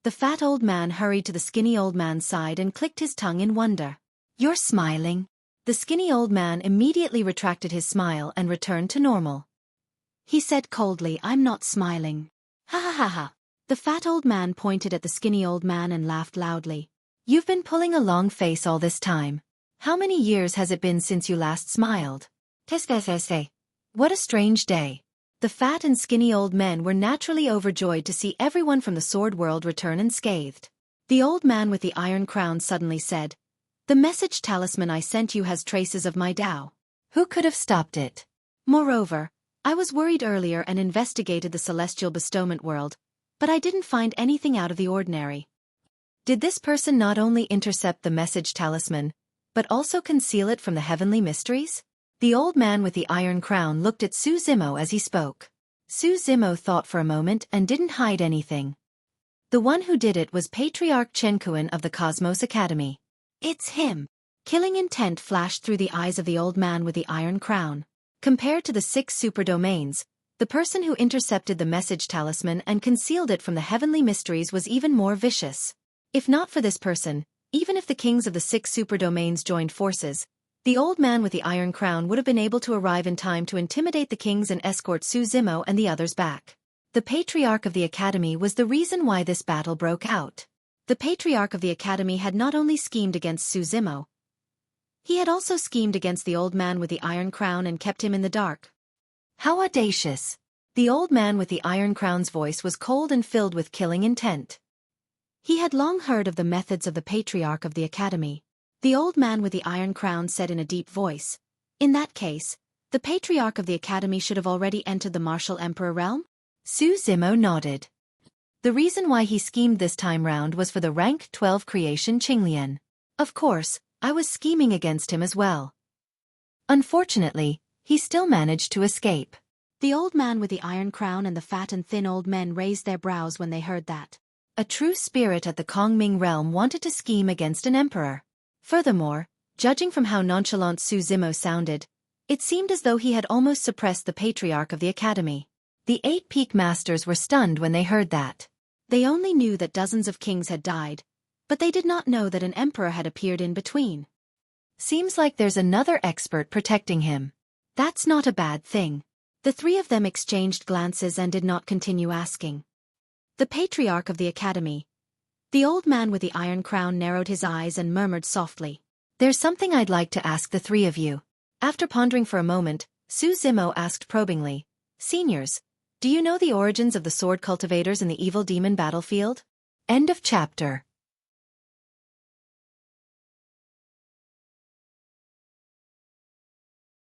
The fat old man hurried to the skinny old man's side and clicked his tongue in wonder. You're smiling. The skinny old man immediately retracted his smile and returned to normal. He said coldly, I'm not smiling. Ha ha ha ha. The fat old man pointed at the skinny old man and laughed loudly. You've been pulling a long face all this time. How many years has it been since you last smiled? What a strange day. The fat and skinny old men were naturally overjoyed to see everyone from the sword world return unscathed. The old man with the iron crown suddenly said, the message talisman I sent you has traces of my Tao. Who could have stopped it? Moreover, I was worried earlier and investigated the celestial bestowment world, but I didn't find anything out of the ordinary. Did this person not only intercept the message talisman, but also conceal it from the heavenly mysteries? The old man with the iron crown looked at Su Zimo as he spoke. Su Zimo thought for a moment and didn't hide anything. The one who did it was Patriarch Xueqi of the Cosmos Academy. It's him. Killing intent flashed through the eyes of the old man with the iron crown. Compared to the 6 super domains, the person who intercepted the message talisman and concealed it from the heavenly mysteries was even more vicious. If not for this person, even if the kings of the 6 super domains joined forces, the old man with the iron crown would have been able to arrive in time to intimidate the kings and escort Xueqi and the others back. The Patriarch of the Academy was the reason why this battle broke out. The Patriarch of the Academy had not only schemed against Xueqi, he had also schemed against the old man with the iron crown and kept him in the dark. How audacious! The old man with the iron crown's voice was cold and filled with killing intent. He had long heard of the methods of the Patriarch of the Academy. The old man with the iron crown said in a deep voice, "In that case, the Patriarch of the Academy should have already entered the martial emperor realm?" Xueqi nodded. The reason why he schemed this time round was for the rank 12 creation Qinglian. Of course, I was scheming against him as well. Unfortunately, he still managed to escape. The old man with the iron crown and the fat and thin old men raised their brows when they heard that. A true spirit at the Kongming realm wanted to scheme against an emperor. Furthermore, judging from how nonchalant Xueqi sounded, it seemed as though he had almost suppressed the Patriarch of the Academy. The 8 peak masters were stunned when they heard that. They only knew that dozens of kings had died, but they did not know that an emperor had appeared in between. Seems like there's another expert protecting him. That's not a bad thing. The 3 of them exchanged glances and did not continue asking. The Patriarch of the Academy. The old man with the iron crown narrowed his eyes and murmured softly, "There's something I'd like to ask the 3 of you." After pondering for a moment, Xueqi asked probingly, "Seniors, do you know the origins of the sword cultivators in the evil demon battlefield?" End of chapter.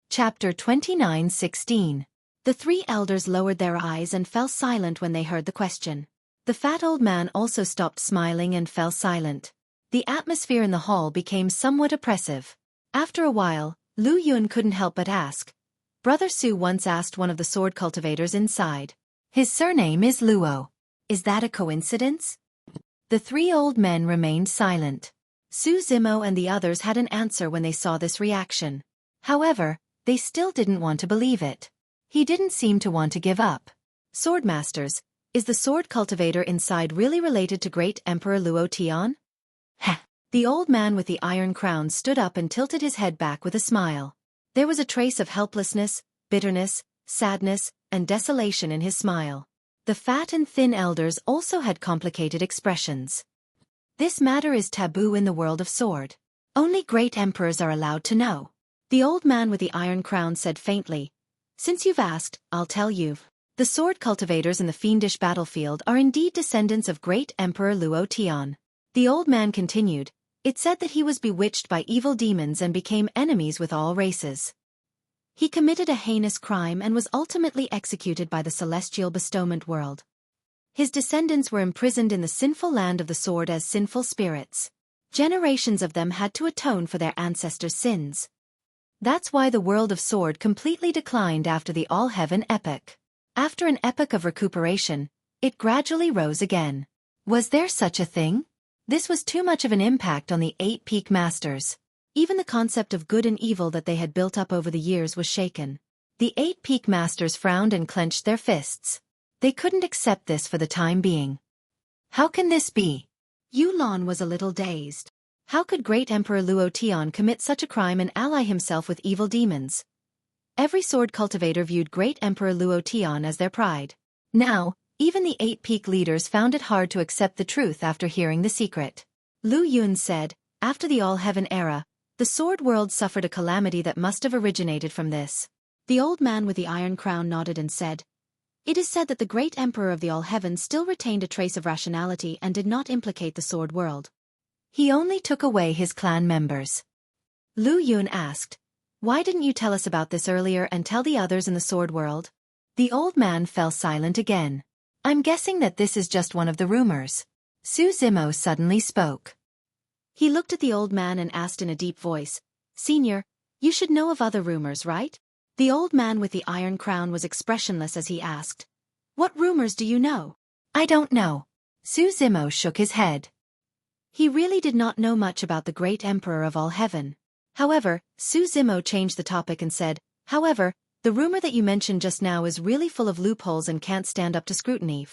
Chapter 29:16. The 3 elders lowered their eyes and fell silent when they heard the question. The fat old man also stopped smiling and fell silent. The atmosphere in the hall became somewhat oppressive. After a while, Lu Yun couldn't help but ask. Brother Su once asked one of the sword cultivators inside. His surname is Luo. Is that a coincidence? The 3 old men remained silent. Xueqi and the others had an answer when they saw this reaction. However, they still didn't want to believe it. He didn't seem to want to give up. Swordmasters, is the sword cultivator inside really related to Great Emperor Luo Tian? Heh. The old man with the iron crown stood up and tilted his head back with a smile. There was a trace of helplessness, bitterness, sadness, and desolation in his smile. The fat and thin elders also had complicated expressions. This matter is taboo in the world of sword. Only great emperors are allowed to know. The old man with the iron crown said faintly, "Since you've asked, I'll tell you. The sword cultivators in the fiendish battlefield are indeed descendants of great Emperor Luo Tian." The old man continued, "It said that he was bewitched by evil demons and became enemies with all races. He committed a heinous crime and was ultimately executed by the celestial bestowment world. His descendants were imprisoned in the sinful land of the sword as sinful spirits. Generations of them had to atone for their ancestors' sins. That's why the world of sword completely declined after the All-Heaven epoch. After an epoch of recuperation, it gradually rose again. Was there such a thing? This was too much of an impact on the 8 peak masters. Even the concept of good and evil that they had built up over the years was shaken. The 8 peak masters frowned and clenched their fists. They couldn't accept this for the time being. How can this be? Yulan was a little dazed. How could Great Emperor Luo Tian commit such a crime and ally himself with evil demons? Every sword cultivator viewed Great Emperor Luo Tian as their pride. Now, even the 8 peak leaders found it hard to accept the truth after hearing the secret. Lu Yun said, "After the All-Heaven era, the sword world suffered a calamity that must have originated from this." The old man with the iron crown nodded and said, "It is said that the great emperor of the All-Heaven still retained a trace of rationality and did not implicate the sword world. He only took away his clan members." Lu Yun asked, "Why didn't you tell us about this earlier and tell the others in the sword world?" The old man fell silent again. "I'm guessing that this is just one of the rumors." Xueqi suddenly spoke. He looked at the old man and asked in a deep voice, "Senior, you should know of other rumors, right?" The old man with the iron crown was expressionless as he asked, "What rumors do you know?" "I don't know. Su Zimo shook his head. He really did not know much about the great emperor of all heaven. However, Su Zimo changed the topic and said, however, the rumor that you mentioned just now is really full of loopholes and can't stand up to scrutiny.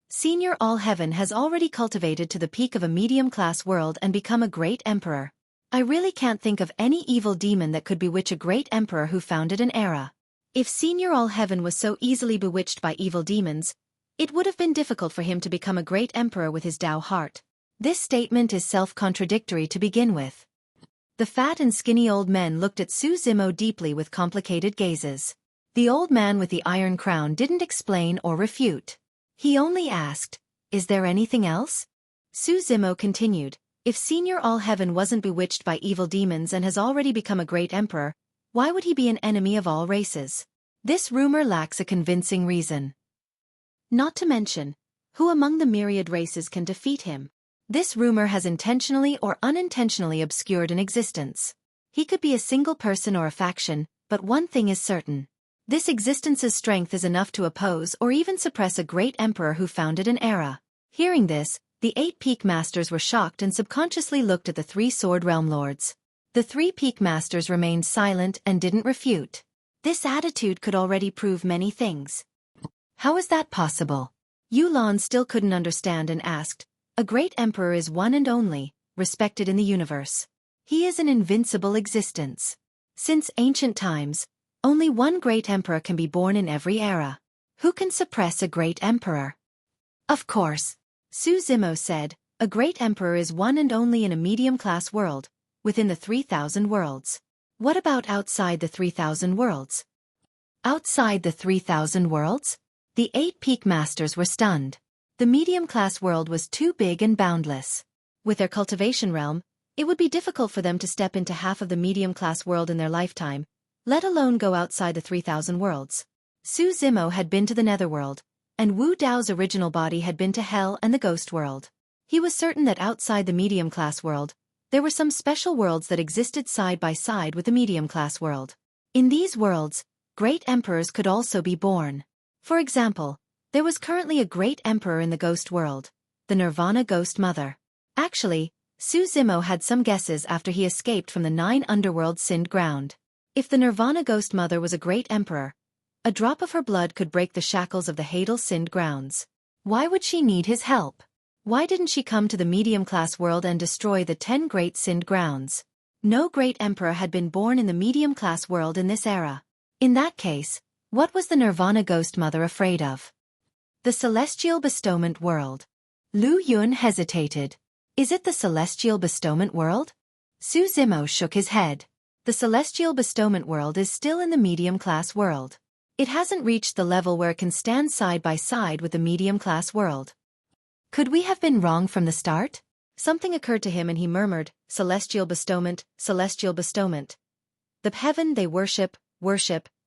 Senior All Heaven has already cultivated to the peak of a medium-class world and become a great emperor. I really can't think of any evil demon that could bewitch a great emperor who founded an era. If Senior All Heaven was so easily bewitched by evil demons, it would have been difficult for him to become a great emperor with his Tao heart. This statement is self-contradictory to begin with. The fat and skinny old men looked at Su Zimo deeply with complicated gazes. The old man with the iron crown didn't explain or refute. He only asked, "Is there anything else?" Su Zimo continued, "If Senior All Heaven wasn't bewitched by evil demons and has already become a great emperor, why would he be an enemy of all races? This rumor lacks a convincing reason. Not to mention, who among the myriad races can defeat him? This rumor has intentionally or unintentionally obscured an existence. He could be a single person or a faction, but one thing is certain. This existence's strength is enough to oppose or even suppress a great emperor who founded an era." Hearing this, the 8 Peak Masters were shocked and subconsciously looked at the 3 Sword Realm Lords. The 3 Peak Masters remained silent and didn't refute. This attitude could already prove many things. How is that possible? Yulan still couldn't understand and asked, "A great emperor is one and only, respected in the universe. He is an invincible existence. Since ancient times, only one great emperor can be born in every era. Who can suppress a great emperor?" "Of course," Su Zimo said, "a great emperor is one and only in a medium-class world, within the 3,000 worlds. What about outside the 3,000 worlds?" "Outside the 3,000 worlds?" The 8 Peak Masters were stunned. The medium-class world was too big and boundless. With their cultivation realm, it would be difficult for them to step into half of the medium-class world in their lifetime, let alone go outside the 3,000 worlds. Su Zimo had been to the Netherworld, and Wu Dao's original body had been to Hell and the Ghost World. He was certain that outside the medium-class world, there were some special worlds that existed side by side with the medium-class world. In these worlds, great emperors could also be born. For example, there was currently a great emperor in the Ghost World, the Nirvana Ghost Mother. Actually, Su Zimo had some guesses after he escaped from the 9 underworld sinned ground. If the Nirvana Ghost Mother was a great emperor, a drop of her blood could break the shackles of the Hadal sinned grounds. Why would she need his help? Why didn't she come to the medium-class world and destroy the 10 great sinned grounds? No great emperor had been born in the medium-class world in this era. In that case, what was the Nirvana Ghost Mother afraid of? The Celestial Bestowment World. Lu Yun hesitated. Is it the Celestial Bestowment World? Su Zimo shook his head. The Celestial Bestowment World is still in the medium-class world. It hasn't reached the level where it can stand side by side with the medium-class world. Could we have been wrong from the start? Something occurred to him and he murmured, "Celestial Bestowment, Celestial Bestowment. The heaven they worship,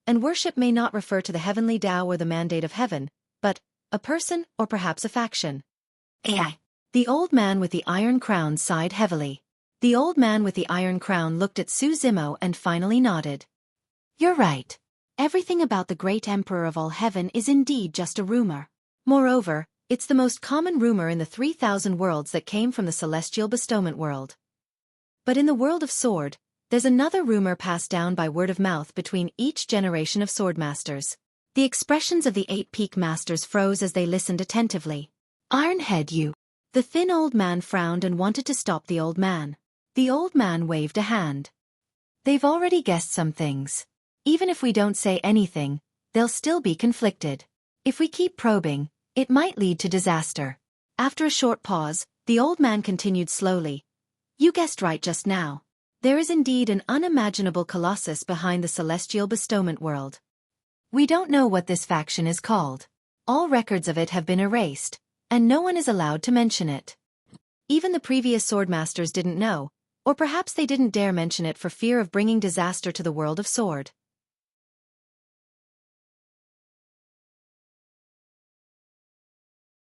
and worship may not refer to the heavenly Tao or the mandate of heaven, but a person or perhaps a faction." AI. The old man with the iron crown sighed heavily. The old man with the iron crown looked at Su Zimo and finally nodded. "You're right. Everything about the great emperor of all heaven is indeed just a rumor. Moreover, it's the most common rumor in the 3,000 worlds that came from the Celestial Bestowment World. But in the world of Sword, there's another rumor passed down by word of mouth between each generation of Swordmasters." The expressions of the 8 Peak Masters froze as they listened attentively. "Ironhead, you." The thin old man frowned and wanted to stop the old man. The old man waved a hand. "They've already guessed some things. Even if we don't say anything, they'll still be conflicted. If we keep probing, it might lead to disaster." After a short pause, the old man continued slowly. "You guessed right just now. There is indeed an unimaginable colossus behind the Celestial Bestowment World. We don't know what this faction is called. All records of it have been erased, and no one is allowed to mention it. Even the previous Swordmasters didn't know, or perhaps they didn't dare mention it for fear of bringing disaster to the world of Sword."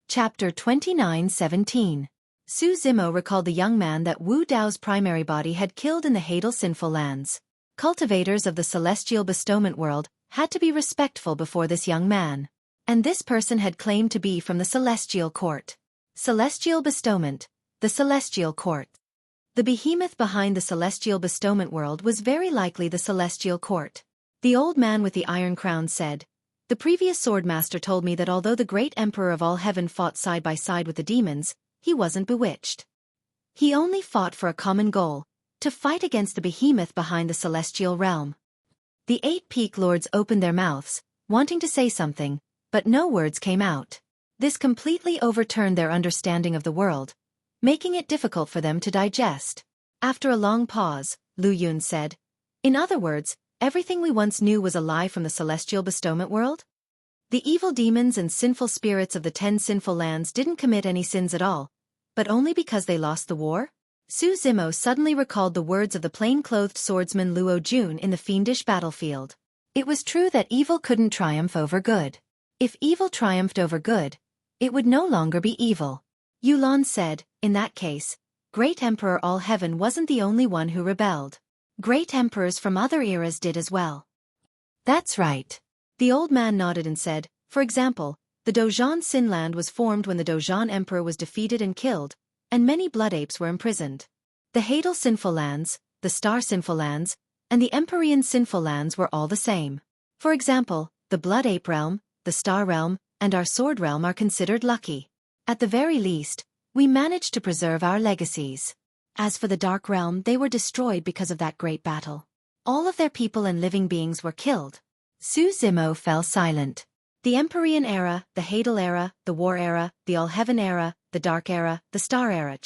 Chapter 29:17. Su Zimo recalled the young man that Wu Dao's primary body had killed in the Hadal Sinful Lands. Cultivators of the Celestial Bestowment World had to be respectful before this young man. And this person had claimed to be from the Celestial Court. Celestial Bestowment, the Celestial Court. The behemoth behind the Celestial Bestowment world was very likely the Celestial Court. The old man with the iron crown said, "The previous swordmaster told me that although the great emperor of all heaven fought side by side with the demons, he wasn't bewitched. He only fought for a common goal, to fight against the behemoth behind the celestial realm." The 8 peak lords opened their mouths, wanting to say something, but no words came out. This completely overturned their understanding of the world, making it difficult for them to digest. After a long pause, Lu Yun said, "In other words, everything we once knew was a lie from the celestial bestowment world? The evil demons and sinful spirits of the 10 sinful lands didn't commit any sins at all, but only because they lost the war?" Su Zimo suddenly recalled the words of the plain-clothed swordsman Luo Jun in the fiendish battlefield. It was true that evil couldn't triumph over good. If evil triumphed over good, it would no longer be evil. Yulan said, "In that case, Great Emperor All Heaven wasn't the only one who rebelled. Great emperors from other eras did as well." "That's right." The old man nodded and said, "For example, the Dozhan Sinland was formed when the Dozhan Emperor was defeated and killed, and many blood apes were imprisoned. The Hadal Sinful Lands, the Star Sinful Lands, and the Empyrean Sinful Lands were all the same. For example, the Blood Ape Realm, the Star Realm, and our Sword Realm are considered lucky. At the very least, we managed to preserve our legacies. As for the Dark Realm, they were destroyed because of that great battle. All of their people and living beings were killed." Su Zimo fell silent. The Empyrean era, the Hadal era, the War era, the All-Heaven era, the Dark era, the Star era.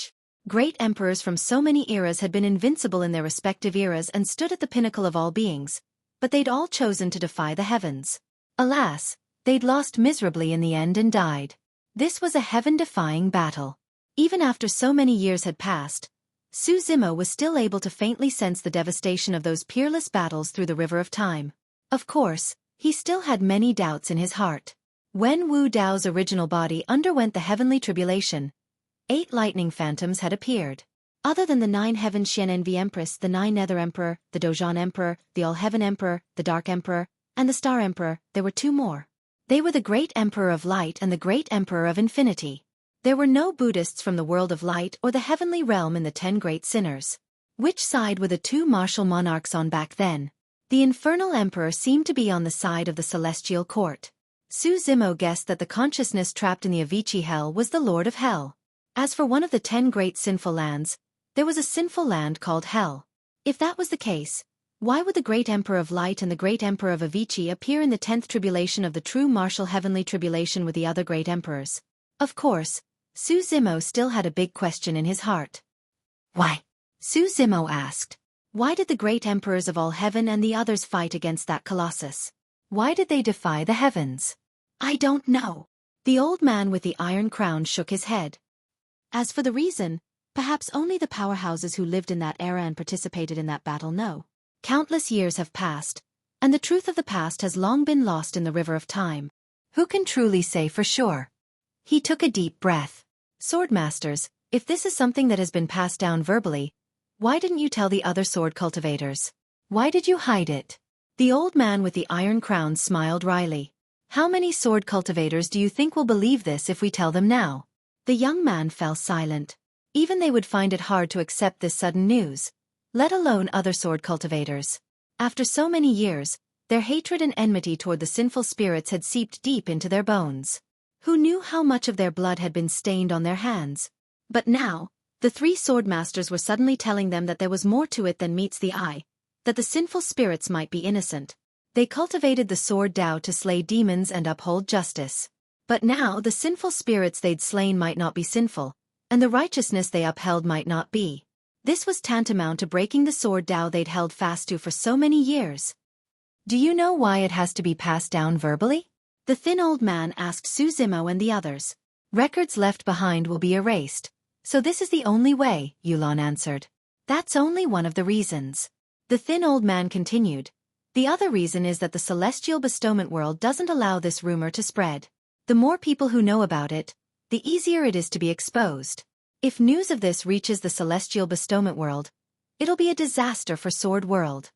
Great emperors from so many eras had been invincible in their respective eras and stood at the pinnacle of all beings, but they'd all chosen to defy the heavens. Alas, they'd lost miserably in the end and died. This was a heaven-defying battle. Even after so many years had passed, Su Zimo was still able to faintly sense the devastation of those peerless battles through the river of time. Of course, he still had many doubts in his heart. When Wu Dao's original body underwent the heavenly tribulation, 8 lightning phantoms had appeared. Other than the 9 Heaven Xian Envy Empress, the 9 Nether Emperor, the Dozhan Emperor, the All-Heaven Emperor, the Dark Emperor, and the Star Emperor, there were 2 more. They were the Great Emperor of Light and the Great Emperor of Infinity. There were no Buddhists from the world of light or the heavenly realm in the 10 great sinners. Which side were the 2 martial monarchs on back then? The Infernal Emperor seemed to be on the side of the Celestial Court. Su Zimo guessed that the consciousness trapped in the Avicii Hell was the Lord of Hell. As for one of the 10 great sinful lands, there was a sinful land called Hell. If that was the case, why would the Great Emperor of Light and the Great Emperor of Avicii appear in the 10th tribulation of the true martial heavenly tribulation with the other great emperors? Of course, Su Zimo still had a big question in his heart. "Why?" Su Zimo asked. "Why did the great emperors of all heaven and the others fight against that colossus? Why did they defy the heavens?" "I don't know." The old man with the iron crown shook his head. "As for the reason, perhaps only the powerhouses who lived in that era and participated in that battle know. Countless years have passed, and the truth of the past has long been lost in the river of time. Who can truly say for sure?" He took a deep breath. "Swordmasters, if this is something that has been passed down verbally, why didn't you tell the other sword cultivators? Why did you hide it?" The old man with the iron crown smiled wryly. "How many sword cultivators do you think will believe this if we tell them now?" The young man fell silent. Even they would find it hard to accept this sudden news, let alone other sword cultivators. After so many years, their hatred and enmity toward the sinful spirits had seeped deep into their bones. Who knew how much of their blood had been stained on their hands? But now, the 3 swordmasters were suddenly telling them that there was more to it than meets the eye, that the sinful spirits might be innocent. They cultivated the sword Tao to slay demons and uphold justice. But now the sinful spirits they'd slain might not be sinful, and the righteousness they upheld might not be. This was tantamount to breaking the sword Tao they'd held fast to for so many years. "Do you know why it has to be passed down verbally?" The thin old man asked Su Zimo and the others. "Records left behind will be erased, so this is the only way," Yulan answered. "That's only one of the reasons." The thin old man continued. "The other reason is that the celestial bestowment world doesn't allow this rumor to spread. The more people who know about it, the easier it is to be exposed. If news of this reaches the celestial bestowment world, it'll be a disaster for Sword World."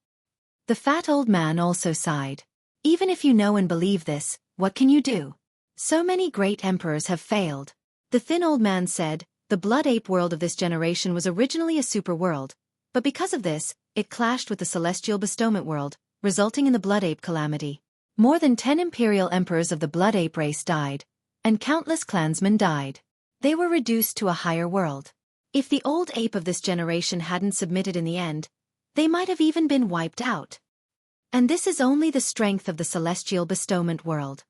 The fat old man also sighed. "Even if you know and believe this, what can you do? So many great emperors have failed. The thin old man said, the blood ape world of this generation was originally a super world, but because of this, it clashed with the celestial bestowment world, resulting in the blood ape calamity. More than 10 imperial emperors of the blood ape race died, and countless clansmen died. They were reduced to a higher world. If the old ape of this generation hadn't submitted in the end, they might have even been wiped out. And this is only the strength of the celestial bestowment world.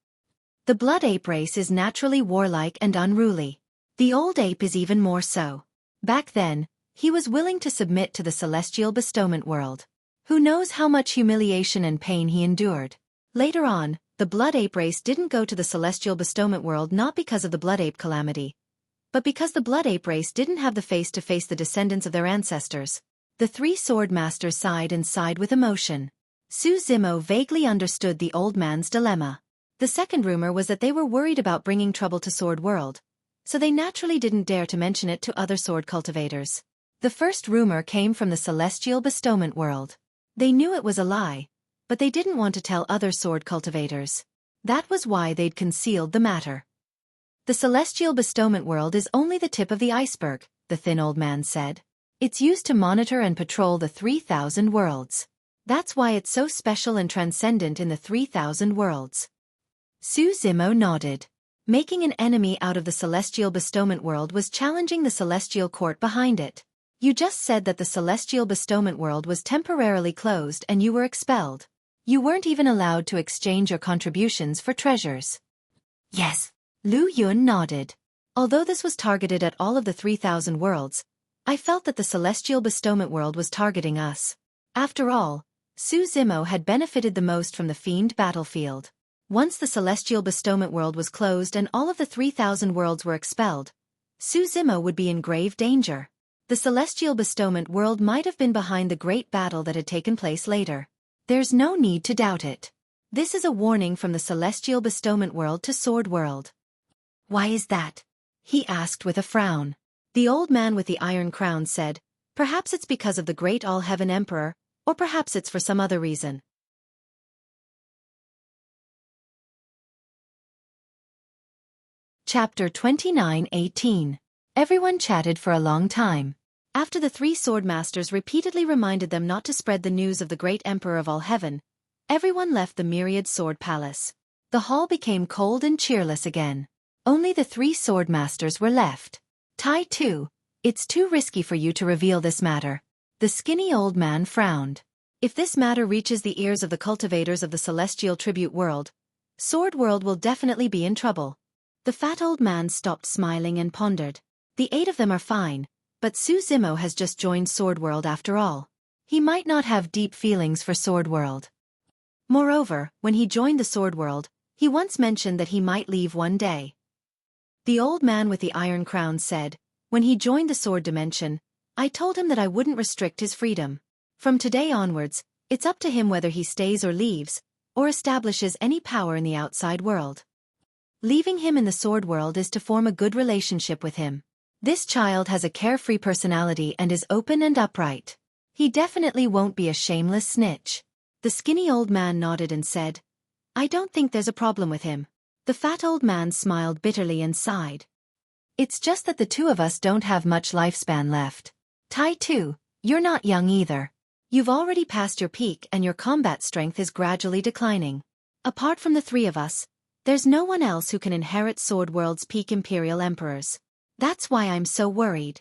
The blood ape race is naturally warlike and unruly. The old ape is even more so. Back then, he was willing to submit to the celestial bestowment world. Who knows how much humiliation and pain he endured. Later on, the blood ape race didn't go to the celestial bestowment world not because of the blood ape calamity, but because the blood ape race didn't have the face to face the descendants of their ancestors. The three sword masters sighed and sighed with emotion. Su Zimo vaguely understood the old man's dilemma. The second rumor was that they were worried about bringing trouble to Sword World, so they naturally didn't dare to mention it to other sword cultivators. The first rumor came from the celestial bestowment world. They knew it was a lie, but they didn't want to tell other sword cultivators. That was why they'd concealed the matter. The celestial bestowment world is only the tip of the iceberg, the thin old man said. It's used to monitor and patrol the 3,000 worlds. That's why it's so special and transcendent in the 3,000 worlds. Su Zimo nodded. Making an enemy out of the celestial bestowment world was challenging the celestial court behind it. You just said that the celestial bestowment world was temporarily closed and you were expelled. You weren't even allowed to exchange your contributions for treasures. Yes. Lu Yun nodded. Although this was targeted at all of the 3,000 worlds, I felt that the celestial bestowment world was targeting us. After all, Su Zimo had benefited the most from the fiend battlefield. Once the celestial bestowment world was closed and all of the 3,000 worlds were expelled, Su Zimo would be in grave danger. The celestial bestowment world might have been behind the great battle that had taken place later. There's no need to doubt it. This is a warning from the celestial bestowment world to Sword World. Why is that? He asked with a frown. The old man with the iron crown said, perhaps it's because of the great all-heaven emperor, or perhaps it's for some other reason. Chapter 29:18. Everyone chatted for a long time. After the three sword masters repeatedly reminded them not to spread the news of the great emperor of all heaven, everyone left the myriad sword palace. The hall became cold and cheerless again. Only the three sword masters were left. Tai Tu, it's too risky for you to reveal this matter. The skinny old man frowned. If this matter reaches the ears of the cultivators of the celestial tribute world, Sword World will definitely be in trouble. The fat old man stopped smiling and pondered. The 8 of them are fine, but Su Zimo has just joined Sword World after all. He might not have deep feelings for Sword World. Moreover, when he joined the Sword World, he once mentioned that he might leave one day. The old man with the iron crown said, when he joined the sword dimension, I told him that I wouldn't restrict his freedom. From today onwards, it's up to him whether he stays or leaves, or establishes any power in the outside world. Leaving him in the sword world is to form a good relationship with him. This child has a carefree personality and is open and upright. He definitely won't be a shameless snitch. The skinny old man nodded and said, I don't think there's a problem with him. The fat old man smiled bitterly and sighed. It's just that the two of us don't have much lifespan left. Tai Tu, you're not young either. You've already passed your peak and your combat strength is gradually declining. Apart from the three of us, there's no one else who can inherit Sword World's peak imperial emperors. That's why I'm so worried.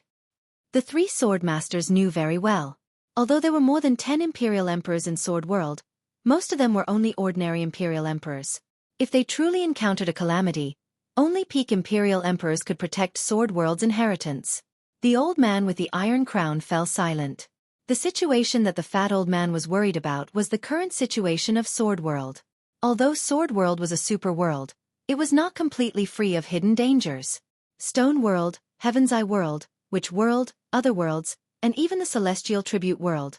The three sword masters knew very well. Although there were more than 10 imperial emperors in Sword World, most of them were only ordinary imperial emperors. If they truly encountered a calamity, only peak imperial emperors could protect Sword World's inheritance. The old man with the iron crown fell silent. The situation that the fat old man was worried about was the current situation of Sword World. Although Sword World was a super world, it was not completely free of hidden dangers. Stone World, Heaven's Eye World, Witch World, Other Worlds, and even the Celestial Tribute World.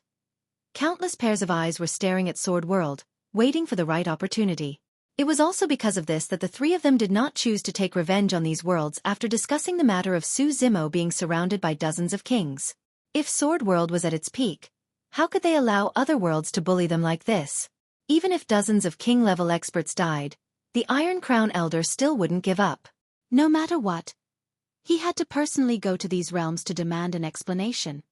Countless pairs of eyes were staring at Sword World, waiting for the right opportunity. It was also because of this that the three of them did not choose to take revenge on these worlds after discussing the matter of Su Zimo being surrounded by dozens of kings. If Sword World was at its peak, how could they allow other worlds to bully them like this? Even if dozens of king-level experts died, the Iron Crown Elder still wouldn't give up. No matter what, He had to personally go to these realms to demand an explanation.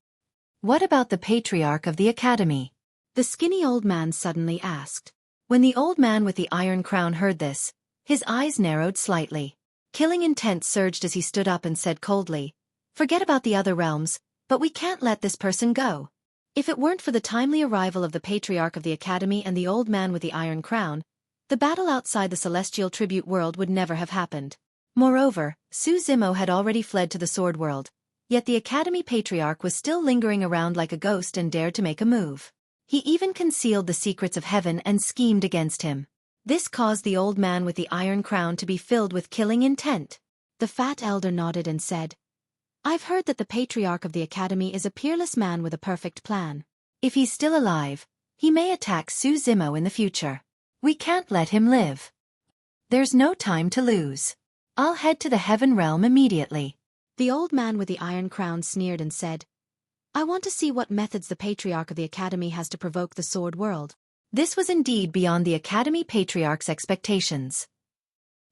What about the Patriarch of the Academy? The skinny old man suddenly asked. When the old man with the iron crown heard this, his eyes narrowed slightly. Killing intent surged as he stood up and said coldly, "Forget about the other realms, but we can't let this person go." If it weren't for the timely arrival of the Patriarch of the Academy and the old man with the iron crown, the battle outside the celestial tribute world would never have happened. Moreover, Xueqi had already fled to the sword world, yet the Academy Patriarch was still lingering around like a ghost and dared to make a move. He even concealed the secrets of heaven and schemed against him. This caused the old man with the iron crown to be filled with killing intent. The fat elder nodded and said, "I've heard that the Patriarch of the Academy is a peerless man with a perfect plan. If he's still alive, he may attack Xueqi in the future. We can't let him live. There's no time to lose. I'll head to the heaven realm immediately." The old man with the iron crown sneered and said, "I want to see what methods the Patriarch of the Academy has to provoke the sword world." This was indeed beyond the Academy Patriarch's expectations.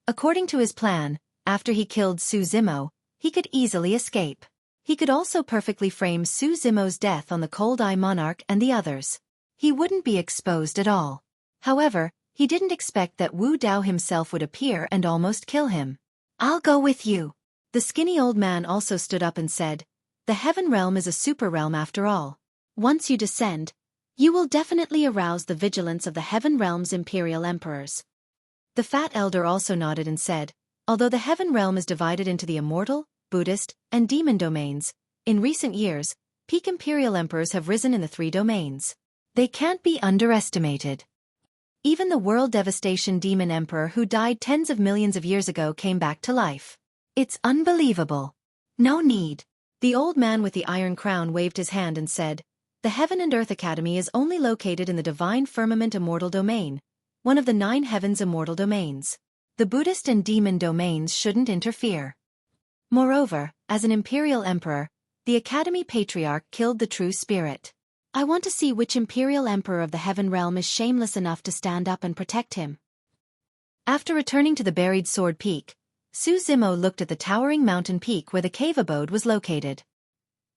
According to his plan, after he killed Xueqi, he could easily escape. He could also perfectly frame Xueqi's death on the Cold Eye Monarch and the others. He wouldn't be exposed at all. However, he didn't expect that Wu Dao himself would appear and almost kill him. "I'll go with you." The skinny old man also stood up and said, "The heaven realm is a super realm after all. Once you descend, you will definitely arouse the vigilance of the heaven realm's imperial emperors." The fat elder also nodded and said, "Although the heaven realm is divided into the immortal, Buddhist, and demon domains, in recent years, peak imperial emperors have risen in the three domains. They can't be underestimated. Even the world devastation demon emperor who died tens of millions of years ago came back to life. It's unbelievable. No need." The old man with the iron crown waved his hand and said, "The Heaven and Earth Academy is only located in the Divine Firmament Immortal Domain, one of the 9 heavens immortal domains. The Buddhist and demon domains shouldn't interfere." Moreover, as an imperial emperor, the Academy Patriarch killed the true spirit. "I want to see which imperial emperor of the heaven realm is shameless enough to stand up and protect him." After returning to the buried Sword Peak, Xueqi looked at the towering mountain peak where the cave abode was located.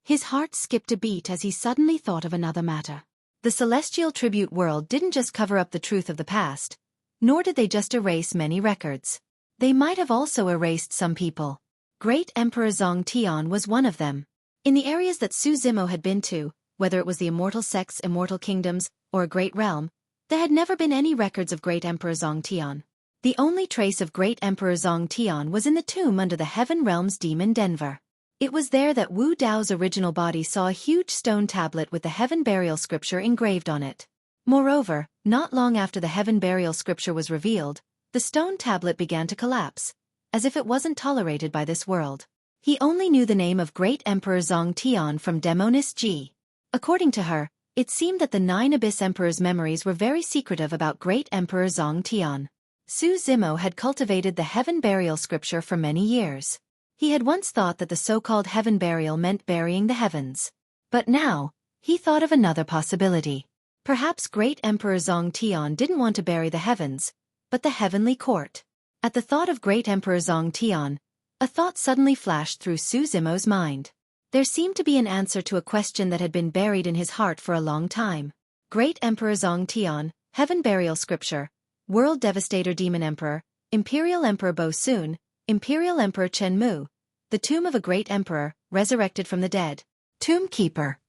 His heart skipped a beat as he suddenly thought of another matter. The celestial tribute world didn't just cover up the truth of the past, nor did they just erase many records. They might have also erased some people. Great Emperor Zongtian was one of them. In the areas that Xueqi had been to, whether it was the immortal sects, immortal kingdoms, or a great realm, there had never been any records of Great Emperor Zongtian. The only trace of Great Emperor Zongtian was in the tomb under the Heaven Realm's demon Denver. It was there that Wu Dao's original body saw a huge stone tablet with the Heaven Burial Scripture engraved on it. Moreover, not long after the Heaven Burial Scripture was revealed, the stone tablet began to collapse, as if it wasn't tolerated by this world. He only knew the name of Great Emperor Zongtian from Demoness Ji. According to her, it seemed that the 9 Abyss Emperor's memories were very secretive about Great Emperor Zongtian. Xueqi had cultivated the Heaven Burial Scripture for many years. He had once thought that the so-called heaven burial meant burying the heavens. But now, he thought of another possibility. Perhaps Great Emperor Zongtian didn't want to bury the heavens, but the heavenly court. At the thought of Great Emperor Zongtian, a thought suddenly flashed through Xueqi's mind. There seemed to be an answer to a question that had been buried in his heart for a long time. Great Emperor Zongtian, Heaven Burial Scripture, World Devastator Demon Emperor, Imperial Emperor Bo Sun, Imperial Emperor Chen Mu, the tomb of a great emperor, resurrected from the dead, Tomb Keeper.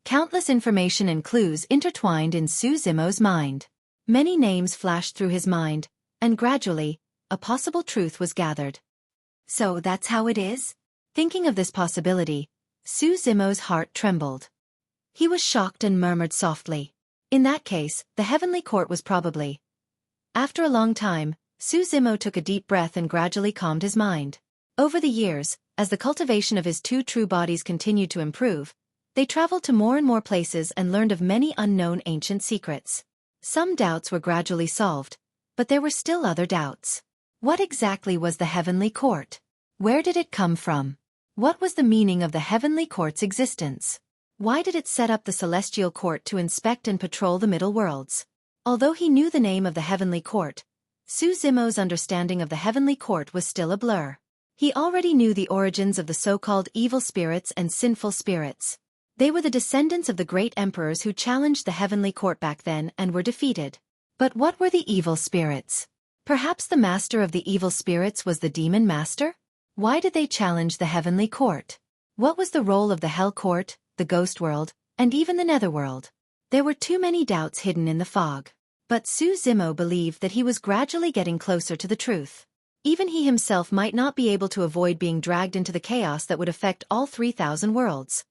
Countless information and clues intertwined in Xueqi's mind. Many names flashed through his mind, and gradually, a possible truth was gathered. So that's how it is? Thinking of this possibility, Xueqi's heart trembled. He was shocked and murmured softly. In that case, the heavenly court was probably. After a long time, Xueqi took a deep breath and gradually calmed his mind. Over the years, as the cultivation of his 2 true bodies continued to improve, they traveled to more and more places and learned of many unknown ancient secrets. Some doubts were gradually solved, but there were still other doubts. What exactly was the heavenly court? Where did it come from? What was the meaning of the heavenly court's existence? Why did it set up the celestial court to inspect and patrol the middle worlds? Although he knew the name of the heavenly court, Xueqi's understanding of the heavenly court was still a blur. He already knew the origins of the so-called evil spirits and sinful spirits. They were the descendants of the great emperors who challenged the heavenly court back then and were defeated. But what were the evil spirits? Perhaps the master of the evil spirits was the demon master? Why did they challenge the heavenly court? What was the role of the hell court, the ghost world, and even the netherworld? There were too many doubts hidden in the fog. But Xueqi believed that he was gradually getting closer to the truth. Even he himself might not be able to avoid being dragged into the chaos that would affect all 3,000 worlds.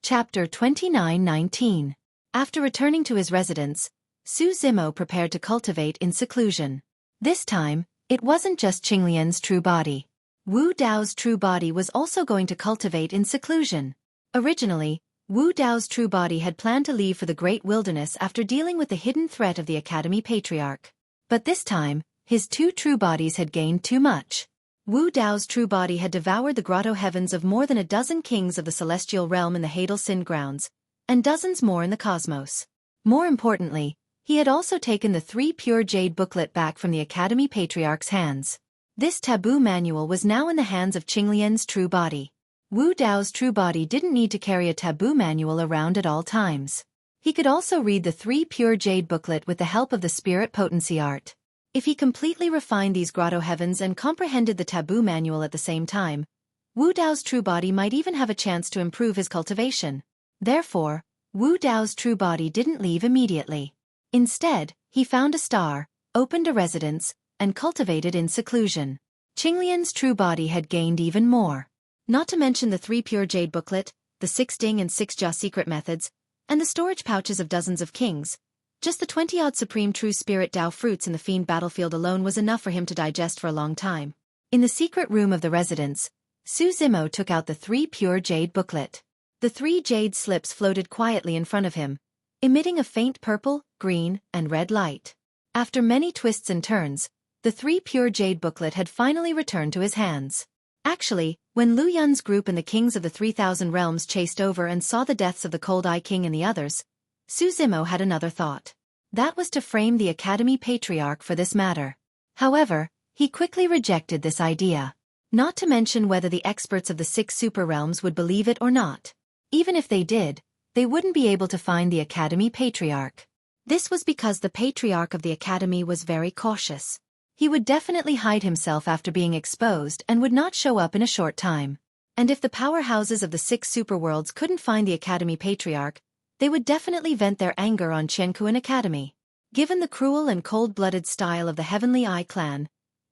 Chapter 29:19. After returning to his residence, Xueqi prepared to cultivate in seclusion. This time, it wasn't just Qinglian's true body. Wu Dao's true body was also going to cultivate in seclusion. Originally, Wu Dao's true body had planned to leave for the great wilderness after dealing with the hidden threat of the Academy Patriarch. But this time, his two true bodies had gained too much. Wu Dao's true body had devoured the grotto heavens of more than a dozen kings of the celestial realm in the Hadal Sin grounds, and dozens more in the cosmos. More importantly, he had also taken the 3 pure jade booklet back from the Academy Patriarch's hands. This taboo manual was now in the hands of Qinglian's true body. Wu Dao's true body didn't need to carry a taboo manual around at all times. He could also read the 3 pure jade booklet with the help of the spirit potency art. If he completely refined these grotto heavens and comprehended the taboo manual at the same time, Wu Dao's true body might even have a chance to improve his cultivation. Therefore, Wu Dao's true body didn't leave immediately. Instead, he found a star, opened a residence, and cultivated in seclusion. Qinglian's true body had gained even more. Not to mention the 3 pure jade booklet, the 6 ding and 6 jia secret methods, and the storage pouches of dozens of kings. Just the 20-odd supreme true spirit Dao fruits in the fiend battlefield alone was enough for him to digest for a long time. In the secret room of the residence, Xueqi took out the 3 pure jade booklet. The 3 jade slips floated quietly in front of him, emitting a faint purple, green, and red light. After many twists and turns, the 3 pure jade booklet had finally returned to his hands. Actually, when Lu Yun's group and the kings of the 3,000 realms chased over and saw the deaths of the Cold Eye King and the others, Xueqi had another thought. That was to frame the Academy Patriarch for this matter. However, he quickly rejected this idea. Not to mention whether the experts of the 6 super realms would believe it or not. Even if they did, they wouldn't be able to find the Academy Patriarch. This was because the Patriarch of the Academy was very cautious. He would definitely hide himself after being exposed and would not show up in a short time. And if the powerhouses of the 6 superworlds couldn't find the Academy Patriarch, they would definitely vent their anger on Xueqi Academy. Given the cruel and cold-blooded style of the Heavenly Eye clan,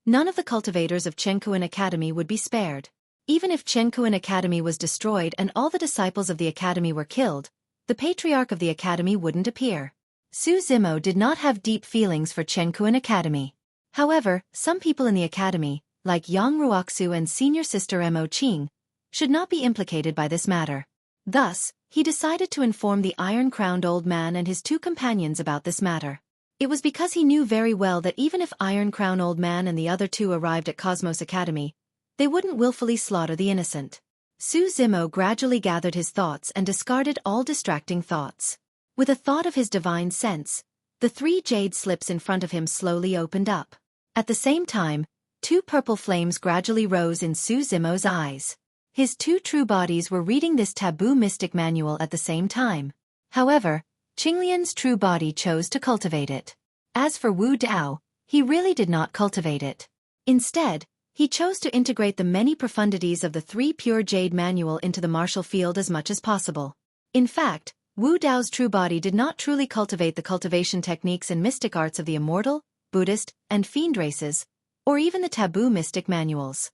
none of the cultivators of Xueqi Academy would be spared. Even if Xueqi Academy was destroyed and all the disciples of the Academy were killed, the Patriarch of the Academy wouldn't appear. Xueqi did not have deep feelings for Xueqi Academy. However, some people in the Academy, like Yang Ruoxu and senior sister Mo Qing, should not be implicated by this matter. Thus, he decided to inform the iron-crowned old man and his 2 companions about this matter. It was because he knew very well that even if Iron Crown Old Man and the other 2 arrived at Cosmos Academy, they wouldn't willfully slaughter the innocent. Xueqi gradually gathered his thoughts and discarded all distracting thoughts. With a thought of his divine sense, the 3 jade slips in front of him slowly opened up. At the same time, 2 purple flames gradually rose in Xueqi's eyes. His 2 true bodies were reading this taboo mystic manual at the same time. However, Qinglian's true body chose to cultivate it. As for Wu Dao, he really did not cultivate it. Instead, he chose to integrate the many profundities of the 3 pure jade manual into the martial field as much as possible. In fact, Wu Dao's true body did not truly cultivate the cultivation techniques and mystic arts of the immortal, Buddhist, and fiend races, or even the taboo mystic manuals.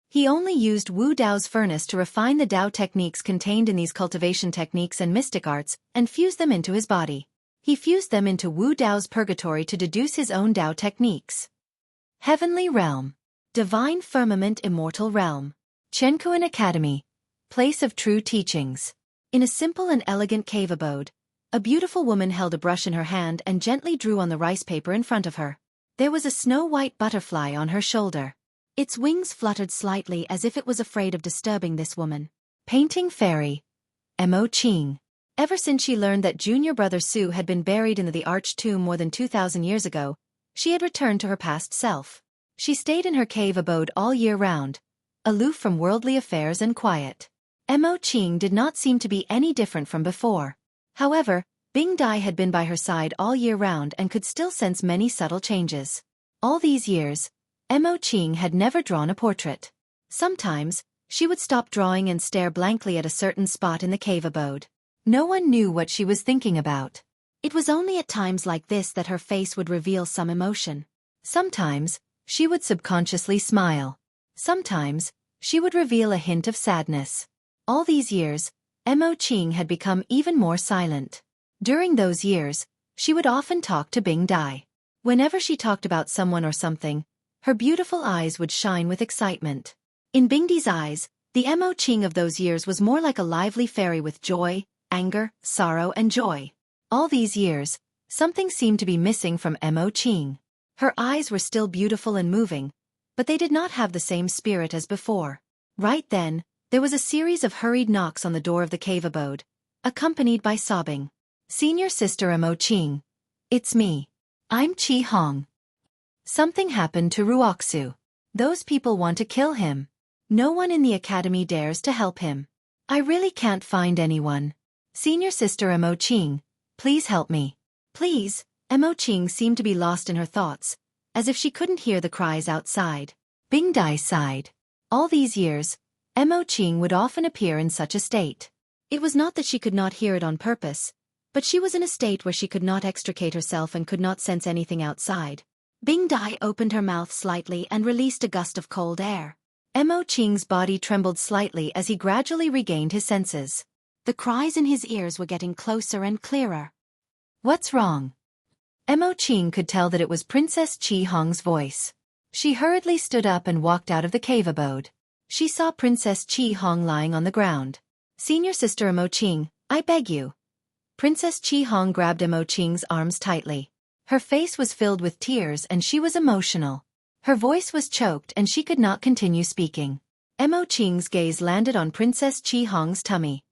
He only used Wu Dao's furnace to refine the Dao techniques contained in these cultivation techniques and mystic arts and fuse them into his body. He fused them into Wu Dao's purgatory to deduce his own Dao techniques. Heavenly Realm. Divine Firmament Immortal Realm. Xueqi Academy. Place of True Teachings. In a simple and elegant cave abode, a beautiful woman held a brush in her hand and gently drew on the rice paper in front of her. There was a snow-white butterfly on her shoulder. Its wings fluttered slightly as if it was afraid of disturbing this woman. Painting Fairy. Mo Qing. Ever since she learned that junior brother Su had been buried in the arch tomb more than 2,000 years ago, she had returned to her past self. She stayed in her cave abode all year round, aloof from worldly affairs and quiet. Mo Qing did not seem to be any different from before. However, Bing Dai had been by her side all year round and could still sense many subtle changes. All these years, Mo Qing had never drawn a portrait. Sometimes, she would stop drawing and stare blankly at a certain spot in the cave abode. No one knew what she was thinking about. It was only at times like this that her face would reveal some emotion. Sometimes, she would subconsciously smile. Sometimes, she would reveal a hint of sadness. All these years, Mo Qing had become even more silent. During those years, she would often talk to Bing Dai. Whenever she talked about someone or something, her beautiful eyes would shine with excitement. In Bing Dai's eyes, the Mo Qing of those years was more like a lively fairy with joy, anger, sorrow and joy. All these years, something seemed to be missing from Mo Qing. Her eyes were still beautiful and moving, but they did not have the same spirit as before. Right then, there was a series of hurried knocks on the door of the cave abode, accompanied by sobbing. Senior sister Mo Qing. It's me. I'm Qi Hong. Something happened to Ruoxu. Those people want to kill him. No one in the academy dares to help him. I really can't find anyone. Senior sister Mo Qing, please help me. Please, Mo Qing seemed to be lost in her thoughts, as if she couldn't hear the cries outside. Bing Dai sighed. All these years, Mo Qing would often appear in such a state. It was not that she could not hear it on purpose, but she was in a state where she could not extricate herself and could not sense anything outside. Bing Dai opened her mouth slightly and released a gust of cold air. Mo Qing's body trembled slightly as he gradually regained his senses. The cries in his ears were getting closer and clearer. What's wrong? Mo Qing could tell that it was Princess Qi Hong's voice. She hurriedly stood up and walked out of the cave abode. She saw Princess Qi Hong lying on the ground. Senior sister Mo Qing, I beg you. Princess Qi Hong grabbed Mo Qing's arms tightly. Her face was filled with tears and she was emotional. Her voice was choked and she could not continue speaking. Mo Qing's gaze landed on Princess Qi Hong's tummy.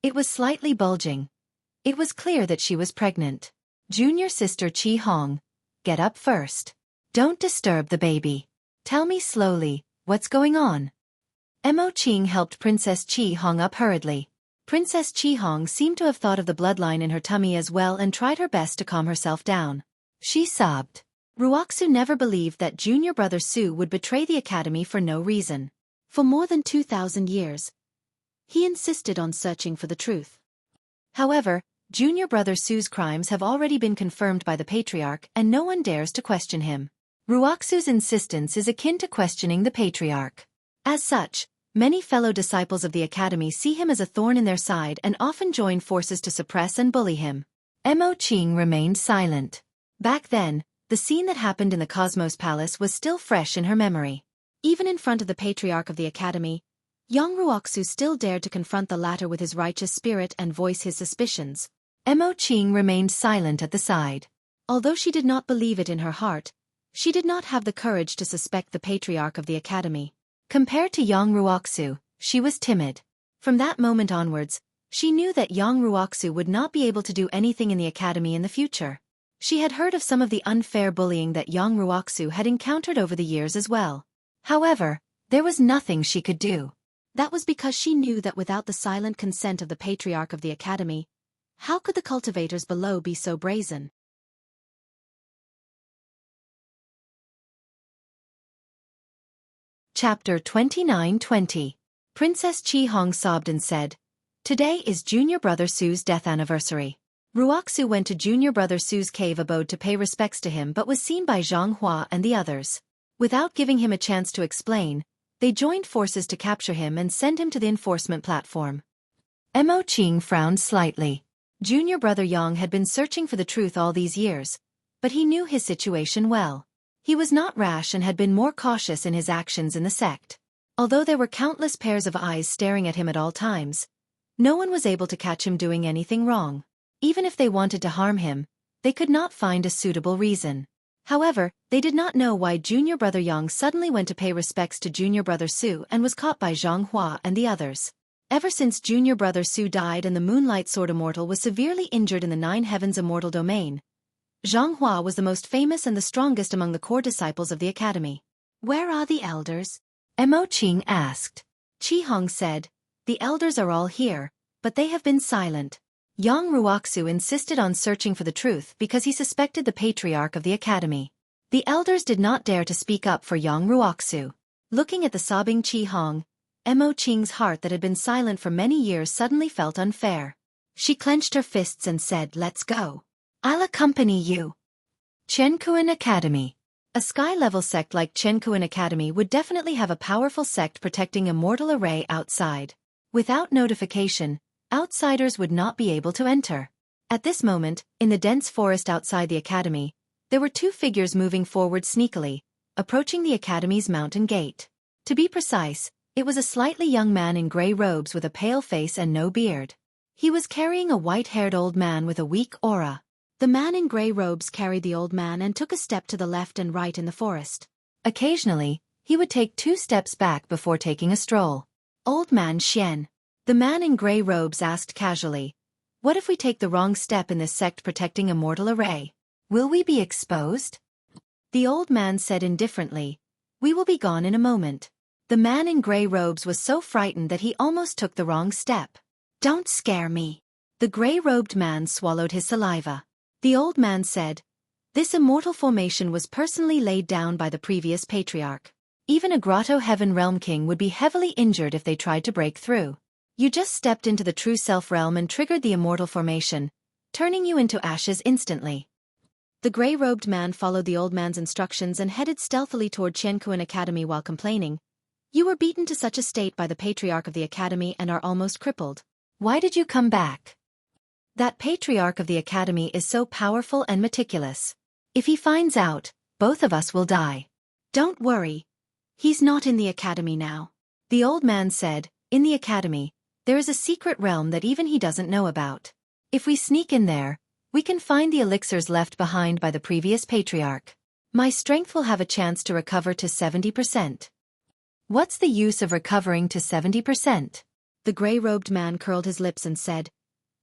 It was slightly bulging. It was clear that she was pregnant. Junior sister Qi Hong, get up first. Don't disturb the baby. Tell me slowly, what's going on? Mo Qing helped Princess Qi Hong up hurriedly. Princess Qi Hong seemed to have thought of the bloodline in her tummy as well and tried her best to calm herself down. She sobbed. Ruoxu never believed that junior brother Su would betray the academy for no reason. For more than 2,000 years, he insisted on searching for the truth. However, junior brother Su's crimes have already been confirmed by the patriarch and no one dares to question him. Ruoxu's insistence is akin to questioning the patriarch. As such, many fellow disciples of the academy see him as a thorn in their side and often join forces to suppress and bully him. Mo Qing remained silent. Back then, the scene that happened in the Cosmos Palace was still fresh in her memory. Even in front of the patriarch of the academy, young Ruoxu still dared to confront the latter with his righteous spirit and voice his suspicions. Mo Qing remained silent at the side. Although she did not believe it in her heart, she did not have the courage to suspect the patriarch of the academy. Compared to young Ruoxu, she was timid. From that moment onwards, she knew that young Ruoxu would not be able to do anything in the academy in the future. She had heard of some of the unfair bullying that young Ruoxu had encountered over the years as well. However, there was nothing she could do. That was because she knew that without the silent consent of the patriarch of the academy, how could the cultivators below be so brazen? Chapter 29-20. Princess Qi Hong sobbed and said, "Today is junior brother Su's death anniversary." Ruoxu went to junior brother Su's cave abode to pay respects to him but was seen by Zhang Hua and the others. Without giving him a chance to explain, they joined forces to capture him and send him to the enforcement platform. Mo Qing frowned slightly. Junior brother Yang had been searching for the truth all these years, but he knew his situation well. He was not rash and had been more cautious in his actions in the sect. Although there were countless pairs of eyes staring at him at all times, no one was able to catch him doing anything wrong. Even if they wanted to harm him, they could not find a suitable reason. However, they did not know why junior brother Yang suddenly went to pay respects to junior brother Su and was caught by Zhang Hua and the others. Ever since junior brother Su died and the Moonlight Sword Immortal was severely injured in the Nine Heavens Immortal domain, Zhang Hua was the most famous and the strongest among the core disciples of the academy. "Where are the elders?" Mo Qing asked. Qi Hong said, "The elders are all here, but they have been silent." Yang Ruoxu insisted on searching for the truth because he suspected the patriarch of the academy. The elders did not dare to speak up for Yang Ruoxu. Looking at the sobbing Qi Hong, Mo Qing's heart that had been silent for many years suddenly felt unfair. She clenched her fists and said, "Let's go. I'll accompany you." Quanquan Academy. A sky-level sect like Quanquan Academy would definitely have a powerful sect protecting Immortal Array outside. Without notification, outsiders would not be able to enter. At this moment, in the dense forest outside the academy, there were two figures moving forward sneakily, approaching the academy's mountain gate. To be precise, it was a slightly young man in gray robes with a pale face and no beard. He was carrying a white-haired old man with a weak aura. The man in gray robes carried the old man and took a step to the left and right in the forest. Occasionally, he would take 2 steps back before taking a stroll. "Old man Xian," the man in gray robes asked casually, "what if we take the wrong step in this sect protecting Immortal Array? Will we be exposed?" The old man said indifferently, "We will be gone in a moment." The man in gray robes was so frightened that he almost took the wrong step. "Don't scare me." The gray-robed man swallowed his saliva. The old man said, "This immortal formation was personally laid down by the previous patriarch. Even a Grotto Heaven Realm King would be heavily injured if they tried to break through. You just stepped into the true self realm and triggered the immortal formation, turning you into ashes instantly." The gray-robed man followed the old man's instructions and headed stealthily toward Quanquan Academy while complaining, "You were beaten to such a state by the patriarch of the academy and are almost crippled. Why did you come back? That patriarch of the academy is so powerful and meticulous. If he finds out, both of us will die." "Don't worry. He's not in the academy now." The old man said, "In the academy, there is a secret realm that even he doesn't know about. If we sneak in there, we can find the elixirs left behind by the previous patriarch. My strength will have a chance to recover to 70%. "What's the use of recovering to 70%? The gray-robed man curled his lips and said,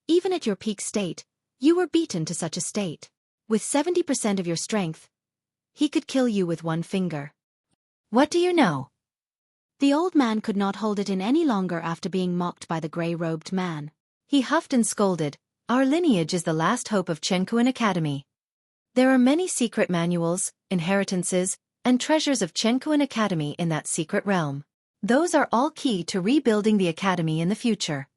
"Even at your peak state, you were beaten to such a state. With 70% of your strength, he could kill you with one finger." "What do you know?" The old man could not hold it in any longer after being mocked by the gray-robed man. He huffed and scolded, "Our lineage is the last hope of Quanquan Academy. There are many secret manuals, inheritances, and treasures of Quanquan Academy in that secret realm. Those are all key to rebuilding the academy in the future."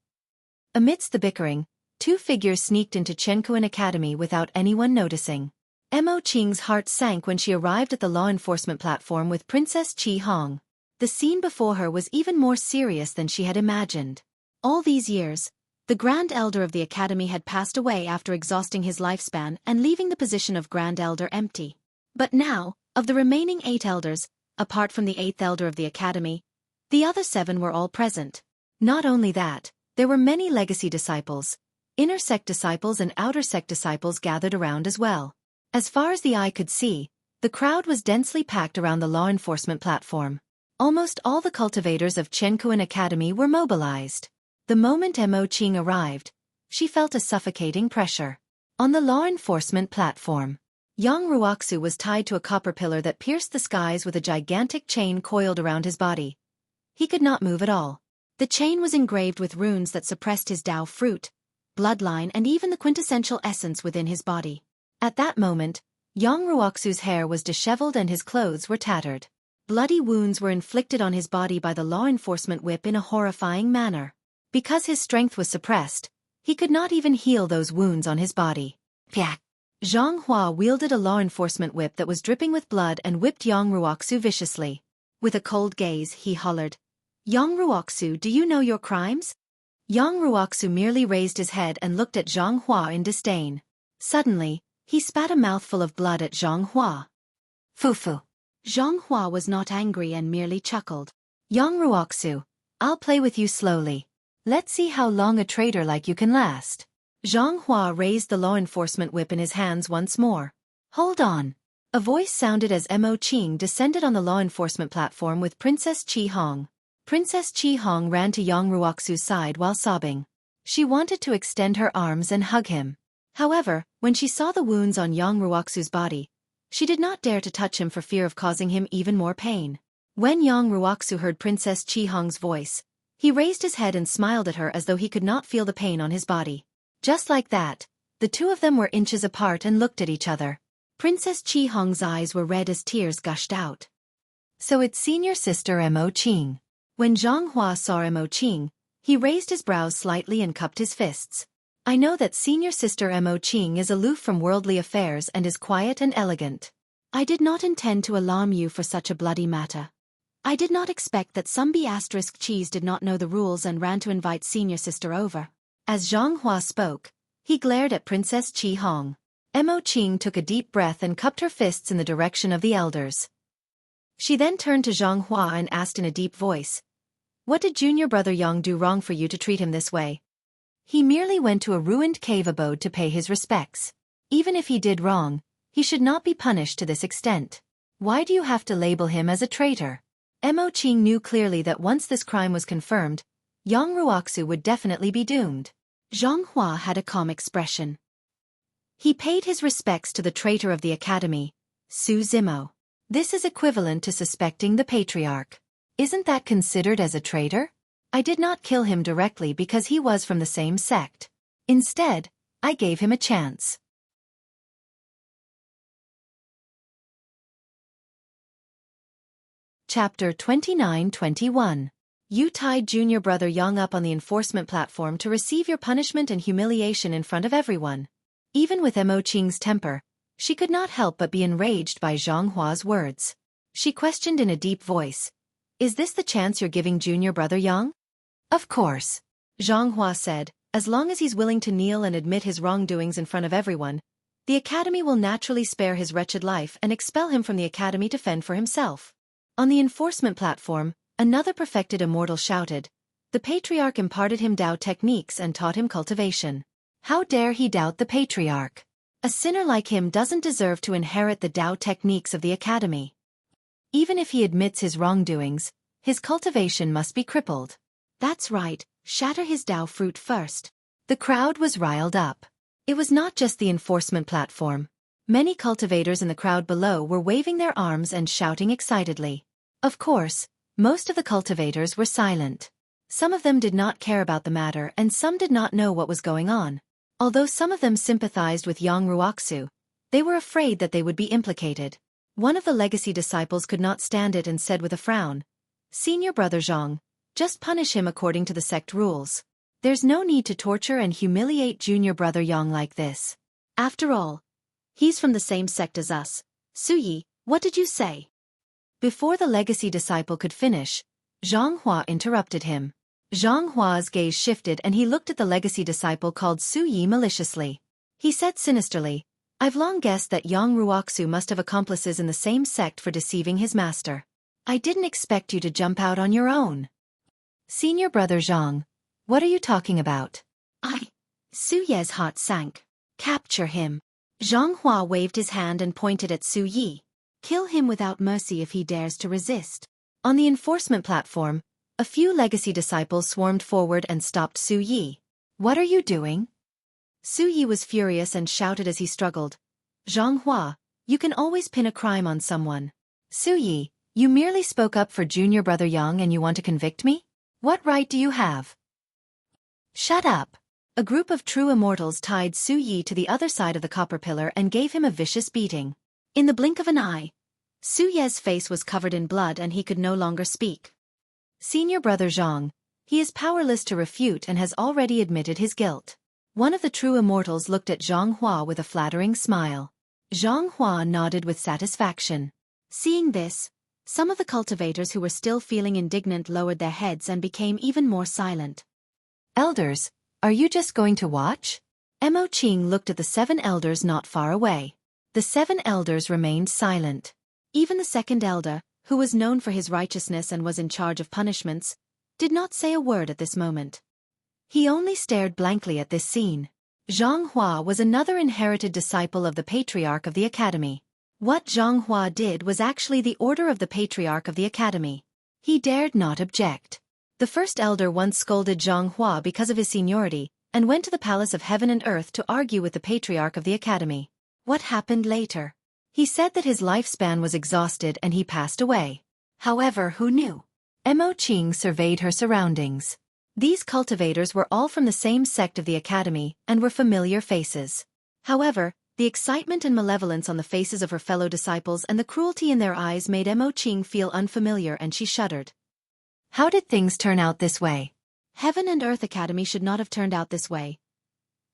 Amidst the bickering, 2 figures sneaked into Quanquan Academy without anyone noticing. Mo Qing's heart sank when she arrived at the law enforcement platform with Princess Qi Hong. The scene before her was even more serious than she had imagined. All these years, the Grand Elder of the Academy had passed away after exhausting his lifespan and leaving the position of Grand Elder empty. But now, of the remaining 8 elders, apart from the 8th Elder of the Academy, the other 7 were all present. Not only that, there were many legacy disciples, inner sect disciples and outer sect disciples gathered around as well. As far as the eye could see, the crowd was densely packed around the law enforcement platform. Almost all the cultivators of Quanquan Academy were mobilized. The moment Mo Qing arrived, she felt a suffocating pressure. On the law enforcement platform, Yang Ruoxu was tied to a copper pillar that pierced the skies with a gigantic chain coiled around his body. He could not move at all. The chain was engraved with runes that suppressed his Tao fruit, bloodline and even the quintessential essence within his body. At that moment, Yang Ruoxu's hair was disheveled and his clothes were tattered. Bloody wounds were inflicted on his body by the law enforcement whip in a horrifying manner. Because his strength was suppressed, he could not even heal those wounds on his body. Pyak! Zhang Hua wielded a law enforcement whip that was dripping with blood and whipped Yang Ruoxu viciously. With a cold gaze, he hollered, "Yang Ruoxu, do you know your crimes?" Yang Ruoxu merely raised his head and looked at Zhang Hua in disdain. Suddenly, he spat a mouthful of blood at Zhang Hua. "Fufu." Zhang Hua was not angry and merely chuckled. "Yang Ruoxu, I'll play with you slowly. Let's see how long a traitor like you can last." Zhang Hua raised the law enforcement whip in his hands once more. "Hold on." A voice sounded as Mo Qing descended on the law enforcement platform with Princess Qi Hong. Princess Qi Hong ran to Yang Ruoxu's side while sobbing. She wanted to extend her arms and hug him. However, when she saw the wounds on Yang Ruoxu's body, she did not dare to touch him for fear of causing him even more pain. When Yang Ruoxu heard Princess Qi Hong's voice, he raised his head and smiled at her as though he could not feel the pain on his body. Just like that, the two of them were inches apart and looked at each other. Princess Qi Hong's eyes were red as tears gushed out. So it's senior sister Mo Qing. When Zhang Hua saw Mo Qing, he raised his brows slightly and cupped his fists. I know that senior sister Mo Qing is aloof from worldly affairs and is quiet and elegant. I did not intend to alarm you for such a bloody matter. I did not expect that some B***cheese did not know the rules and ran to invite senior sister over. As Zhang Hua spoke, he glared at Princess Qi Hong. Mo Qing took a deep breath and cupped her fists in the direction of the elders. She then turned to Zhang Hua and asked in a deep voice, "What did junior brother Yang do wrong for you to treat him this way?" He merely went to a ruined cave abode to pay his respects. Even if he did wrong, he should not be punished to this extent. Why do you have to label him as a traitor? Mo Qing knew clearly that once this crime was confirmed, Yang Ruoxu would definitely be doomed. Zhang Hua had a calm expression. He paid his respects to the traitor of the academy, Su Zimo. This is equivalent to suspecting the patriarch. Isn't that considered as a traitor? I did not kill him directly because he was from the same sect. Instead, I gave him a chance. Chapter 29-21. You tied junior brother Yang up on the enforcement platform to receive your punishment and humiliation in front of everyone. Even with Mo Qing's temper, she could not help but be enraged by Zhang Hua's words. She questioned in a deep voice, "Is this the chance you're giving junior brother Yang?" "Of course," Zhang Hua said, "as long as he's willing to kneel and admit his wrongdoings in front of everyone, the academy will naturally spare his wretched life and expel him from the academy to fend for himself." On the enforcement platform, another perfected immortal shouted, "The patriarch imparted him Tao techniques and taught him cultivation. How dare he doubt the patriarch? A sinner like him doesn't deserve to inherit the Tao techniques of the academy. Even if he admits his wrongdoings, his cultivation must be crippled." "That's right, shatter his Tao fruit first." The crowd was riled up. It was not just the enforcement platform. Many cultivators in the crowd below were waving their arms and shouting excitedly. Of course, most of the cultivators were silent. Some of them did not care about the matter and some did not know what was going on. Although some of them sympathized with Yang Ruoxu, they were afraid that they would be implicated. One of the legacy disciples could not stand it and said with a frown, "Senior brother Zhang, just punish him according to the sect rules. There's no need to torture and humiliate junior brother Yang like this. After all, he's from the same sect as us. Xueqi, what did you say?" Before the legacy disciple could finish, Zhang Hua interrupted him. Zhang Hua's gaze shifted and he looked at the legacy disciple called Xueqi maliciously. He said sinisterly, "I've long guessed that Yang Ruoxu must have accomplices in the same sect for deceiving his master. I didn't expect you to jump out on your own." "Senior brother Zhang, what are you talking about?" Su Ye's heart sank. "Capture him." Zhang Hua waved his hand and pointed at Su Yi. "Kill him without mercy if he dares to resist." On the enforcement platform, a few legacy disciples swarmed forward and stopped Su Yi. "What are you doing?" Su Yi was furious and shouted as he struggled, "Zhang Hua, you can always pin a crime on someone. Su Yi, you merely spoke up for junior brother Yang and you want to convict me? What right do you have?" "Shut up." A group of true immortals tied Su Yi to the other side of the copper pillar and gave him a vicious beating. In the blink of an eye, Su Ye's face was covered in blood and he could no longer speak. "Senior brother Zhang, he is powerless to refute and has already admitted his guilt." One of the true immortals looked at Zhang Hua with a flattering smile. Zhang Hua nodded with satisfaction. Seeing this, some of the cultivators who were still feeling indignant lowered their heads and became even more silent. "Elders, are you just going to watch?" Mo Qing looked at the 7 elders not far away. The 7 elders remained silent. Even the second elder, who was known for his righteousness and was in charge of punishments, did not say a word at this moment. He only stared blankly at this scene. Zhang Hua was another inherited disciple of the patriarch of the academy. What Zhang Hua did was actually the order of the patriarch of the academy. He dared not object. The first elder once scolded Zhang Hua because of his seniority, and went to the palace of heaven and earth to argue with the patriarch of the academy. What happened later? He said that his lifespan was exhausted and he passed away. However, who knew? Mo Qing surveyed her surroundings. These cultivators were all from the same sect of the academy and were familiar faces. However, the excitement and malevolence on the faces of her fellow disciples and the cruelty in their eyes made Mo Qing feel unfamiliar, and she shuddered. How did things turn out this way? Heaven and Earth Academy should not have turned out this way.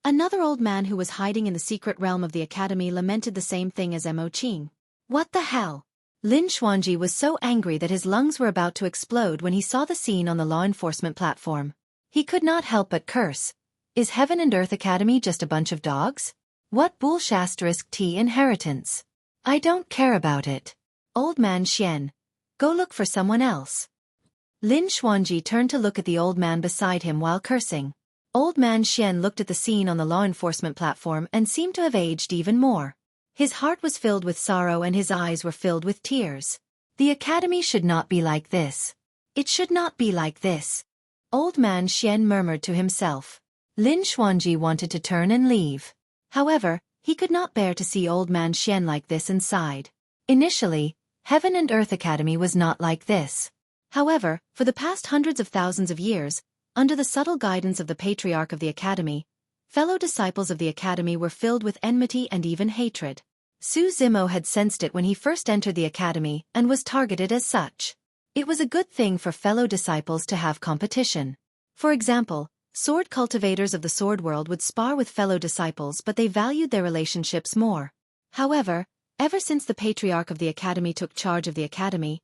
Another old man who was hiding in the secret realm of the academy lamented the same thing as Mo Qing. What the hell? Lin Xuanji was so angry that his lungs were about to explode when he saw the scene on the law enforcement platform. He could not help but curse. Is Heaven and Earth Academy just a bunch of dogs? What bullshit inheritance? I don't care about it. Old man Xian, go look for someone else. Lin Xuanji turned to look at the old man beside him while cursing. Old man Xian looked at the scene on the law enforcement platform and seemed to have aged even more. His heart was filled with sorrow and his eyes were filled with tears. The academy should not be like this. It should not be like this. Old man Xian murmured to himself. Lin Xuanji wanted to turn and leave. However, he could not bear to see old man Xian like this and sighed. Initially, Heaven and Earth Academy was not like this. However, for the past hundreds of thousands of years, under the subtle guidance of the patriarch of the academy, fellow disciples of the academy were filled with enmity and even hatred. Su Zimo had sensed it when he first entered the academy and was targeted as such. It was a good thing for fellow disciples to have competition. For example, sword cultivators of the sword world would spar with fellow disciples, but they valued their relationships more. However, ever since the patriarch of the academy took charge of the academy,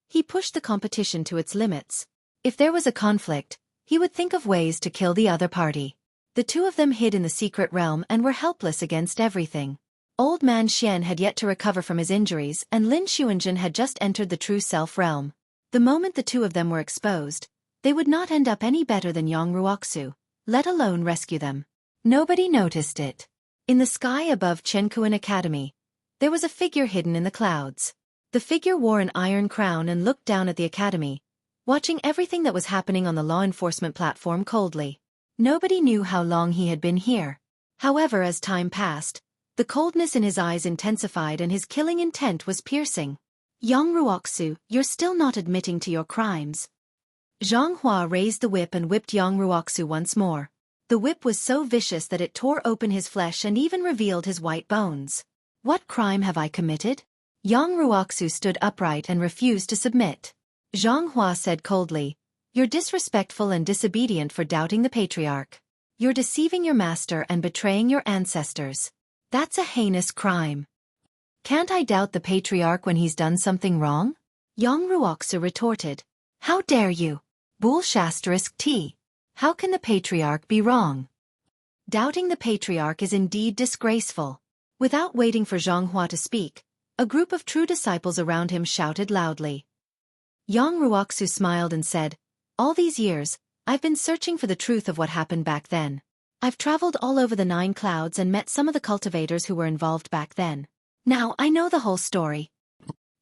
he pushed the competition to its limits. If there was a conflict, he would think of ways to kill the other party. The two of them hid in the secret realm and were helpless against everything. Old man Xian had yet to recover from his injuries, and Lin Xuanjin had just entered the true self realm. The moment the two of them were exposed, they would not end up any better than Yang Ruoxu, let alone rescue them. Nobody noticed it. In the sky above Chenkuan Academy, there was a figure hidden in the clouds. The figure wore an iron crown and looked down at the academy, watching everything that was happening on the law enforcement platform coldly. Nobody knew how long he had been here. However, as time passed, the coldness in his eyes intensified and his killing intent was piercing. Yang Ruoxu, you're still not admitting to your crimes. Zhang Hua raised the whip and whipped Yang Ruoxu once more. The whip was so vicious that it tore open his flesh and even revealed his white bones. What crime have I committed? Yang Ruoxu stood upright and refused to submit. Zhang Hua said coldly, you're disrespectful and disobedient for doubting the patriarch. You're deceiving your master and betraying your ancestors. That's a heinous crime. Can't I doubt the patriarch when he's done something wrong? Yang Ruoxu retorted. How dare you? Bull***. How can the patriarch be wrong? Doubting the patriarch is indeed disgraceful. Without waiting for Zhang Hua to speak, a group of true disciples around him shouted loudly. Yang Ruoxu smiled and said, all these years, I've been searching for the truth of what happened back then. I've traveled all over the 9 clouds and met some of the cultivators who were involved back then. Now I know the whole story.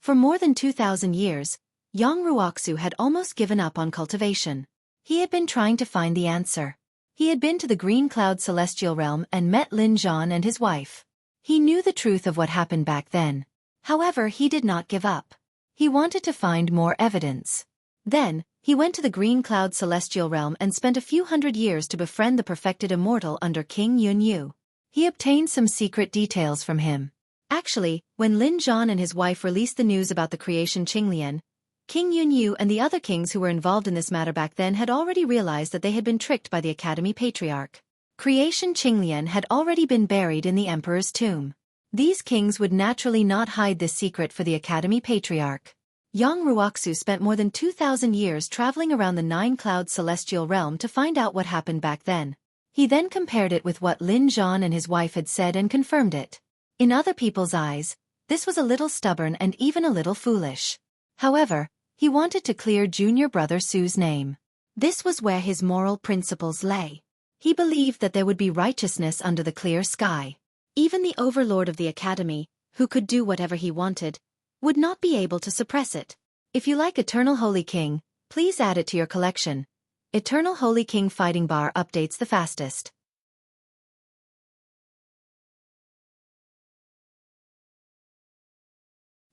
For more than 2,000 years, Yang Ruoxu had almost given up on cultivation. He had been trying to find the answer. He had been to the Green Cloud Celestial Realm and met Lin Zhan and his wife. He knew the truth of what happened back then. However, he did not give up. He wanted to find more evidence. Then, he went to the Green Cloud Celestial Realm and spent a few hundred years to befriend the perfected immortal under King Yunyu. He obtained some secret details from him. Actually, when Lin Zhan and his wife released the news about the creation Qinglian, King Yunyu and the other kings who were involved in this matter back then had already realized that they had been tricked by the Academy Patriarch. Creation Qinglian had already been buried in the Emperor's tomb. These kings would naturally not hide this secret for the Academy Patriarch. Yang Ruoxu spent more than 2,000 years traveling around the 9-cloud celestial realm to find out what happened back then. He then compared it with what Lin Zhan and his wife had said and confirmed it. In other people's eyes, this was a little stubborn and even a little foolish. However, he wanted to clear junior brother Su's name. This was where his moral principles lay. He believed that there would be righteousness under the clear sky. Even the overlord of the academy, who could do whatever he wanted, would not be able to suppress it. If you like Eternal Holy King, please add it to your collection. Eternal Holy King Fighting Bar updates the fastest.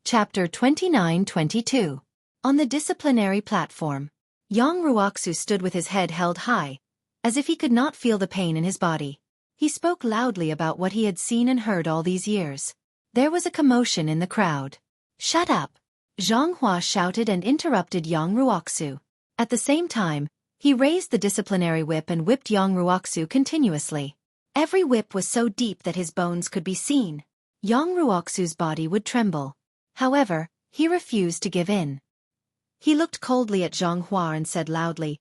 Chapter 29-22. On the disciplinary platform. Yang Ruoxu stood with his head held high, as if he could not feel the pain in his body. He spoke loudly about what he had seen and heard all these years. There was a commotion in the crowd. "Shut up!" Zhang Hua shouted and interrupted Yang Ruoxu. At the same time, he raised the disciplinary whip and whipped Yang Ruoxu continuously. Every whip was so deep that his bones could be seen. Yang Ruoxu's body would tremble. However, he refused to give in. He looked coldly at Zhang Hua and said loudly,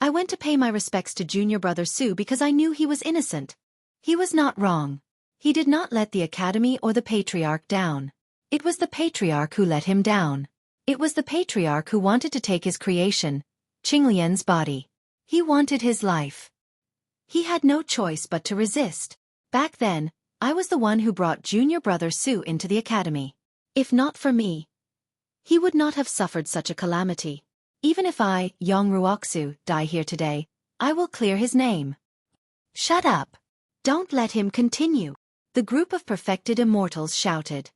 "I went to pay my respects to junior brother Su because I knew he was innocent. He was not wrong. He did not let the academy or the patriarch down. It was the patriarch who let him down. It was the patriarch who wanted to take his creation, Qinglian's body. He wanted his life. He had no choice but to resist. Back then, I was the one who brought junior brother Su into the academy. If not for me, he would not have suffered such a calamity. Even if I, Yang Ruoxu, die here today, I will clear his name." "Shut up! Don't let him continue," the group of perfected immortals shouted.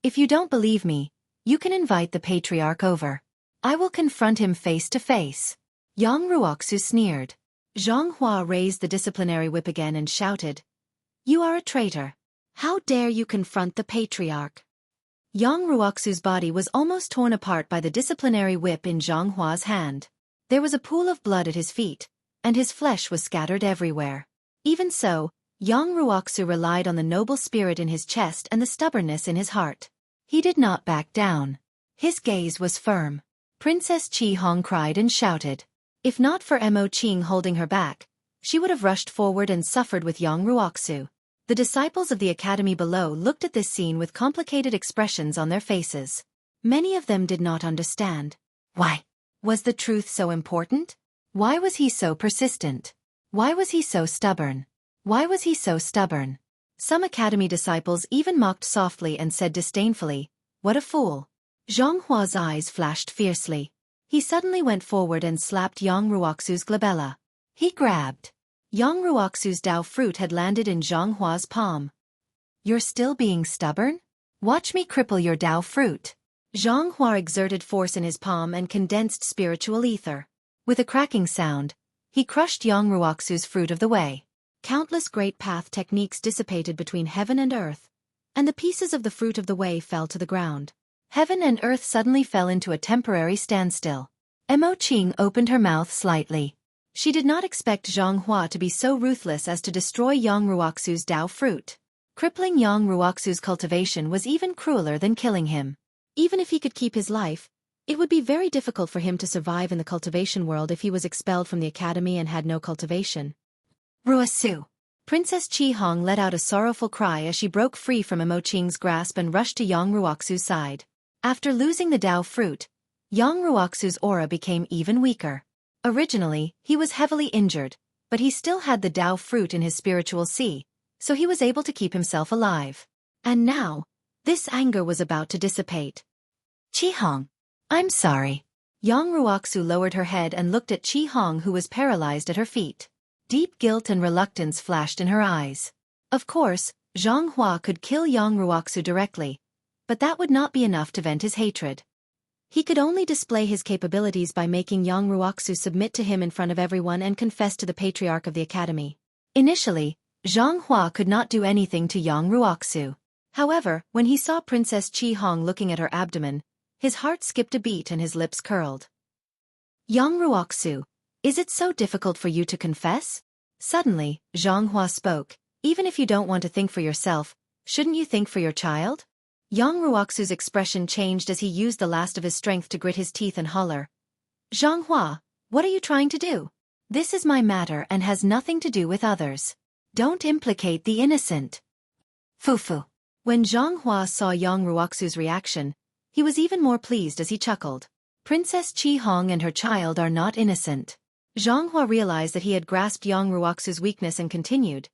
"If you don't believe me, you can invite the patriarch over. I will confront him face to face." Yang Ruoxu sneered. Zhang Hua raised the disciplinary whip again and shouted, "You are a traitor. How dare you confront the patriarch?" Yang Ruoxu's body was almost torn apart by the disciplinary whip in Zhang Hua's hand. There was a pool of blood at his feet, and his flesh was scattered everywhere. Even so, Yang Ruoxu relied on the noble spirit in his chest and the stubbornness in his heart. He did not back down. His gaze was firm. Princess Qi Hong cried and shouted. If not for Mo Qing holding her back, she would have rushed forward and suffered with Yang Ruoxu. The disciples of the academy below looked at this scene with complicated expressions on their faces. Many of them did not understand. Why? Was the truth so important? Why was he so persistent? Why was he so stubborn? Why was he so stubborn? Some academy disciples even mocked softly and said disdainfully, "What a fool." Zhang Hua's eyes flashed fiercely. He suddenly went forward and slapped Yang Ruoxu's glabella. He grabbed. Yang Ruoxu's Dao fruit had landed in Zhang Hua's palm. "You're still being stubborn? Watch me cripple your Dao fruit." Zhang Hua exerted force in his palm and condensed spiritual ether. With a cracking sound, he crushed Yang Ruoxu's fruit of the way. Countless great path techniques dissipated between heaven and earth, and the pieces of the fruit of the way fell to the ground. Heaven and earth suddenly fell into a temporary standstill. Mo Qing opened her mouth slightly. She did not expect Zhang Hua to be so ruthless as to destroy Yang Ruoxu's Dao fruit. Crippling Yang Ruoxu's cultivation was even crueler than killing him. Even if he could keep his life, it would be very difficult for him to survive in the cultivation world if he was expelled from the academy and had no cultivation. "Ruoxu!" Princess Qi Hong let out a sorrowful cry as she broke free from Mo Qing's grasp and rushed to Yang Ruoxu's side. After losing the Dao fruit, Yang Ruoxu's aura became even weaker. Originally, he was heavily injured, but he still had the Dao fruit in his spiritual sea, so he was able to keep himself alive. And now, this anger was about to dissipate. "Qi Hong, I'm sorry." Yang Ruoxu lowered her head and looked at Qi Hong, who was paralyzed at her feet. Deep guilt and reluctance flashed in her eyes. Of course, Zhang Hua could kill Yang Ruoxu directly, but that would not be enough to vent his hatred. He could only display his capabilities by making Yang Ruoxu submit to him in front of everyone and confess to the patriarch of the academy. Initially, Zhang Hua could not do anything to Yang Ruoxu. However, when he saw Princess Qi Hong looking at her abdomen, his heart skipped a beat and his lips curled. "Yang Ruoxu, is it so difficult for you to confess?" Suddenly, Zhang Hua spoke. "Even if you don't want to think for yourself, shouldn't you think for your child?" Yang Ruoxu's expression changed as he used the last of his strength to grit his teeth and holler. "Zhang Hua, what are you trying to do? This is my matter and has nothing to do with others. Don't implicate the innocent." Fufu. When Zhang Hua saw Yang Ruoxu's reaction, he was even more pleased as he chuckled. Princess Qi Hong and her child are not innocent. Zhang Hua realized that he had grasped Yang Ruoxu's weakness and continued.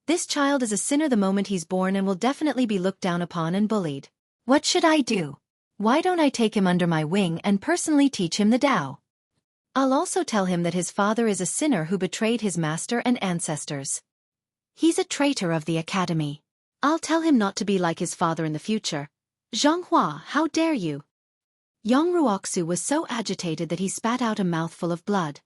"This child is a sinner the moment he's born and will definitely be looked down upon and bullied. What should I do?" Why don't I take him under my wing and personally teach him the Tao? I'll also tell him that his father is a sinner who betrayed his master and ancestors. He's a traitor of the academy. I'll tell him not to be like his father in the future. Zhonghua, how dare you? Yang Ruoxu was so agitated that he spat out a mouthful of blood.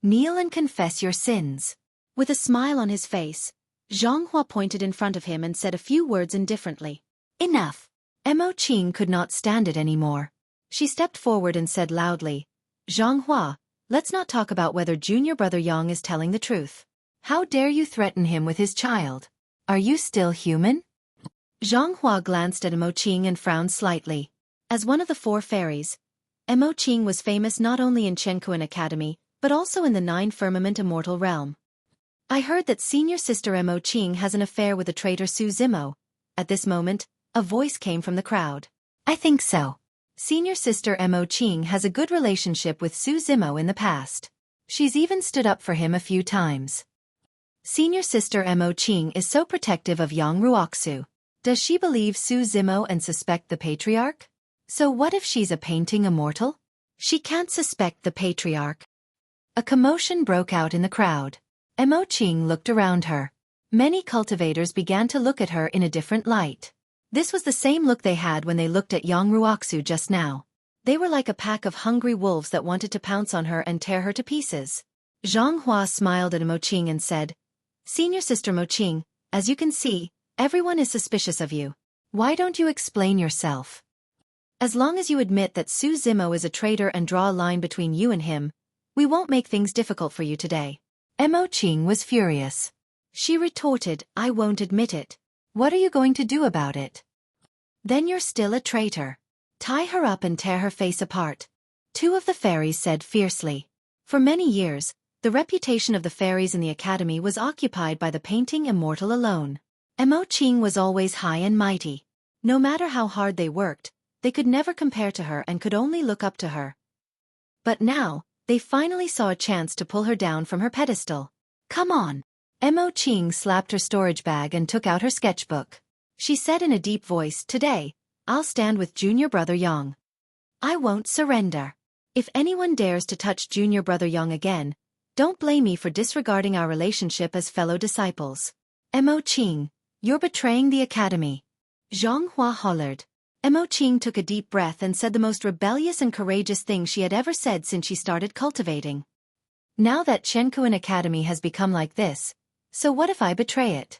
Kneel and confess your sins. With a smile on his face, Zhonghua pointed in front of him and said a few words indifferently. Enough. Mo Qing could not stand it anymore. She stepped forward and said loudly, Zhonghua, let's not talk about whether junior brother Yang is telling the truth. How dare you threaten him with his child? Are you still human? Zhonghua glanced at Mo Qing and frowned slightly. As one of the 4 fairies, Mo Qing was famous not only in Xueqi Academy, but also in the 9 Firmament Immortal Realm. I heard that senior sister Mo Qing has an affair with the traitor Su Zimo. At this moment, a voice came from the crowd. I think so. Senior sister Mo Qing has a good relationship with Su Zimo in the past. She's even stood up for him a few times. Senior sister Mo Qing is so protective of Yang Ruoxu. Does she believe Su Zimo and suspect the patriarch? So what if she's a painting immortal? She can't suspect the patriarch. A commotion broke out in the crowd. Mo Qing looked around her. Many cultivators began to look at her in a different light. This was the same look they had when they looked at Yang Ruoxu just now. They were like a pack of hungry wolves that wanted to pounce on her and tear her to pieces. Zhonghua smiled at Mo Qing and said, Senior sister Mo Qing, as you can see, everyone is suspicious of you. Why don't you explain yourself? As long as you admit that Su Zimo is a traitor and draw a line between you and him, we won't make things difficult for you today. Mo Qing was furious. She retorted, I won't admit it. What are you going to do about it? Then you're still a traitor. Tie her up and tear her face apart. 2 of the fairies said fiercely. For many years, the reputation of the fairies in the academy was occupied by the painting immortal alone. Mo Qing was always high and mighty. No matter how hard they worked, they could never compare to her and could only look up to her. But now, they finally saw a chance to pull her down from her pedestal. Come on. Mo Qing slapped her storage bag and took out her sketchbook. She said in a deep voice, Today, I'll stand with junior brother Yang. I won't surrender. If anyone dares to touch junior brother Yang again, don't blame me for disregarding our relationship as fellow disciples. Mo Qing, you're betraying the academy. Zhonghua hollered. Mo Qing took a deep breath and said the most rebellious and courageous thing she had ever said since she started cultivating. Now that Xueqi Academy has become like this, so what if I betray it?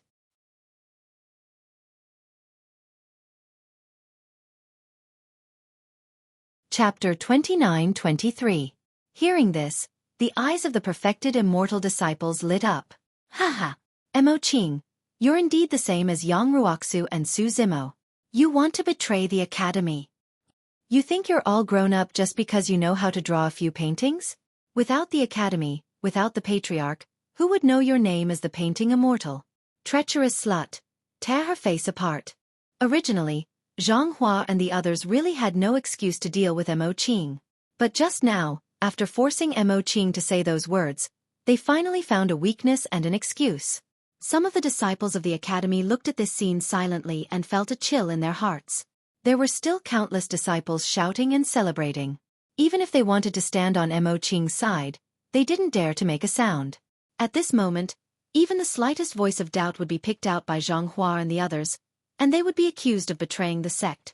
Chapter 29-23. Hearing this, the eyes of the perfected immortal disciples lit up. Haha. Mo Qing, you're indeed the same as Yang Ruoxu and Su Zimo. You want to betray the academy. You think you're all grown up just because you know how to draw a few paintings? Without the academy, without the patriarch, who would know your name as the painting immortal? Treacherous slut. Tear her face apart. Originally, Zhonghua and the others really had no excuse to deal with Mo Qing. But just now, after forcing Mo Qing to say those words, they finally found a weakness and an excuse. Some of the disciples of the academy looked at this scene silently and felt a chill in their hearts. There were still countless disciples shouting and celebrating. Even if they wanted to stand on Mo Qing's side, they didn't dare to make a sound. At this moment, even the slightest voice of doubt would be picked out by Zhonghua and the others, and they would be accused of betraying the sect.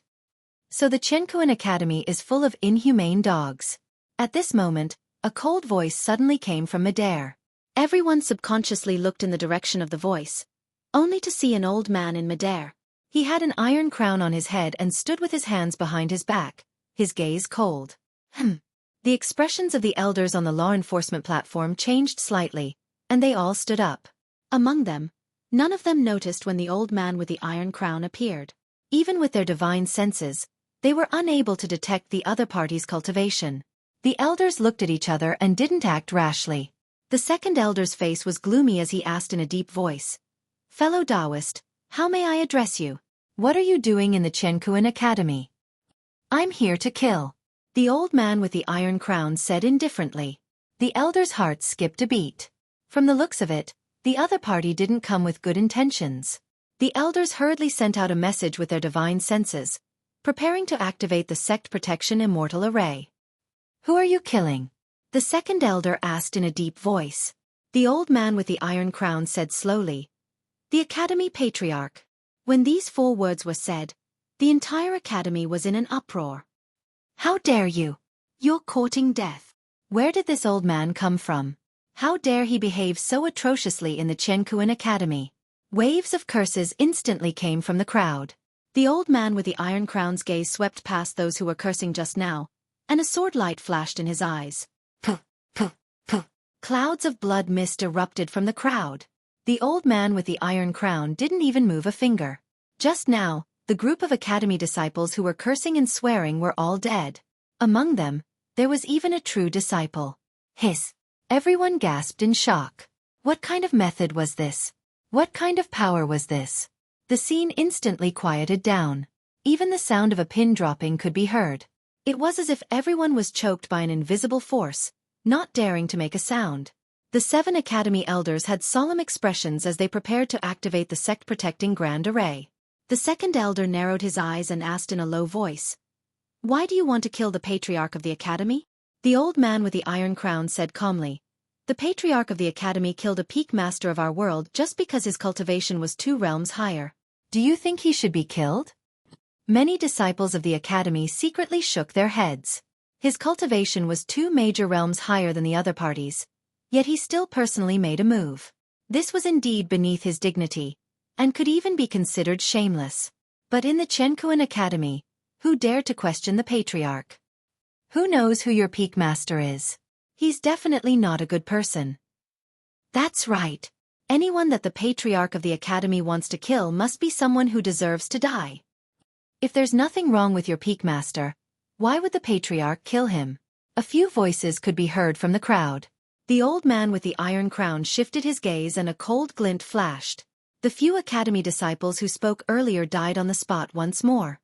So the Xueqi Academy is full of inhumane dogs. At this moment, a cold voice suddenly came from midair. Everyone subconsciously looked in the direction of the voice, only to see an old man in midair. He had an iron crown on his head and stood with his hands behind his back, his gaze cold. The expressions of the elders on the law enforcement platform changed slightly, and they all stood up. Among them, none of them noticed when the old man with the iron crown appeared. Even with their divine senses, they were unable to detect the other party's cultivation. The elders looked at each other and didn't act rashly. The second elder's face was gloomy as he asked in a deep voice, Fellow Taoist, how may I address you? What are you doing in the Xueqi Academy? I'm here to kill. The old man with the iron crown said indifferently. The elder's heart skipped a beat. From the looks of it, the other party didn't come with good intentions. The elders hurriedly sent out a message with their divine senses. preparing to activate the Sect Protection Immortal Array. "Who are you killing?" the second elder asked in a deep voice. The old man with the iron crown said slowly, "The Academy Patriarch." When these 4 words were said, the entire academy was in an uproar. "How dare you? You're courting death. Where did this old man come from? How dare he behave so atrociously in the Xueqi Academy?" Waves of curses instantly came from the crowd. The old man with the iron crown's gaze swept past those who were cursing just now, and a sword light flashed in his eyes. Puh, puh, puh. Clouds of blood mist erupted from the crowd. The old man with the iron crown didn't even move a finger. Just now, the group of academy disciples who were cursing and swearing were all dead. Among them, there was even a true disciple. Hiss! Everyone gasped in shock. What kind of method was this? What kind of power was this? The scene instantly quieted down. Even the sound of a pin dropping could be heard. It was as if everyone was choked by an invisible force, not daring to make a sound. The 7 academy elders had solemn expressions as they prepared to activate the sect-protecting Grand Array. The second elder narrowed his eyes and asked in a low voice, "Why do you want to kill the Patriarch of the Academy?" The old man with the iron crown said calmly, "The Patriarch of the Academy killed a peak master of our world just because his cultivation was 2 realms higher. Do you think he should be killed?" Many disciples of the Academy secretly shook their heads. His cultivation was 2 major realms higher than the other parties, yet he still personally made a move. This was indeed beneath his dignity, and could even be considered shameless. But in the Xueqi Academy, who dared to question the Patriarch? Who knows who your peak master is? He's definitely not a good person. That's right. Anyone that the Patriarch of the Academy wants to kill must be someone who deserves to die. If there's nothing wrong with your peak master, why would the Patriarch kill him? A few voices could be heard from the crowd. The old man with the iron crown shifted his gaze and a cold glint flashed. The few academy disciples who spoke earlier died on the spot once more.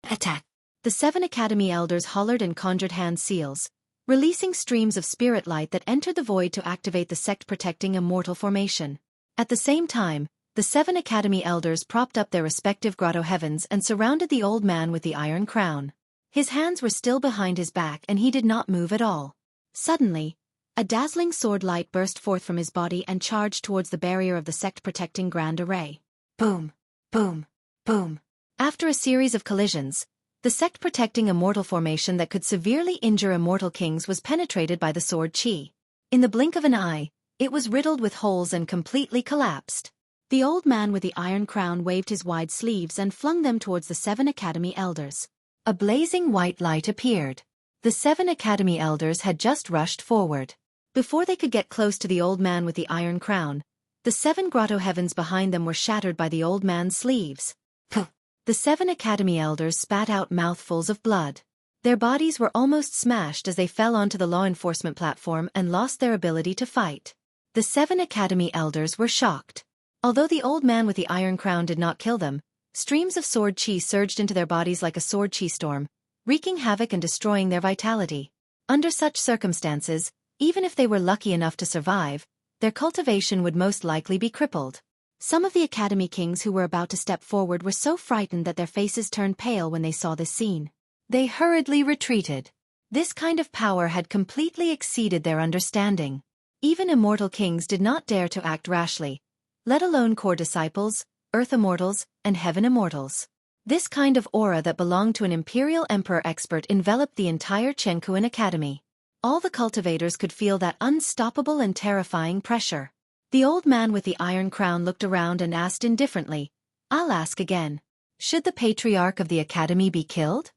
Attack! The 7 academy elders hollered and conjured hand seals, releasing streams of spirit light that entered the void to activate the sect-protecting immortal formation. At the same time, the 7 academy elders propped up their respective grotto heavens and surrounded the old man with the iron crown. His hands were still behind his back and he did not move at all. Suddenly, a dazzling sword light burst forth from his body and charged towards the barrier of the sect-protecting Grand Array. Boom! Boom! Boom! After a series of collisions, the sect-protecting immortal formation that could severely injure immortal kings was penetrated by the sword chi. In the blink of an eye, it was riddled with holes and completely collapsed. The old man with the iron crown waved his wide sleeves and flung them towards the 7 academy elders. A blazing white light appeared. The 7 academy elders had just rushed forward. Before they could get close to the old man with the iron crown, the 7 grotto heavens behind them were shattered by the old man's sleeves. Puh! The 7 academy elders spat out mouthfuls of blood. Their bodies were almost smashed as they fell onto the law enforcement platform and lost their ability to fight. The 7 academy elders were shocked. Although the old man with the iron crown did not kill them, streams of sword chi surged into their bodies like a sword chi storm, wreaking havoc and destroying their vitality. Under such circumstances, even if they were lucky enough to survive, their cultivation would most likely be crippled. Some of the academy kings who were about to step forward were so frightened that their faces turned pale when they saw this scene. They hurriedly retreated. This kind of power had completely exceeded their understanding. Even immortal kings did not dare to act rashly, let alone core disciples, earth immortals, and heaven immortals. This kind of aura that belonged to an imperial emperor expert enveloped the entire Xueqi Academy. All the cultivators could feel that unstoppable and terrifying pressure. The old man with the iron crown looked around and asked indifferently, "I'll ask again. Should the Patriarch of the Academy be killed?"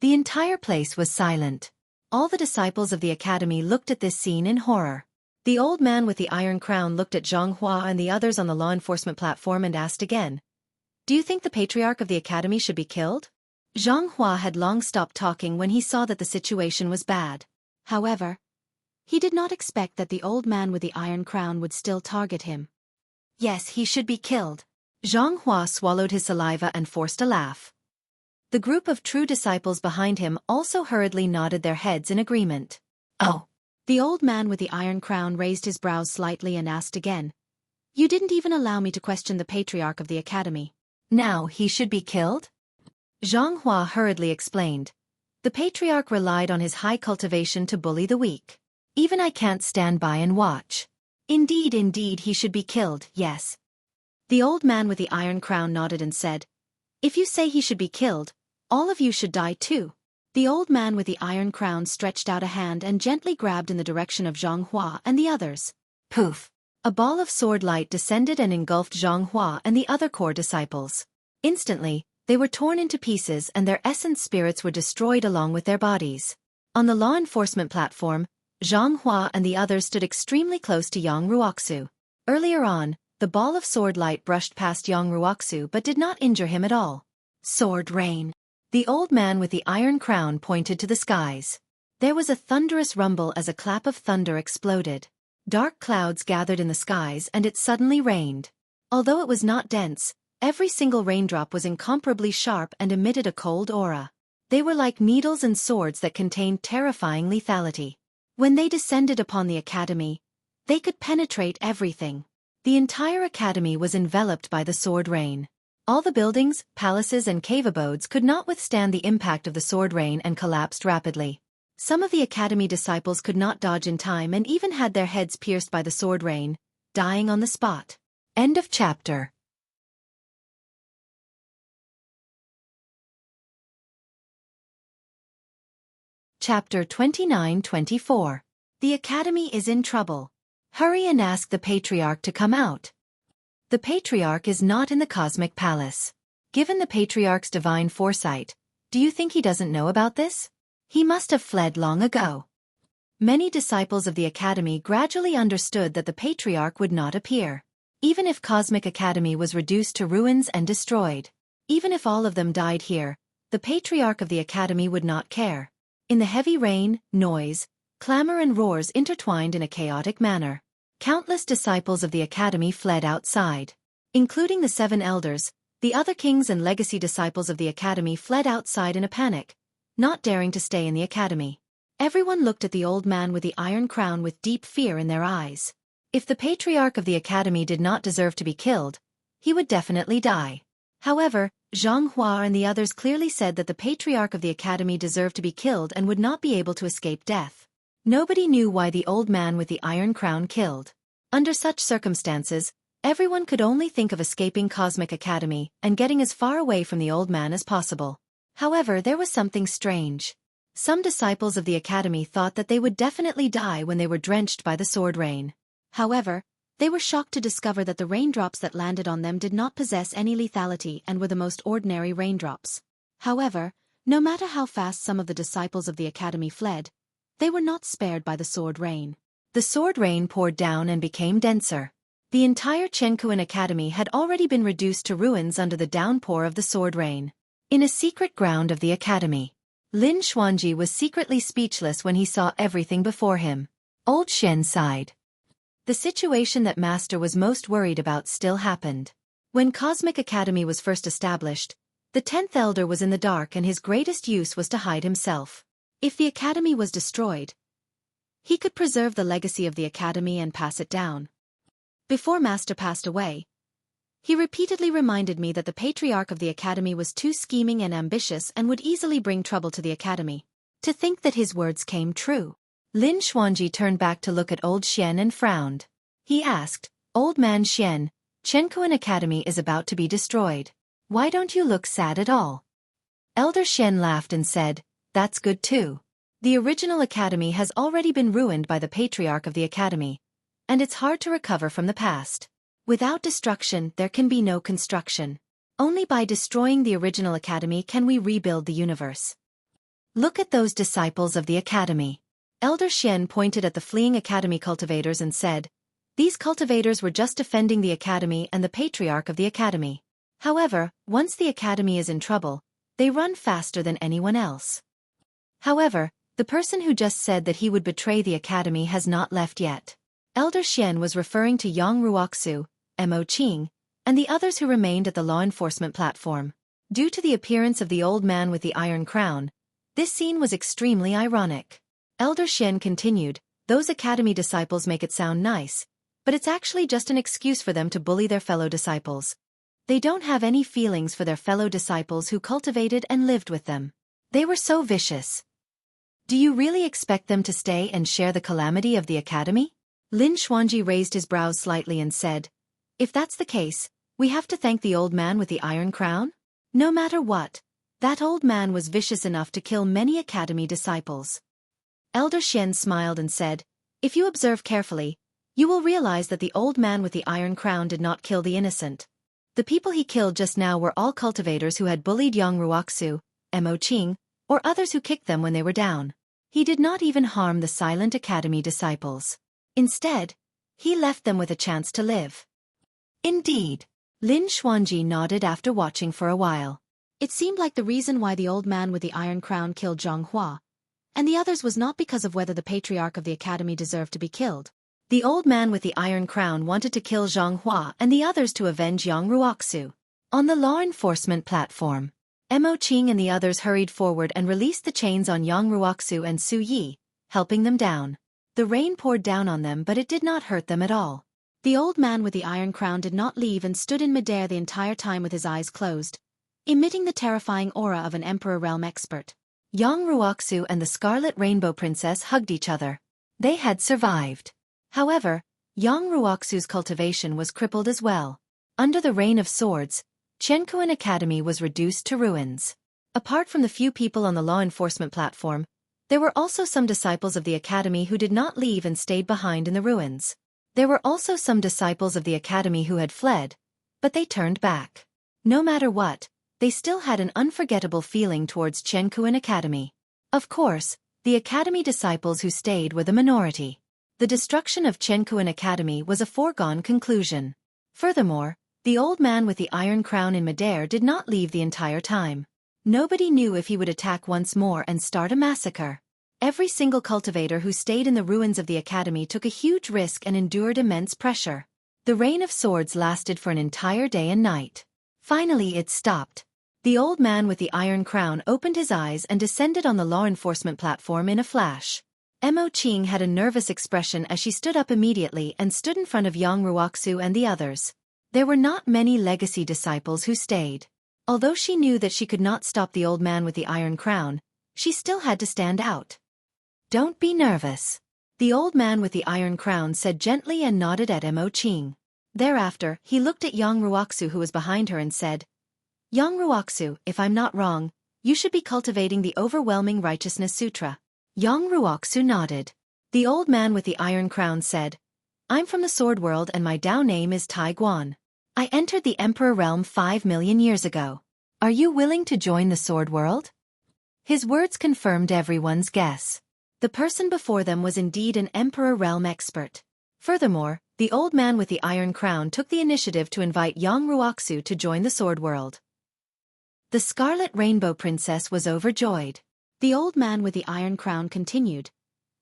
The entire place was silent. All the disciples of the Academy looked at this scene in horror. The old man with the iron crown looked at Zhang Hua and the others on the law enforcement platform and asked again, "Do you think the Patriarch of the Academy should be killed?" Zhang Hua had long stopped talking when he saw that the situation was bad. However, he did not expect that the old man with the iron crown would still target him. "Yes, he should be killed." Zhang Hua swallowed his saliva and forced a laugh. The group of true disciples behind him also hurriedly nodded their heads in agreement. "Oh." The old man with the iron crown raised his brows slightly and asked again, "You didn't even allow me to question the Patriarch of the Academy. Now he should be killed?" Zhang Hua hurriedly explained. The patriarch relied on his high cultivation to bully the weak. Even I can't stand by and watch. Indeed, he should be killed, yes. The old man with the iron crown nodded and said, if you say he should be killed, all of you should die too. The old man with the iron crown stretched out a hand and gently grabbed in the direction of Zhang Hua and the others. Poof! A ball of sword light descended and engulfed Zhang Hua and the other core disciples. Instantly, they were torn into pieces and their essence spirits were destroyed along with their bodies. On the law enforcement platform, Zhang Hua and the others stood extremely close to Yang Ruoxu. Earlier on, the ball of sword light brushed past Yang Ruoxu but did not injure him at all. Sword rain. The old man with the iron crown pointed to the skies. There was a thunderous rumble as a clap of thunder exploded. Dark clouds gathered in the skies and it suddenly rained. Although it was not dense, every single raindrop was incomparably sharp and emitted a cold aura. They were like needles and swords that contained terrifying lethality. When they descended upon the academy, they could penetrate everything. The entire academy was enveloped by the sword rain. All the buildings, palaces and cave abodes could not withstand the impact of the sword rain and collapsed rapidly. Some of the academy disciples could not dodge in time and even had their heads pierced by the sword rain, dying on the spot. End of chapter. Chapter 29-24. The academy is in trouble. Hurry and ask the patriarch to come out. The patriarch is not in the cosmic palace. Given the patriarch's divine foresight, do you think he doesn't know about this? He must have fled long ago. Many disciples of the academy gradually understood that the patriarch would not appear. Even if Cosmic Academy was reduced to ruins and destroyed. Even if all of them died here, the patriarch of the academy would not care. In the heavy rain, noise, clamor and roars intertwined in a chaotic manner. Countless disciples of the academy fled outside. Including the 7 elders, the other kings and legacy disciples of the academy fled outside in a panic, not daring to stay in the academy. Everyone looked at the old man with the iron crown with deep fear in their eyes. If the patriarch of the academy did not deserve to be killed, he would definitely die. However, Zhang Hua and the others clearly said that the patriarch of the academy deserved to be killed and would not be able to escape death. Nobody knew why the old man with the iron crown killed. Under such circumstances, everyone could only think of escaping Cosmic Academy and getting as far away from the old man as possible. However, there was something strange. Some disciples of the academy thought that they would definitely die when they were drenched by the sword rain. However, they were shocked to discover that the raindrops that landed on them did not possess any lethality and were the most ordinary raindrops. However, no matter how fast some of the disciples of the academy fled, they were not spared by the sword rain. The sword rain poured down and became denser. The entire Xueqi Academy had already been reduced to ruins under the downpour of the sword rain. In a secret ground of the academy, Lin Xuanji was secretly speechless when he saw everything before him. Old Shen sighed. The situation that Master was most worried about still happened. When Cosmic Academy was first established, the 10th Elder was in the dark and his greatest use was to hide himself. If the Academy was destroyed, he could preserve the legacy of the Academy and pass it down. Before Master passed away, he repeatedly reminded me that the Patriarch of the Academy was too scheming and ambitious and would easily bring trouble to the Academy. To think that his words came true. Lin Xuanji turned back to look at old Xian and frowned. He asked, Old man Xian, Xueqi Academy is about to be destroyed. Why don't you look sad at all? Elder Xian laughed and said, That's good too. The original Academy has already been ruined by the Patriarch of the Academy, and it's hard to recover from the past. Without destruction, there can be no construction. Only by destroying the original Academy can we rebuild the universe. Look at those disciples of the Academy. Elder Xian pointed at the fleeing Academy cultivators and said, These cultivators were just defending the Academy and the Patriarch of the Academy. However, once the Academy is in trouble, they run faster than anyone else. However, the person who just said that he would betray the Academy has not left yet. Elder Xian was referring to Yang Ruoxu, Mo Qing, and the others who remained at the law enforcement platform. Due to the appearance of the old man with the iron crown, this scene was extremely ironic. Elder Xian continued, Those Academy disciples make it sound nice, but it's actually just an excuse for them to bully their fellow disciples. They don't have any feelings for their fellow disciples who cultivated and lived with them. They were so vicious. Do you really expect them to stay and share the calamity of the academy? Lin Xuanji raised his brows slightly and said, if that's the case, we have to thank the old man with the iron crown? No matter what, that old man was vicious enough to kill many academy disciples. Elder Xian smiled and said, if you observe carefully, you will realize that the old man with the iron crown did not kill the innocent. The people he killed just now were all cultivators who had bullied Yang Ruoxu, Mo Qing, or others who kicked them when they were down. He did not even harm the silent academy disciples. Instead, he left them with a chance to live. Indeed. Lin Xuanji nodded after watching for a while. It seemed like the reason why the old man with the iron crown killed Zhang Hua, and the others was not because of whether the patriarch of the academy deserved to be killed. The old man with the iron crown wanted to kill Zhang Hua and the others to avenge Yang Ruoxu. On the law enforcement platform, Mo Qing and the others hurried forward and released the chains on Yang Ruoxu and Xueqi, helping them down. The rain poured down on them, but it did not hurt them at all. The old man with the iron crown did not leave and stood in midair the entire time with his eyes closed, emitting the terrifying aura of an Emperor Realm expert. Yang Ruoxu and the Scarlet Rainbow Princess hugged each other. They had survived. However, Yang Ruoxu's cultivation was crippled as well. Under the Rain of Swords, Xueqi Academy was reduced to ruins. Apart from the few people on the law enforcement platform, there were also some disciples of the academy who did not leave and stayed behind in the ruins. There were also some disciples of the academy who had fled, but they turned back. No matter what, they still had an unforgettable feeling towards Xueqi Academy. Of course, the academy disciples who stayed were the minority. The destruction of Xueqi Academy was a foregone conclusion. Furthermore, the old man with the iron crown in midair did not leave the entire time. Nobody knew if he would attack once more and start a massacre. Every single cultivator who stayed in the ruins of the academy took a huge risk and endured immense pressure. The Rain of Swords lasted for an entire day and night. Finally it stopped. The old man with the iron crown opened his eyes and descended on the law enforcement platform in a flash. Mo Qing had a nervous expression as she stood up immediately and stood in front of Yang Ruoxu and the others. There were not many legacy disciples who stayed. Although she knew that she could not stop the old man with the iron crown, she still had to stand out. Don't be nervous. The old man with the iron crown said gently and nodded at Mo Qing. Thereafter, he looked at Yang Ruoxu who was behind her and said, Yang Ruoxu, if I'm not wrong, you should be cultivating the Overwhelming Righteousness Sutra. Yang Ruoxu nodded. The old man with the iron crown said, I'm from the Sword World and my Dao name is Tai Guan. I entered the Emperor Realm 5 million years ago. Are you willing to join the Sword World? His words confirmed everyone's guess. The person before them was indeed an Emperor Realm expert. Furthermore, the old man with the iron crown took the initiative to invite Yang Ruoxu to join the Sword World. The Scarlet Rainbow Princess was overjoyed. The old man with the iron crown continued,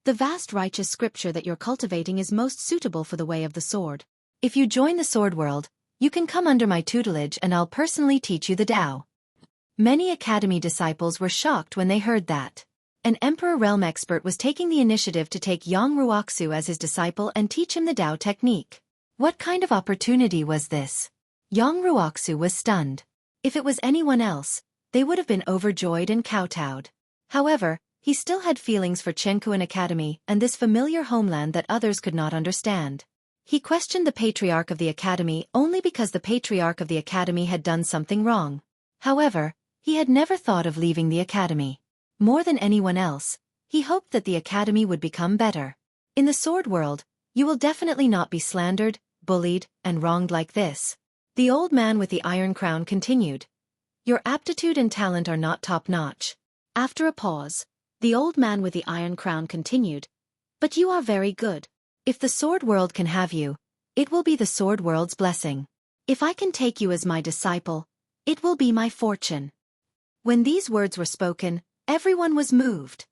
the vast righteous scripture that you're cultivating is most suitable for the way of the sword. If you join the Sword World, you can come under my tutelage and I'll personally teach you the Tao. Many academy disciples were shocked when they heard that. An Emperor Realm expert was taking the initiative to take Yang Ruoxu as his disciple and teach him the Tao technique. What kind of opportunity was this? Yang Ruoxu was stunned. If it was anyone else, they would have been overjoyed and kowtowed. However, he still had feelings for Xueqi Academy and this familiar homeland that others could not understand. He questioned the patriarch of the academy only because the patriarch of the academy had done something wrong. However, he had never thought of leaving the academy. More than anyone else, he hoped that the academy would become better. In the Sword World, you will definitely not be slandered, bullied, and wronged like this. The old man with the iron crown continued. Your aptitude and talent are not top-notch. After a pause, the old man with the iron crown continued, but you are very good. If the Sword World can have you, it will be the Sword World's blessing. If I can take you as my disciple, it will be my fortune. When these words were spoken, everyone was moved.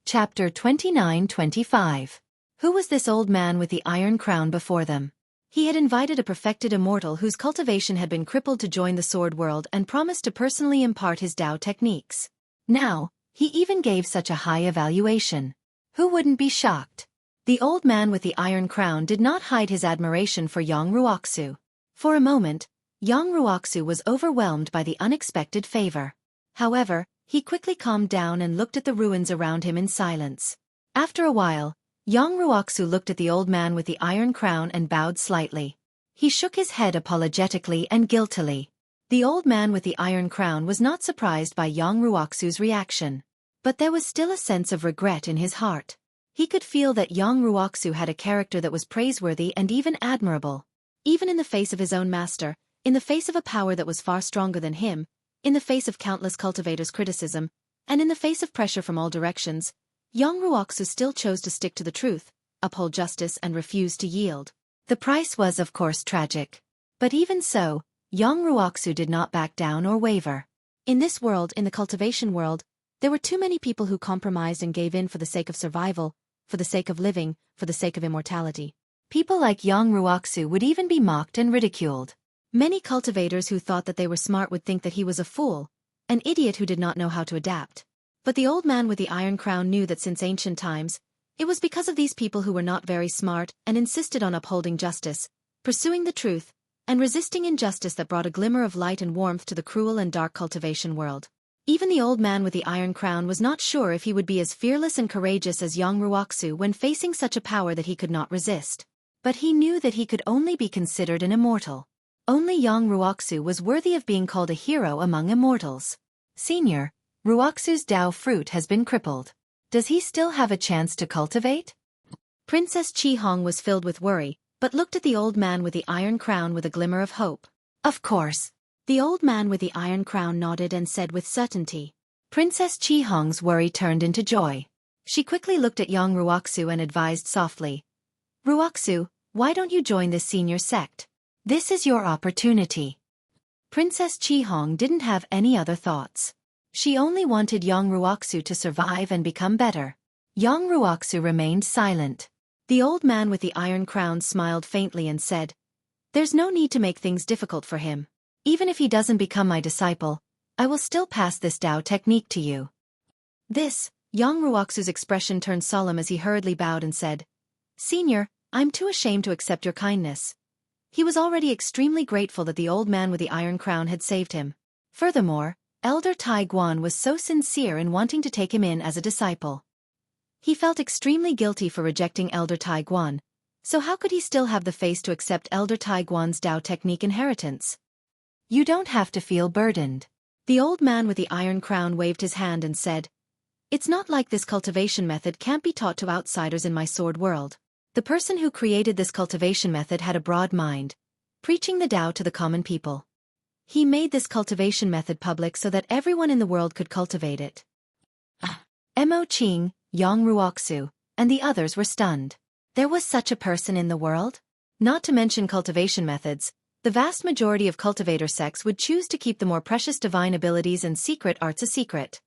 Chapter 29-25. Who was this old man with the iron crown before them? He had invited a perfected immortal whose cultivation had been crippled to join the Sword World and promised to personally impart his Tao techniques. Now, he even gave such a high evaluation. Who wouldn't be shocked? The old man with the iron crown did not hide his admiration for young Ruoxu. For a moment, young Ruoxu was overwhelmed by the unexpected favor. However, he quickly calmed down and looked at the ruins around him in silence. After a while, young Ruoxu looked at the old man with the iron crown and bowed slightly. He shook his head apologetically and guiltily. The old man with the iron crown was not surprised by young Ruoxu's reaction. But there was still a sense of regret in his heart. He could feel that young Ruoxu had a character that was praiseworthy and even admirable. Even in the face of his own master, in the face of a power that was far stronger than him, in the face of countless cultivators' criticism, and in the face of pressure from all directions, young Ruoxu still chose to stick to the truth, uphold justice and refuse to yield. The price was of course tragic. But even so, young Ruoxu did not back down or waver. In this world, in the cultivation world, there were too many people who compromised and gave in for the sake of survival, for the sake of living, for the sake of immortality. People like young Ruoxu would even be mocked and ridiculed. Many cultivators who thought that they were smart would think that he was a fool, an idiot who did not know how to adapt. But the old man with the iron crown knew that since ancient times, it was because of these people who were not very smart and insisted on upholding justice, pursuing the truth, and resisting injustice that brought a glimmer of light and warmth to the cruel and dark cultivation world. Even the old man with the iron crown was not sure if he would be as fearless and courageous as young Ruoxu when facing such a power that he could not resist. But he knew that he could only be considered an immortal. Only young Ruoxu was worthy of being called a hero among immortals. Senior, Ruoxu's Dao fruit has been crippled. Does he still have a chance to cultivate? Princess Qihong was filled with worry, but looked at the old man with the iron crown with a glimmer of hope. Of course. The old man with the iron crown nodded and said with certainty. Princess Qihong's worry turned into joy. She quickly looked at young Ruoxu and advised softly. Ruoxu, why don't you join this senior sect? This is your opportunity. Princess Qihong didn't have any other thoughts. She only wanted young Ruoxu to survive and become better. Young Ruoxu remained silent. The old man with the iron crown smiled faintly and said, There's no need to make things difficult for him. Even if he doesn't become my disciple, I will still pass this Dao technique to you. Young Ruoxu's expression turned solemn as he hurriedly bowed and said, Senior, I'm too ashamed to accept your kindness. He was already extremely grateful that the old man with the iron crown had saved him. Furthermore, Elder Tai Guan was so sincere in wanting to take him in as a disciple. He felt extremely guilty for rejecting Elder Tai Guan, so how could he still have the face to accept Elder Tai Guan's Dao technique inheritance? You don't have to feel burdened. The old man with the iron crown waved his hand and said, It's not like this cultivation method can't be taught to outsiders in my sword world. The person who created this cultivation method had a broad mind, preaching the Dao to the common people. He made this cultivation method public so that everyone in the world could cultivate it. Mo Qing, Yang Ruoxu, and the others were stunned. There was such a person in the world? Not to mention cultivation methods, the vast majority of cultivator sects would choose to keep the more precious divine abilities and secret arts a secret.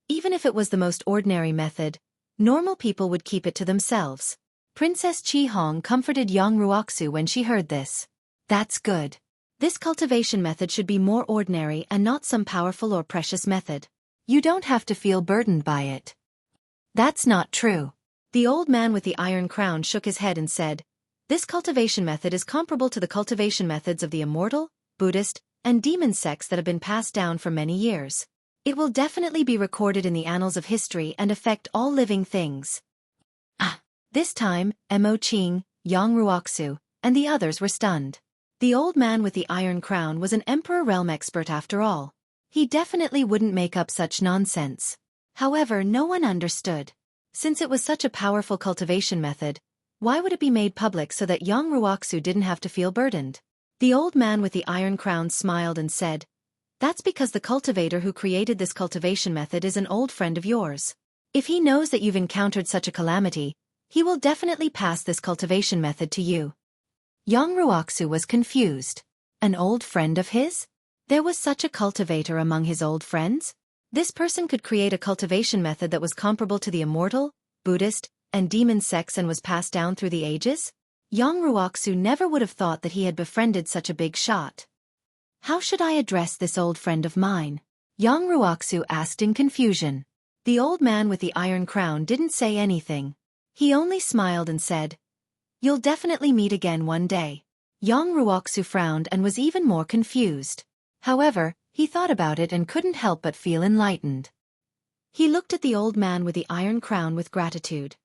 Even if it was the most ordinary method, normal people would keep it to themselves. Princess Qihong comforted young Ruoxu when she heard this. That's good. This cultivation method should be more ordinary and not some powerful or precious method. You don't have to feel burdened by it. That's not true. The old man with the iron crown shook his head and said, This cultivation method is comparable to the cultivation methods of the immortal, Buddhist, and demon sects that have been passed down for many years. It will definitely be recorded in the annals of history and affect all living things. This time, Mo Qing, Yang Ruoxu, and the others were stunned. The old man with the iron crown was an Emperor realm expert after all. He definitely wouldn't make up such nonsense. However, no one understood. Since it was such a powerful cultivation method, why would it be made public so that young Ruoxu didn't have to feel burdened? The old man with the iron crown smiled and said, That's because the cultivator who created this cultivation method is an old friend of yours. If he knows that you've encountered such a calamity, he will definitely pass this cultivation method to you. Young Ruoxu was confused. An old friend of his? There was such a cultivator among his old friends? This person could create a cultivation method that was comparable to the immortal, Buddhist, and demon sects and was passed down through the ages? Young Ruoxu never would have thought that he had befriended such a big shot. How should I address this old friend of mine? Young Ruoxu asked in confusion. The old man with the iron crown didn't say anything. He only smiled and said, "You'll definitely meet again one day." Yang Ruoxu frowned and was even more confused. However, he thought about it and couldn't help but feel enlightened. He looked at the old man with the iron crown with gratitude.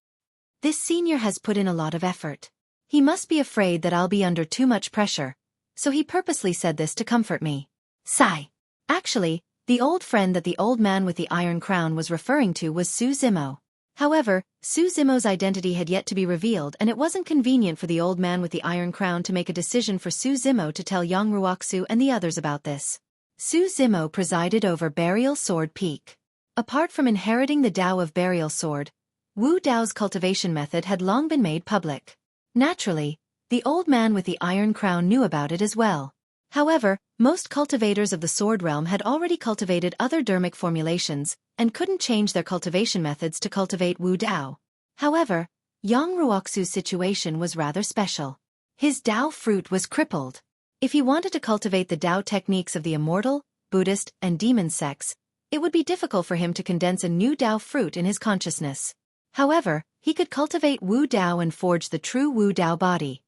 This senior has put in a lot of effort. He must be afraid that I'll be under too much pressure, so he purposely said this to comfort me. Sigh. Actually, the old friend that the old man with the iron crown was referring to was Su Zimo. However, Su Zimo's identity had yet to be revealed and it wasn't convenient for the old man with the iron crown to make a decision for Su Zimo to tell Yang Ruoxu and the others about this. Su Zimo presided over Burial Sword Peak. Apart from inheriting the Tao of Burial Sword, Wu Dao's cultivation method had long been made public. Naturally, the old man with the iron crown knew about it as well. However, most cultivators of the sword realm had already cultivated other dermic formulations and couldn't change their cultivation methods to cultivate Wu Dao. However, Yang Ruoxu's situation was rather special. His Dao fruit was crippled. If he wanted to cultivate the Dao techniques of the immortal, Buddhist, and demon sects, it would be difficult for him to condense a new Dao fruit in his consciousness. However, he could cultivate Wu Dao and forge the true Wu Dao body.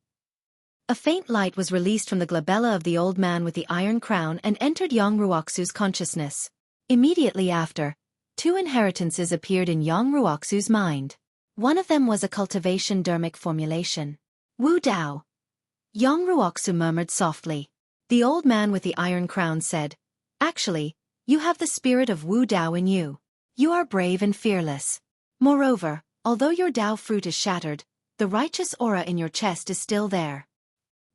A faint light was released from the glabella of the old man with the iron crown and entered Yang Ruoxu's consciousness. Immediately after, two inheritances appeared in Yang Ruoxu's mind. One of them was a cultivation dermic formulation. Wu Dao. Yang Ruoxu murmured softly. The old man with the iron crown said, "Actually, you have the spirit of Wu Dao in you. You are brave and fearless. Moreover, although your Dao fruit is shattered, the righteous aura in your chest is still there."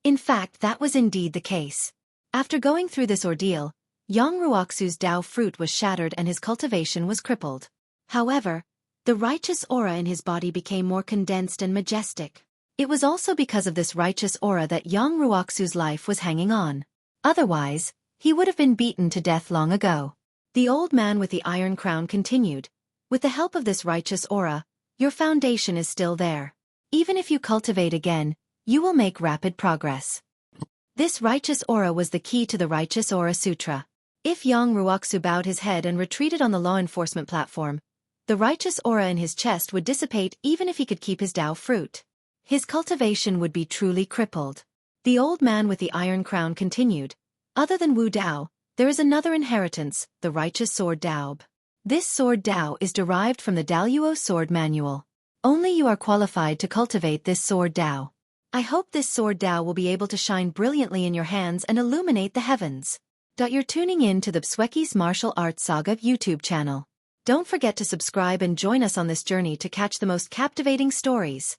In fact, that was indeed the case. After going through this ordeal, Yang Ruoxu's Dao fruit was shattered and his cultivation was crippled. However, the righteous aura in his body became more condensed and majestic. It was also because of this righteous aura that Yang Ruoxu's life was hanging on. Otherwise, he would have been beaten to death long ago. The old man with the iron crown continued, "With the help of this righteous aura, your foundation is still there. Even if you cultivate again, you will make rapid progress." This righteous aura was the key to the Righteous Aura Sutra. If Yang Ruoxu bowed his head and retreated on the law enforcement platform, the righteous aura in his chest would dissipate even if he could keep his Dao fruit. His cultivation would be truly crippled. The old man with the iron crown continued, "Other than Wu Dao, there is another inheritance, the righteous sword Dao. This sword Dao is derived from the Daluo sword manual. Only you are qualified to cultivate this sword Dao. I hope this sword Dao will be able to shine brilliantly in your hands and illuminate the heavens." You're tuning in to the Xueqi's Martial Arts Saga YouTube channel. Don't forget to subscribe and join us on this journey to catch the most captivating stories.